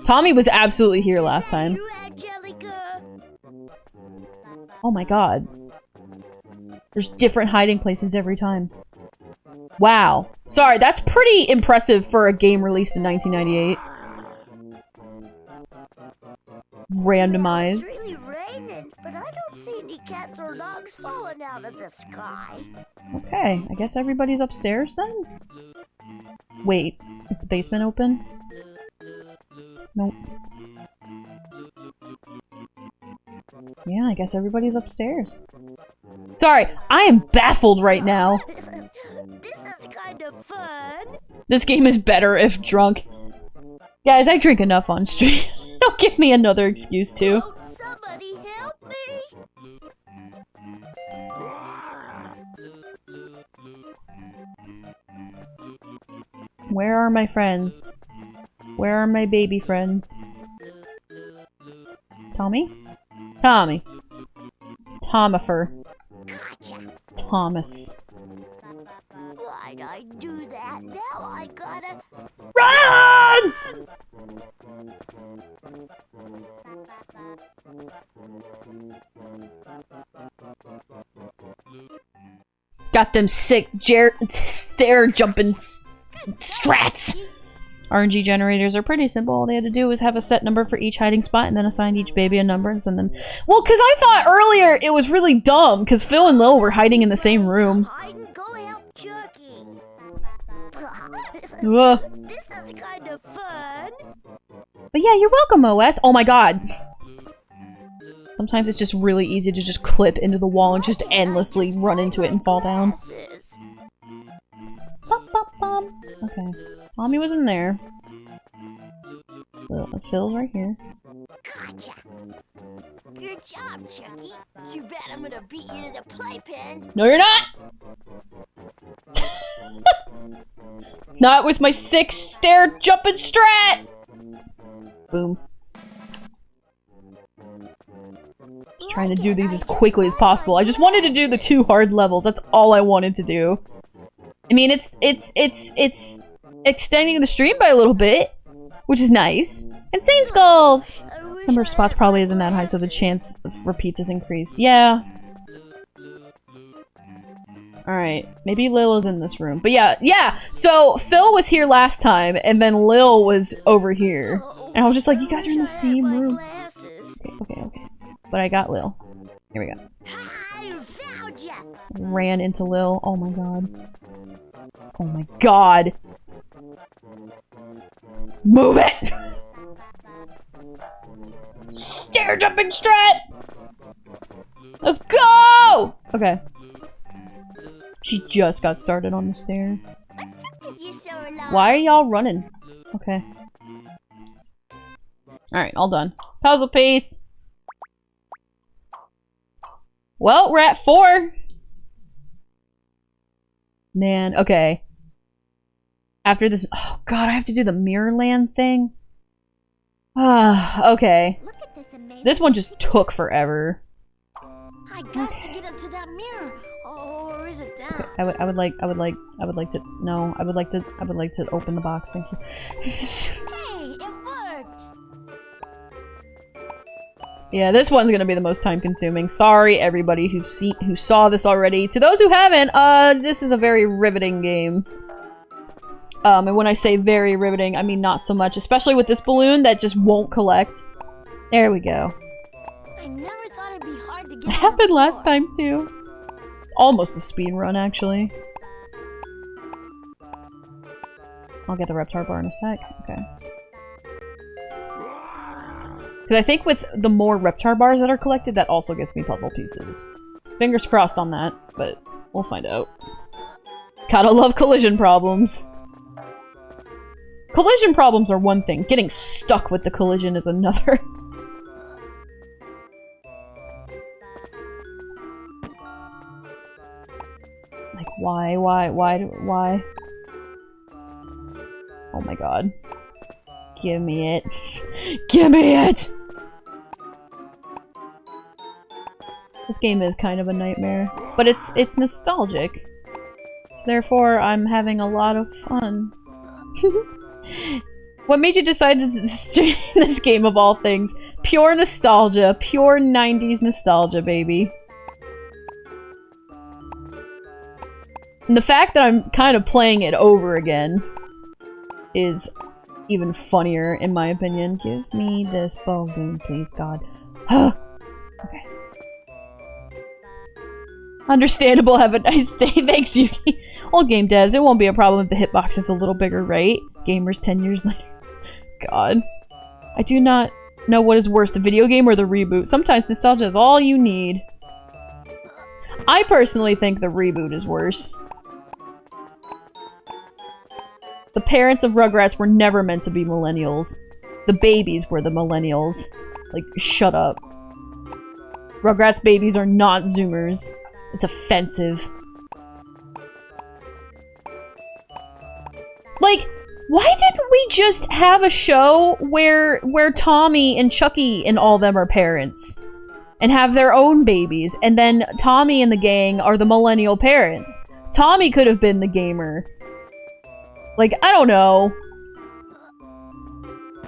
Tommy was absolutely here last time. You, Angelica? Oh my god. There's different hiding places every time. Wow. Sorry, that's pretty impressive for a game released in 1998. Randomized. It's really raining, but I don't see any cats or dogs falling out of the sky. Okay, I guess everybody's upstairs then? Wait, is the basement open? Nope. Yeah, I guess everybody's upstairs. Sorry, I am baffled right now. This is kind of fun. This game is better if drunk. Guys, I drink enough on stream. Don't give me another excuse to. Won't somebody help me? Where are my friends? Where are my baby friends? Tommy? Tommy. Tomifer. Gotcha. Thomas. Why'd I do that? Now I gotta run! Got them sick stair jumping strats. RNG generators are pretty simple. All they had to do was have a set number for each hiding spot and then assign each baby a number and send them. Well, because I thought earlier it was really dumb because Phil and Lil were hiding in the same room. hide and go help Chucky. This is kind of fun. But yeah, you're welcome, OS. Oh my god. Sometimes it's just really easy to just clip into the wall and just endlessly run into it and fall down. Bum, bum, bum. Okay. Tommy was in there. Phil's right here. Gotcha. Good job, Chucky. Too bad I'm gonna beat you to the playpen. No, you're not! Not with my sick stair jumping strat! Boom. Just trying to do these as quickly as possible. I just wanted to do the 2 hard levels. That's all I wanted to do. I mean, it's extending the stream by a little bit, which is nice. Insane Skulls! Number of spots probably isn't that high, so the chance of repeats is increased. Yeah. Alright, maybe Lil is in this room. But yeah! So, Phil was here last time, and then Lil was over here. And I was just like, you guys are in the same room. Okay. But I got Lil. Here we go. I found ya. Ran into Lil. Oh my god. Oh my god! Move it! Stair jumping strat! Let's go! Okay. She just got started on the stairs. Why are y'all running? Okay. Alright, all done. Puzzle piece! Well, we're at 4! Man, okay. After this- oh god, I have to do the Mirrorland thing? Okay. This one just took forever. I got to get up to that mirror. Or is it down? I would like to open the box, thank you. Hey, it worked! Yeah, this one's gonna be the most time consuming. Sorry everybody who saw this already. To those who haven't, this is a very riveting game. And when I say very riveting, I mean not so much, especially with this balloon that just won't collect. There we go. I never thought it'd be hard to get. It happened last time too. Almost a speed run, actually. I'll get the Reptar bar in a sec. Okay. Because I think with the more Reptar bars that are collected, that also gets me puzzle pieces. Fingers crossed on that, but we'll find out. Gotta love collision problems. Collision problems are one thing. Getting stuck with the collision is another. Like, why? Oh my god. Give me it. Give me it! This game is kind of a nightmare. But it's nostalgic. So therefore, I'm having a lot of fun. What made you decide to stream this game of all things? Pure nostalgia. Pure 90s nostalgia, baby. And the fact that I'm kind of playing it over again is even funnier, in my opinion. Give me this balloon, please, God. Okay. Understandable, have a nice day. Thanks, Yuki. All game devs, it won't be a problem if the hitbox is a little bigger, right? Gamers 10 years later. God. I do not know what is worse, the video game or the reboot. Sometimes nostalgia is all you need. I personally think the reboot is worse. The parents of Rugrats were never meant to be millennials. The babies were the millennials. Like, shut up. Rugrats babies are not Zoomers. It's offensive. Like, why didn't we just have a show where Tommy and Chucky and all them are parents? And have their own babies, and then Tommy and the gang are the millennial parents. Tommy could have been the gamer. Like, I don't know.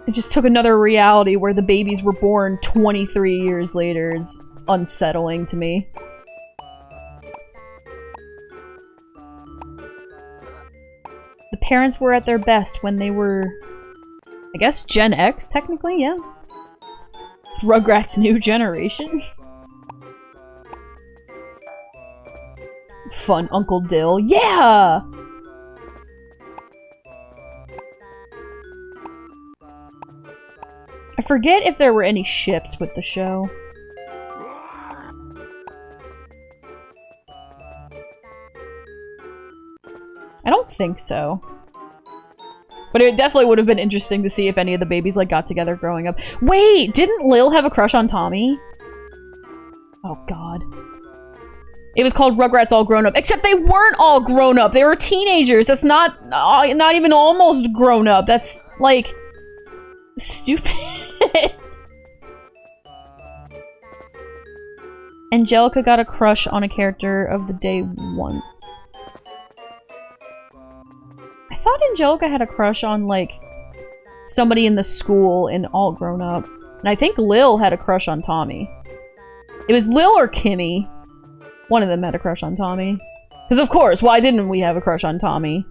It just took another reality where the babies were born 23 years later. It's unsettling to me. The parents were at their best when they were, I guess, Gen X, technically, yeah. Rugrats' new generation. Fun Uncle Dill. Yeah! I forget if there were any ships with the show. I don't think so. But it definitely would have been interesting to see if any of the babies, like, got together growing up. Wait! Didn't Lil have a crush on Tommy? Oh, God. It was called Rugrats All Grown Up. Except they weren't all grown up! They were teenagers! That's not even almost grown up. That's, like, stupid. Angelica got a crush on a character of the day once. I thought Angelica had a crush on, like, somebody in the school and All Grown Up. And I think Lil had a crush on Tommy. It was Lil or Kimmy. One of them had a crush on Tommy. Because of course, why didn't we have a crush on Tommy?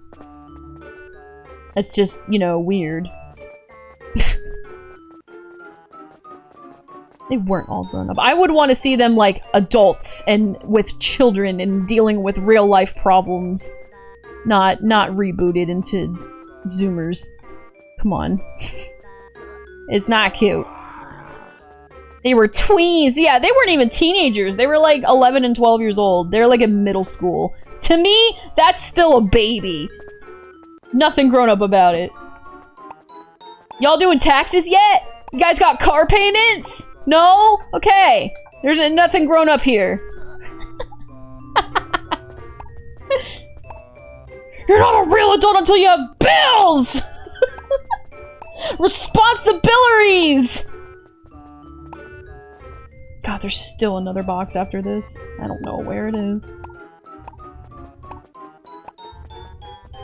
It's just, you know, weird. They weren't all grown up. I would want to see them, like, adults and with children and dealing with real life problems. Not rebooted into Zoomers. Come on. It's not cute. They were tweens. Yeah, they weren't even teenagers. They were like 11 and 12 years old. They're like in middle school. To me, that's still a baby. Nothing grown up about it. Y'all doing taxes yet? You guys got car payments? No? Okay. There's nothing grown up here. You're not a real adult until you have bills! Responsibilities! God, there's still another box after this. I don't know where it is.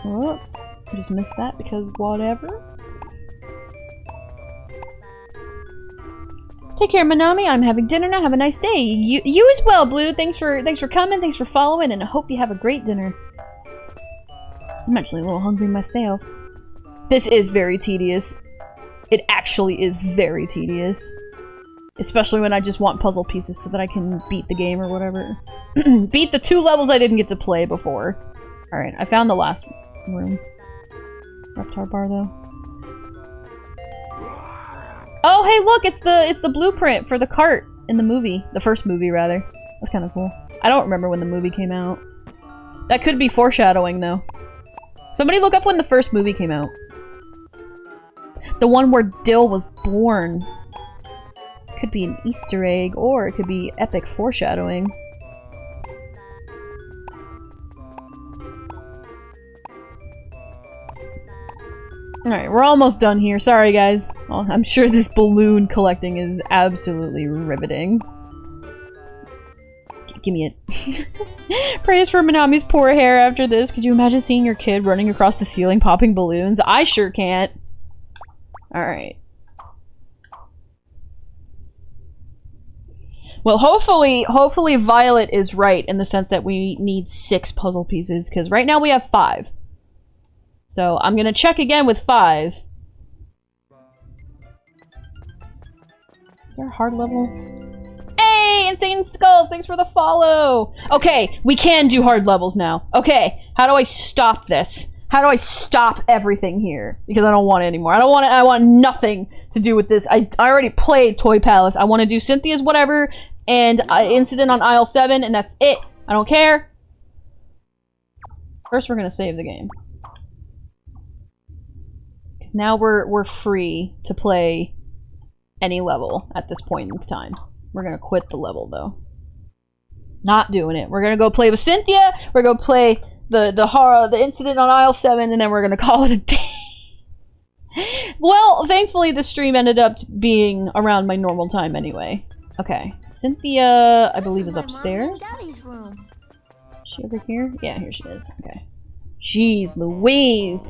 Oh, I just missed that because whatever. Take care, Manami. I'm having dinner now. Have a nice day. You as well, Blue. Thanks for coming. Thanks for following, and I hope you have a great dinner. I'm actually a little hungry myself. This is very tedious. It actually is very tedious. Especially when I just want puzzle pieces so that I can beat the game or whatever. Beat the 2 levels I didn't get to play before. Alright, I found the last room. Reptar bar, though. Oh, hey, look! It's the blueprint for the cart in the movie. The first movie, rather. That's kind of cool. I don't remember when the movie came out. That could be foreshadowing, though. Somebody look up when the first movie came out. The one where Dill was born. Could be an Easter egg, or it could be epic foreshadowing. Alright, we're almost done here. Sorry, guys. Well, I'm sure this balloon collecting is absolutely riveting. give me it. Praise for Minami's poor hair after this. Could you imagine seeing your kid running across the ceiling popping balloons? I sure can't. Alright. Well, hopefully Violet is right in the sense that we need 6 puzzle pieces, because right now we have 5. So I'm gonna check again with 5. Is there a hard level? Hey, Insane Skulls, thanks for the follow! Okay, we can do hard levels now. Okay, how do I stop this? How do I stop everything here? Because I don't want it anymore. I want nothing to do with this. I already played Toy Palace. I want to do Cynthia's whatever and Incident on Aisle 7, and that's it. I don't care. First, we're gonna save the game. Because now we're free to play any level at this point in time. We're gonna quit the level, though. Not doing it. We're gonna go play with Cynthia. We're gonna play the Incident on Aisle 7, and then we're gonna call it a day. Well, thankfully the stream ended up being around my normal time anyway. Okay, Cynthia, I believe, is upstairs. Is she over here? Yeah, here she is. Okay. Jeez Louise.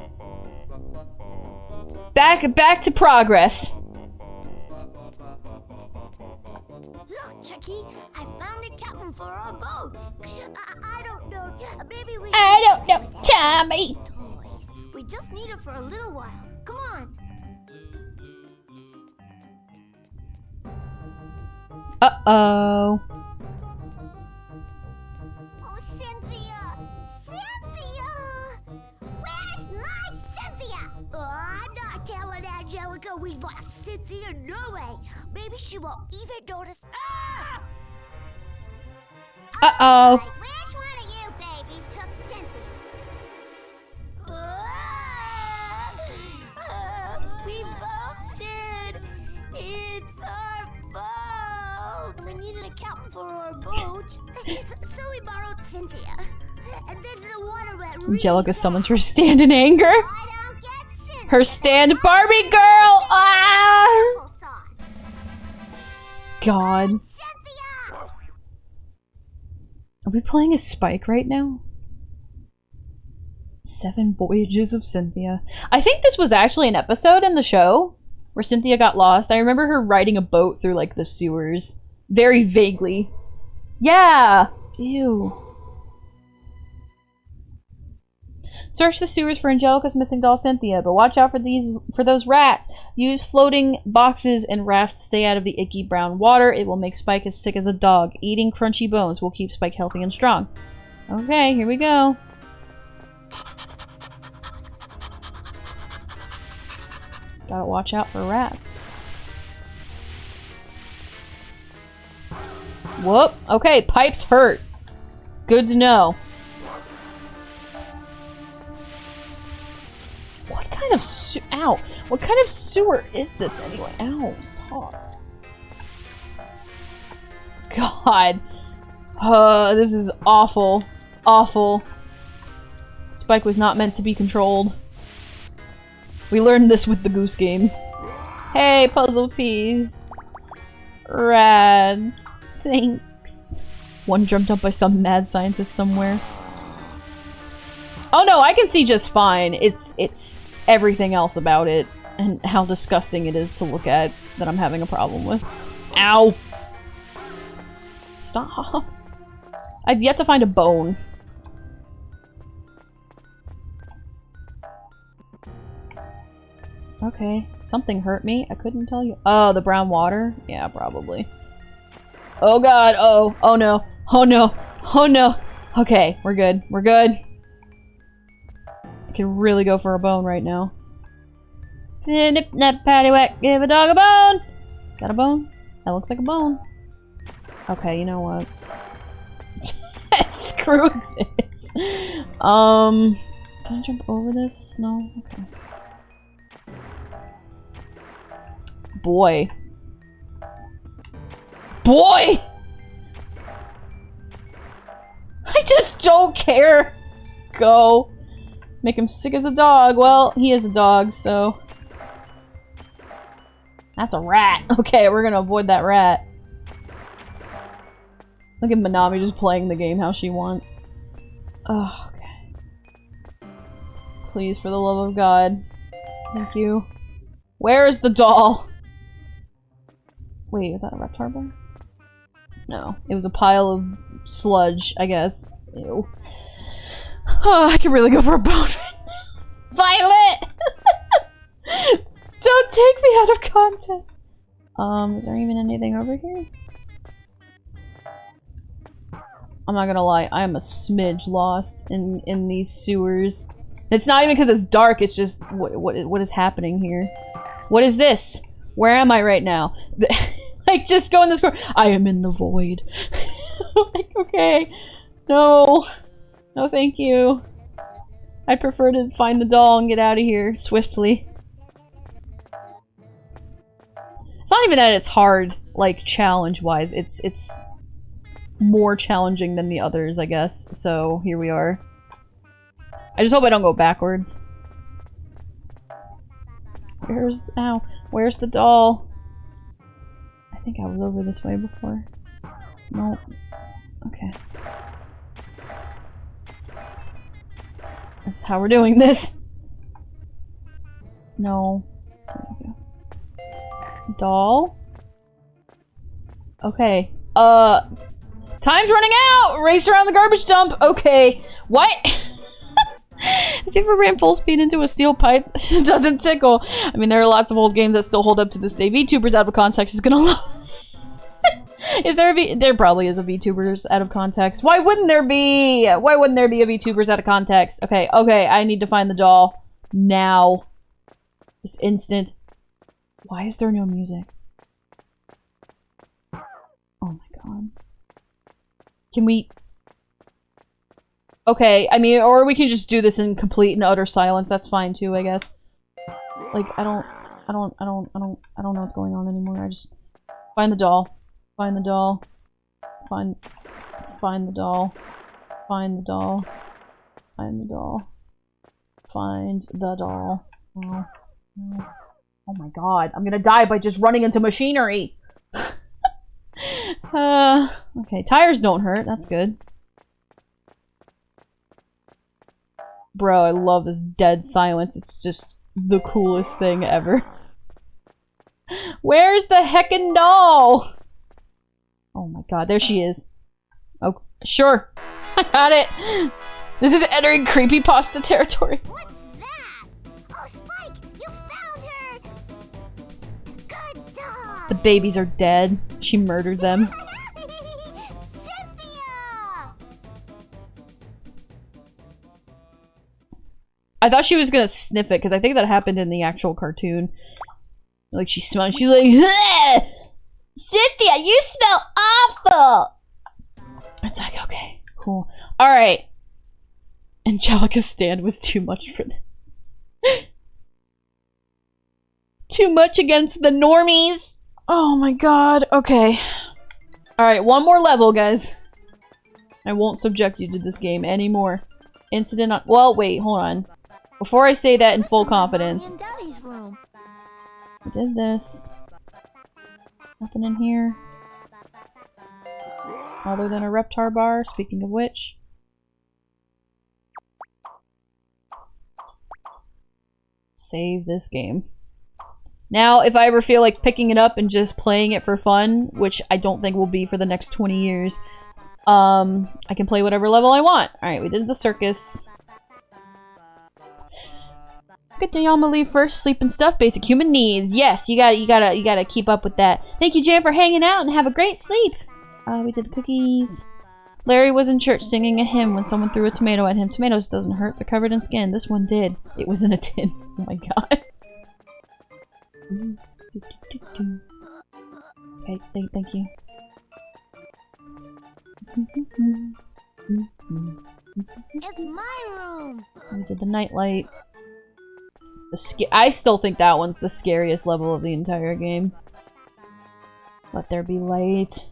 Back to progress. Look, Chucky, I found a captain for our boat. I don't know. Maybe we. I don't know, Tommy. Toys. We just need it for a little while. Come on. Uh-oh. Oh, Cynthia! Cynthia! Where's my Cynthia? I'm not telling Angelica we lost Cynthia, no way. Maybe she won't even notice. Ah! Uh-oh. Which one of you babies took Cynthia? We both did. It's our fault. We needed a captain for our boat. So we borrowed Cynthia. And then the water went really Angelica summons her stand in anger. I don't get Cynthia. Her stand Barbie girl! Ah! God. Cynthia! Are we playing as Spike right now? 7 Voyages of Cynthia. I think this was actually an episode in the show where Cynthia got lost. I remember her riding a boat through, like, the sewers. Very vaguely. Yeah! Ew. Search the sewers for Angelica's missing doll Cynthia, but watch out for those rats. Use floating boxes and rafts to stay out of the icky brown water. It will make Spike as sick as a dog. Eating crunchy bones will keep Spike healthy and strong. Okay, here we go. Gotta watch out for rats. Whoop. Okay, pipes hurt. Good to know. What kind of ow? What kind of sewer is this anyway? Ow, stop. God. This is awful. Awful. Spike was not meant to be controlled. We learned this with the Goose Game. Hey, puzzle piece. Rad. Thanks. One dreamt up by some mad scientist somewhere. Oh no, I can see just fine. It's everything else about it and how disgusting it is to look at that I'm having a problem with. Ow! Stop. I've yet to find a bone. Okay, something hurt me. I couldn't tell you. Oh, the brown water? Yeah, probably. Oh god, oh no, oh no, oh no. Okay, we're good, we're good. I can really go for a bone right now. Nip, nap, paddywhack, give a dog a bone! Got a bone? That looks like a bone. Okay, you know what? Screw this. Can I jump over this? No? Okay. Boy. Boy! I just don't care. Just go. Make him sick as a dog. Well, he is a dog, so... That's a rat. Okay, we're gonna avoid that rat. Look at Manami just playing the game how she wants. Oh, okay. Please, for the love of God. Thank you. Where is the doll? Wait, was that a Reptar bar? No. It was a pile of sludge, I guess. Ew. Oh, I could really go for a bone right now. Violet! Don't take me out of context! Is there even anything over here? I'm not gonna lie, I am a smidge lost in these sewers. It's not even because it's dark, it's just what is happening here? What is this? Where am I right now? Like, just go in this corner. I am in the void. Like, okay. No. No, thank you. I prefer to find the doll and get out of here swiftly. It's not even that it's hard, like, challenge-wise. It's more challenging than the others, I guess. So, here we are. I just hope I don't go backwards. Where's the doll? I think I was over this way before. Nope. Okay. This is how we're doing this. No. Okay. Doll? Okay. Time's running out! Race around the garbage dump! Okay. What? Have you ever ran full speed into a steel pipe? It doesn't tickle. I mean, there are lots of old games that still hold up to this day. VTubers out of context is gonna love. Is there a there probably is a VTubers out of context. Why wouldn't there be? Why wouldn't there be a VTubers out of context? Okay, okay, I need to find the doll. Now. This instant. Why is there no music? Oh my god. Can we... Okay, I mean, or we can just do this in complete and utter silence. That's fine too, I guess. Like, I don't know what's going on anymore. I just... Find the doll. Find the doll. Find the doll. Find the doll. Find the doll. Find the doll. Oh, no. Oh my god, I'm gonna die by just running into machinery! Okay, tires don't hurt, that's good. Bro, I love this dead silence, it's just the coolest thing ever. Where's the heckin' doll? Oh my god, there she is. Oh, sure. I got it! This is entering creepypasta territory. What's that? Oh, Spike, you found her! Good dog! The babies are dead. She murdered them. Cynthia! I thought she was gonna sniff it, because I think that happened in the actual cartoon. Like, she smelled, she's like, "Ugh! Cynthia, you smell awful!" It's like, okay, cool. Alright. Angelica's stand was too much for them. Too much against the normies! Oh my god, okay. Alright, one more level, guys. I won't subject you to this game anymore. Incident on- well, wait, hold on. Before I say that in full confidence. Daddy's room. I did this. Nothing in here. Other than a Reptar bar, speaking of which. Save this game. Now, if I ever feel like picking it up and just playing it for fun, which I don't think will be for the next 20 years, I can play whatever level I want. Alright, we did the circus. Good day, I'ma leave first. Sleep and stuff, basic human needs. Yes, you gotta keep up with that. Thank you, Jan, for hanging out and have a great sleep. We did cookies. Larry was in church singing a hymn when someone threw a tomato at him. Tomatoes doesn't hurt, they're covered in skin. This one did. It was in a tin. Oh my god. Okay, thank you. It's my room. We did the nightlight. I still think that one's the scariest level of the entire game. Let there be light.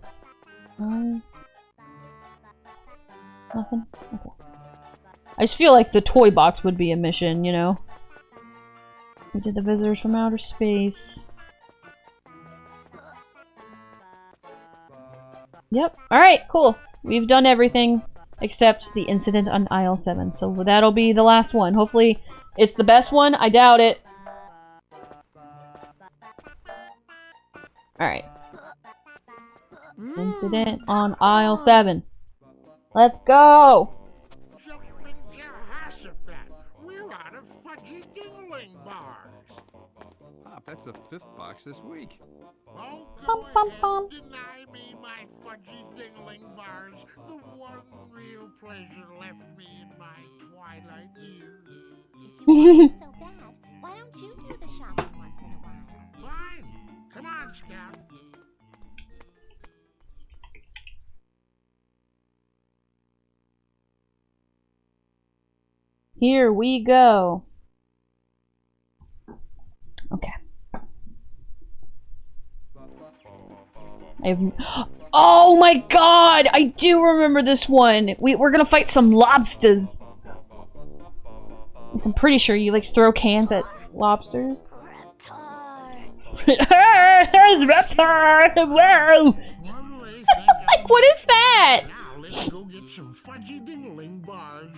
Nothing? Okay. I just feel like the toy box would be a mission, you know? We did the visitors from outer space. Yep. Alright, cool. We've done everything except the incident on aisle 7. So that'll be the last one. Hopefully it's the best one. I doubt it. Alright. Incident on aisle 7. Let's go! We're out of fudgy dingling bars. Pop, that's the 5th box this week. Oh, Bum, bum, bum. deny me my fudgy dingling bars, the one real pleasure left me in my twilight years. If you want it so bad, why don't you do the shopping once in a while? Fine. Come on, Scout. Here we go. Okay. Oh my god! I do remember this one! We're gonna fight some lobsters. I'm pretty sure you like throw cans at lobsters. There's Reptar! Whoa! Like, what is that? Now let's go get some fudgy dingling bars.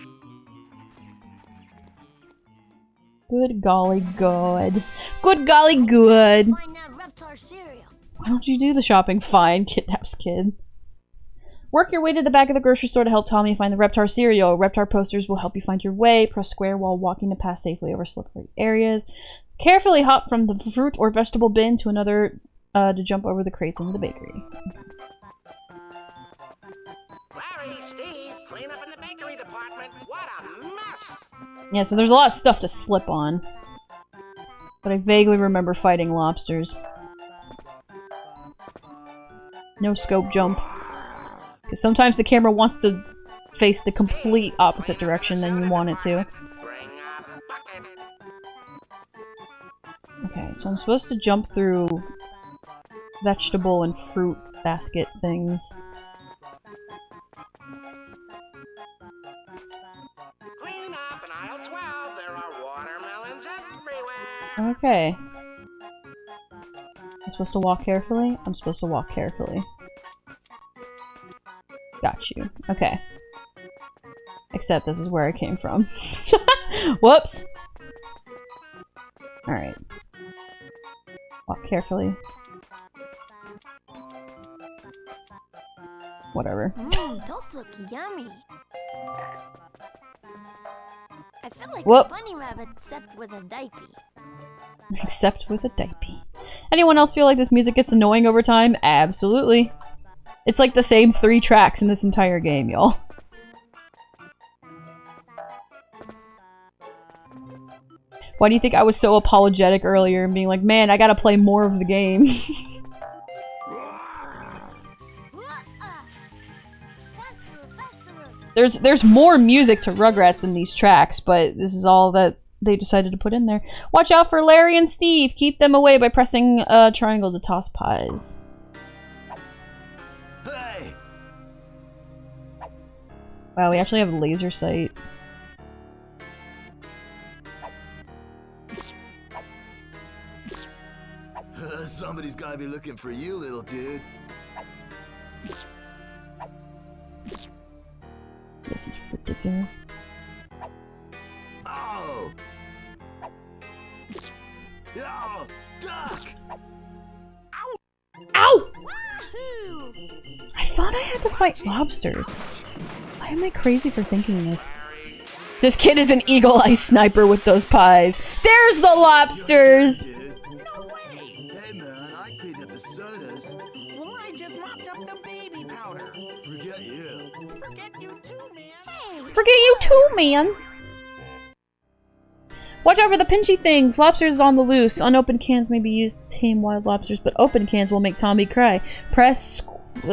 Good golly good. Good golly good. Find that Reptar cereal. Why don't you do the shopping? Fine, kidnaps kid. Work your way to the back of the grocery store to help Tommy find the Reptar cereal. Reptar posters will help you find your way. Press square while walking to pass safely over slippery areas. Carefully hop from the fruit or vegetable bin to another to jump over the crates into the bakery. Larry, Steve, clean up in the bakery department. What a mess! Yeah, so there's a lot of stuff to slip on. But I vaguely remember fighting lobsters. No scope jump. Because sometimes the camera wants to face the complete opposite direction than you want it to. Okay, so I'm supposed to jump through vegetable and fruit basket things. Clean up in aisle 12. There are watermelons everywhere. Okay. I'm supposed to walk carefully? I'm supposed to walk carefully. Got you. Okay. Except this is where I came from. Whoops! Alright. Walk carefully. Whatever. Those look yummy. I feel like Whoop. a bunny rabbit except with a diaper. Except with a diaper. Anyone else feel like this music gets annoying over time? Absolutely. It's like the same 3 tracks in this entire game, y'all. Why do you think I was so apologetic earlier and being like, man, I gotta play more of the game? There's more music to Rugrats than these tracks, but this is all that they decided to put in there. Watch out for Larry and Steve! Keep them away by pressing triangle to toss pies. Hey! Wow, we actually have laser sight. Somebody's gotta be looking for you, little dude. This is ridiculous. Oh! Oh! Duck! Ow! I thought I had to fight lobsters. Why am I crazy for thinking this? This kid is an eagle eye sniper with those pies. There's the lobsters! No way! Hey man, I cleaned up the sodas. Well, I just mopped up the baby powder. Forget you. Forget you too, man. Forget you too, man! Watch out for the pinchy things! Lobsters on the loose. Unopened cans may be used to tame wild lobsters, but open cans will make Tommy cry. Press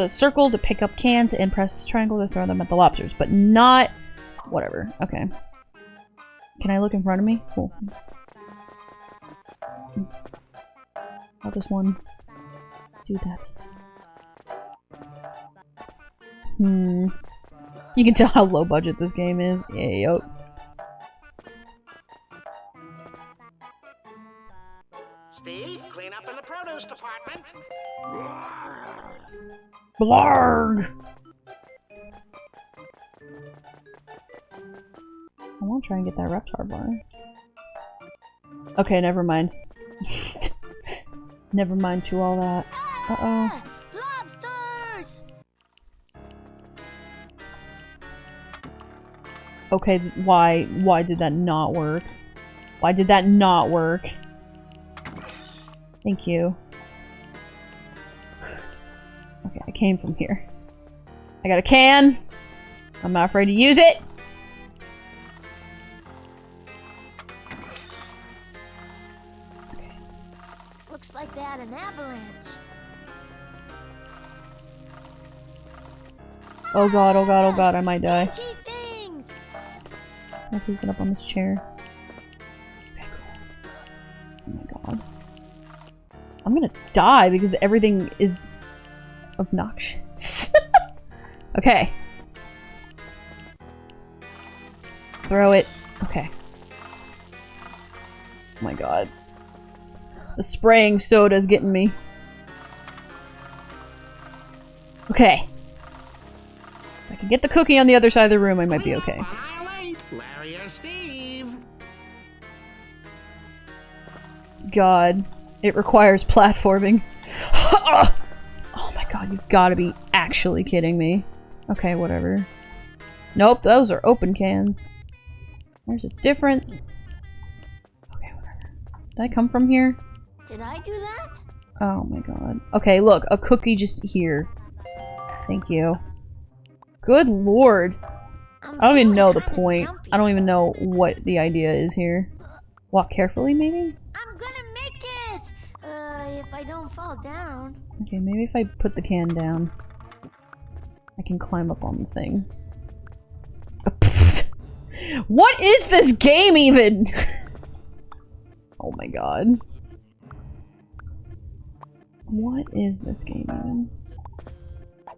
circle to pick up cans and press triangle to throw them at the lobsters, but not... Whatever. Okay. Can I look in front of me? Cool. Thanks. I'll just one do that. You can tell how low budget this game is. Yeah, yup. Steve, clean up in the produce department. Blarg! I want to try and get that Reptar bar. Okay, never mind. Never mind to all that. Uh-oh. Lobsters! Okay, why did that not work? Why did that not work? Thank you. Okay, I came from here. I got a can. I'm not afraid to use it. Looks like they had an avalanche. Oh god, oh god, oh god, I might die. Itchy things! Can I please get up on this chair? Okay, cool. Oh my god. I'm gonna die because everything is obnoxious. Okay. Throw it. Okay. Oh my god. The spraying soda's getting me. Okay. If I can get the cookie on the other side of the room, I might be okay. Larry or Steve? God. It requires platforming. Oh my god, you've gotta be actually kidding me. Okay, whatever. Nope, those are open cans. There's a difference. Okay, whatever. Did I come from here? Did I do that? Oh my god. Okay, look, a cookie just here. Thank you. Good lord. I don't even know the point. I don't even know what the idea is here. Walk carefully, maybe? I'm gonna make it! If I don't fall down. Okay, maybe if I put the can down, I can climb up on the things. What is this game even? Oh my god. What is this game even?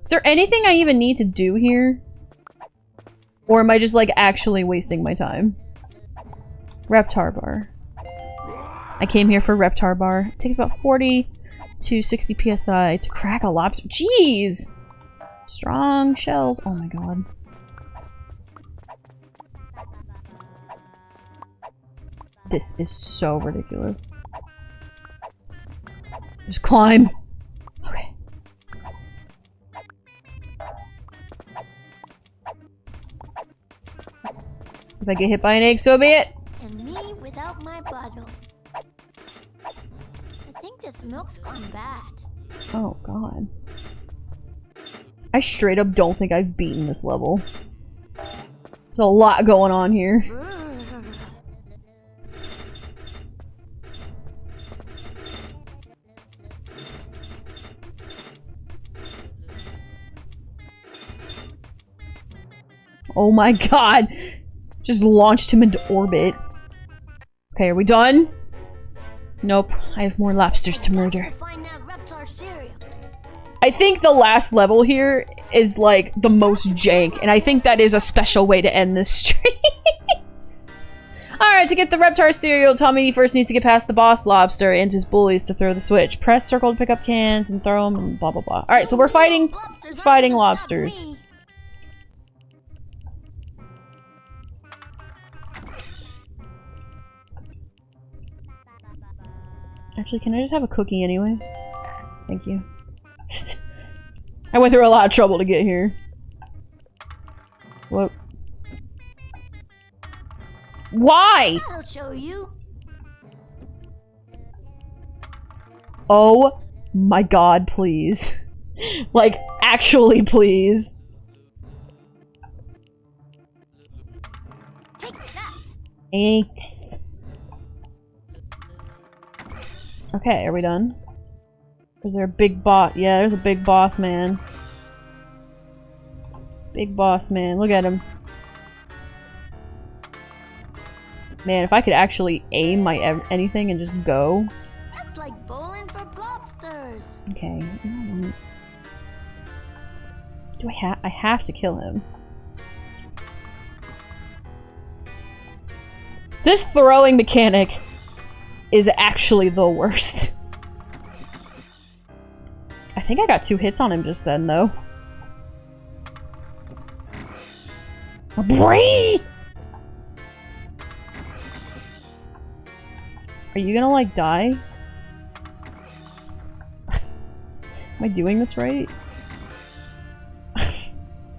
Is there anything I even need to do here? Or am I just like actually wasting my time? Reptar bar. I came here for Reptar bar. It takes about 40 to 60 psi to crack a lobster. Jeez! Strong shells. Oh my god. This is so ridiculous. Just climb. Okay. If I get hit by an egg, so be it. And me without my bottle. I think this milk's gone bad. Oh god. I straight up don't think I've beaten this level. There's a lot going on here. Oh my god! Just launched him into orbit. Okay, are we done? Nope, I have more lobsters to murder. I think the last level here is like the most jank, and I think that is a special way to end this stream. Alright, to get the Reptar cereal, Tommy first needs to get past the boss lobster and his bullies to throw the switch. Press circle to pick up cans and throw them and blah blah blah. Alright, so we're fighting lobsters. Actually, can I just have a cookie anyway? Thank you. I went through a lot of trouble to get here. Whoop. Why? I'll show you. Oh my god, please. Like, actually, please. Take that. Thanks. Okay, are we done? Is there a big boss? Yeah, there's a big boss man. Big boss man. Look at him. Man, if I could actually aim my anything and just go. That's like bowling for lobsters. Okay. Do I have to kill him. This throwing mechanic is actually the worst. I think I got 2 hits on him just then, though. Bree! Are you gonna, like, die? Am I doing this right?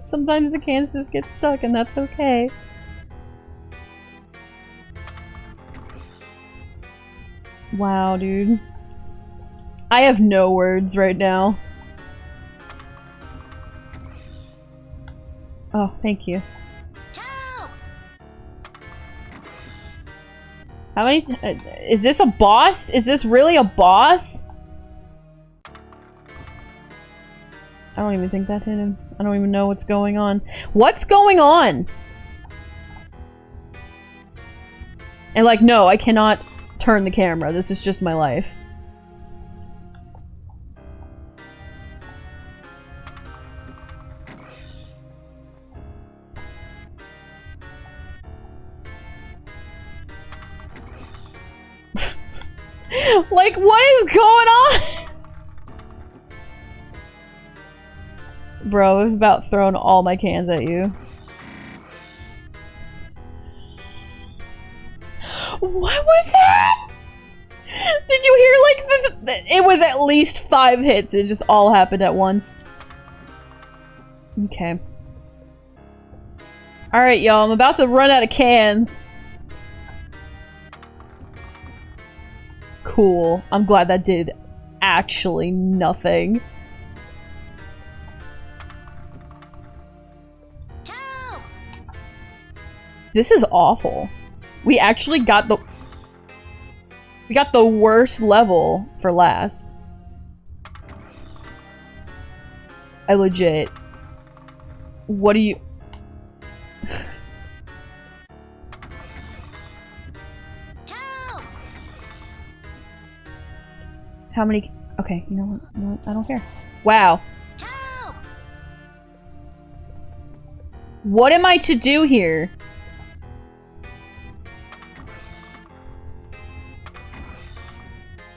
Sometimes the cans just get stuck, and that's okay. Wow, dude. I have no words right now. Oh, thank you. Help! How many is this a boss? Is this really a boss? I don't even think that hit him. I don't even know what's going on. What's going on? And like, no, I cannot turn the camera. This is just my life. Like, what is going on? Bro, I've about thrown all my cans at you. What was that? Did you hear, like, it was at least 5 hits. It just all happened at once. Okay. Alright, y'all. I'm about to run out of cans. Cool. I'm glad that did actually nothing. Help! This is awful. We actually got the... We got the worst level for last. I legit... What do you... Help! How many... Okay, you know what? You know what? I don't care. Wow. Help! What am I to do here?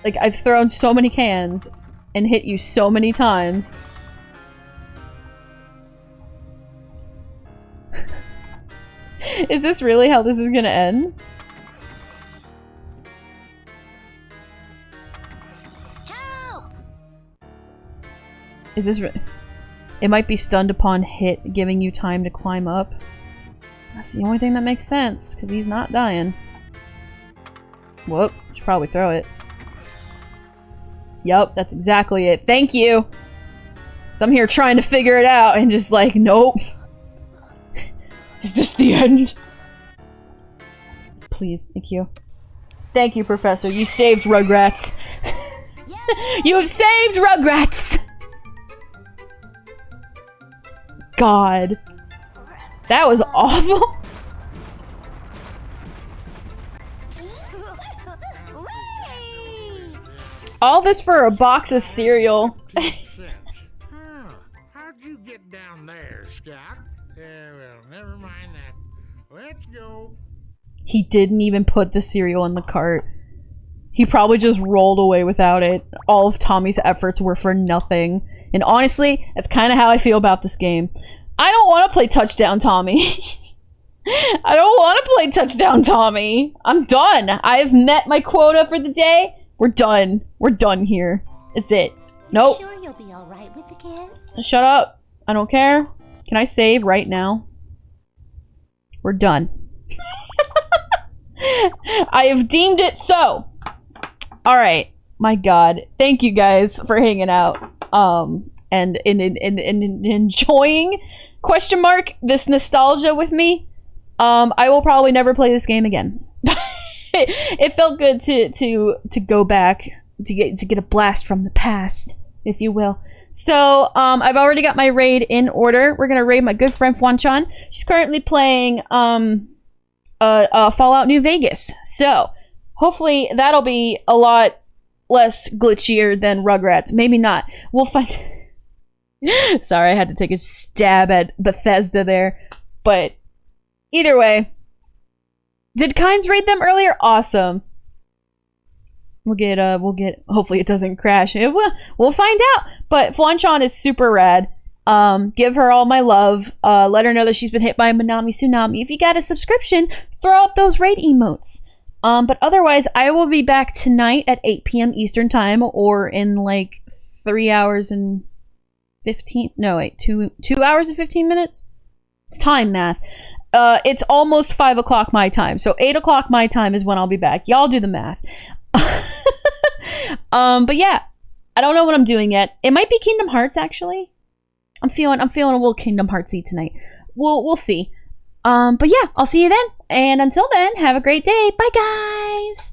Like, I've thrown so many cans and hit you so many times. Is this really how this is gonna end? Help! Is this it might be stunned upon hit, giving you time to climb up. That's the only thing that makes sense, because he's not dying. Whoop, should probably throw it. Yup, that's exactly it. Thank you! So I'm here trying to figure it out, and just like, nope. Is this the end? Please, thank you. Thank you, Professor. You saved Rugrats. You have saved Rugrats! God. That was awful. All this for a box of cereal. Huh. How'd you get down there, Scout? Yeah, well, never mind that. Let's go. He didn't even put the cereal in the cart. He probably just rolled away without it. All of Tommy's efforts were for nothing. And honestly, that's kind of how I feel about this game. I don't want to play Touchdown Tommy. I don't want to play Touchdown Tommy. I'm done. I have met my quota for the day. We're done. We're done here. It's it. Nope. Sure you'll be alright with the kids? Shut up. I don't care. Can I save right now? We're done. I have deemed it so. Alright. My god. Thank you guys for hanging out. And enjoying question mark this nostalgia with me. I will probably never play this game again. It felt good to go back to get a blast from the past, if you will. So I've already got my raid in order. We're gonna raid my good friend Fwanchan. She's currently playing Fallout New Vegas. So hopefully that'll be a lot less glitchier than Rugrats. Maybe not. We'll find. Sorry, I had to take a stab at Bethesda there, but either way. Did Kynes raid them earlier? Awesome. hopefully it doesn't crash. It will, we'll find out. But Flanchan is super rad. Give her all my love. Let her know that she's been hit by a Manami tsunami. If you got a subscription, throw up those rate emotes. But otherwise, I will be back tonight at 8 p.m. Eastern Time, or in like 3 hours and 15... No, wait, 2 hours and 15 minutes? It's time math. It's almost 5 o'clock my time, so 8 o'clock my time is when I'll be back. Y'all do the math. But yeah, I don't know what I'm doing yet. It might be Kingdom Hearts, actually. I'm feeling a little Kingdom Heartsy tonight. We'll see. But yeah, I'll see you then. And until then, have a great day. Bye, guys.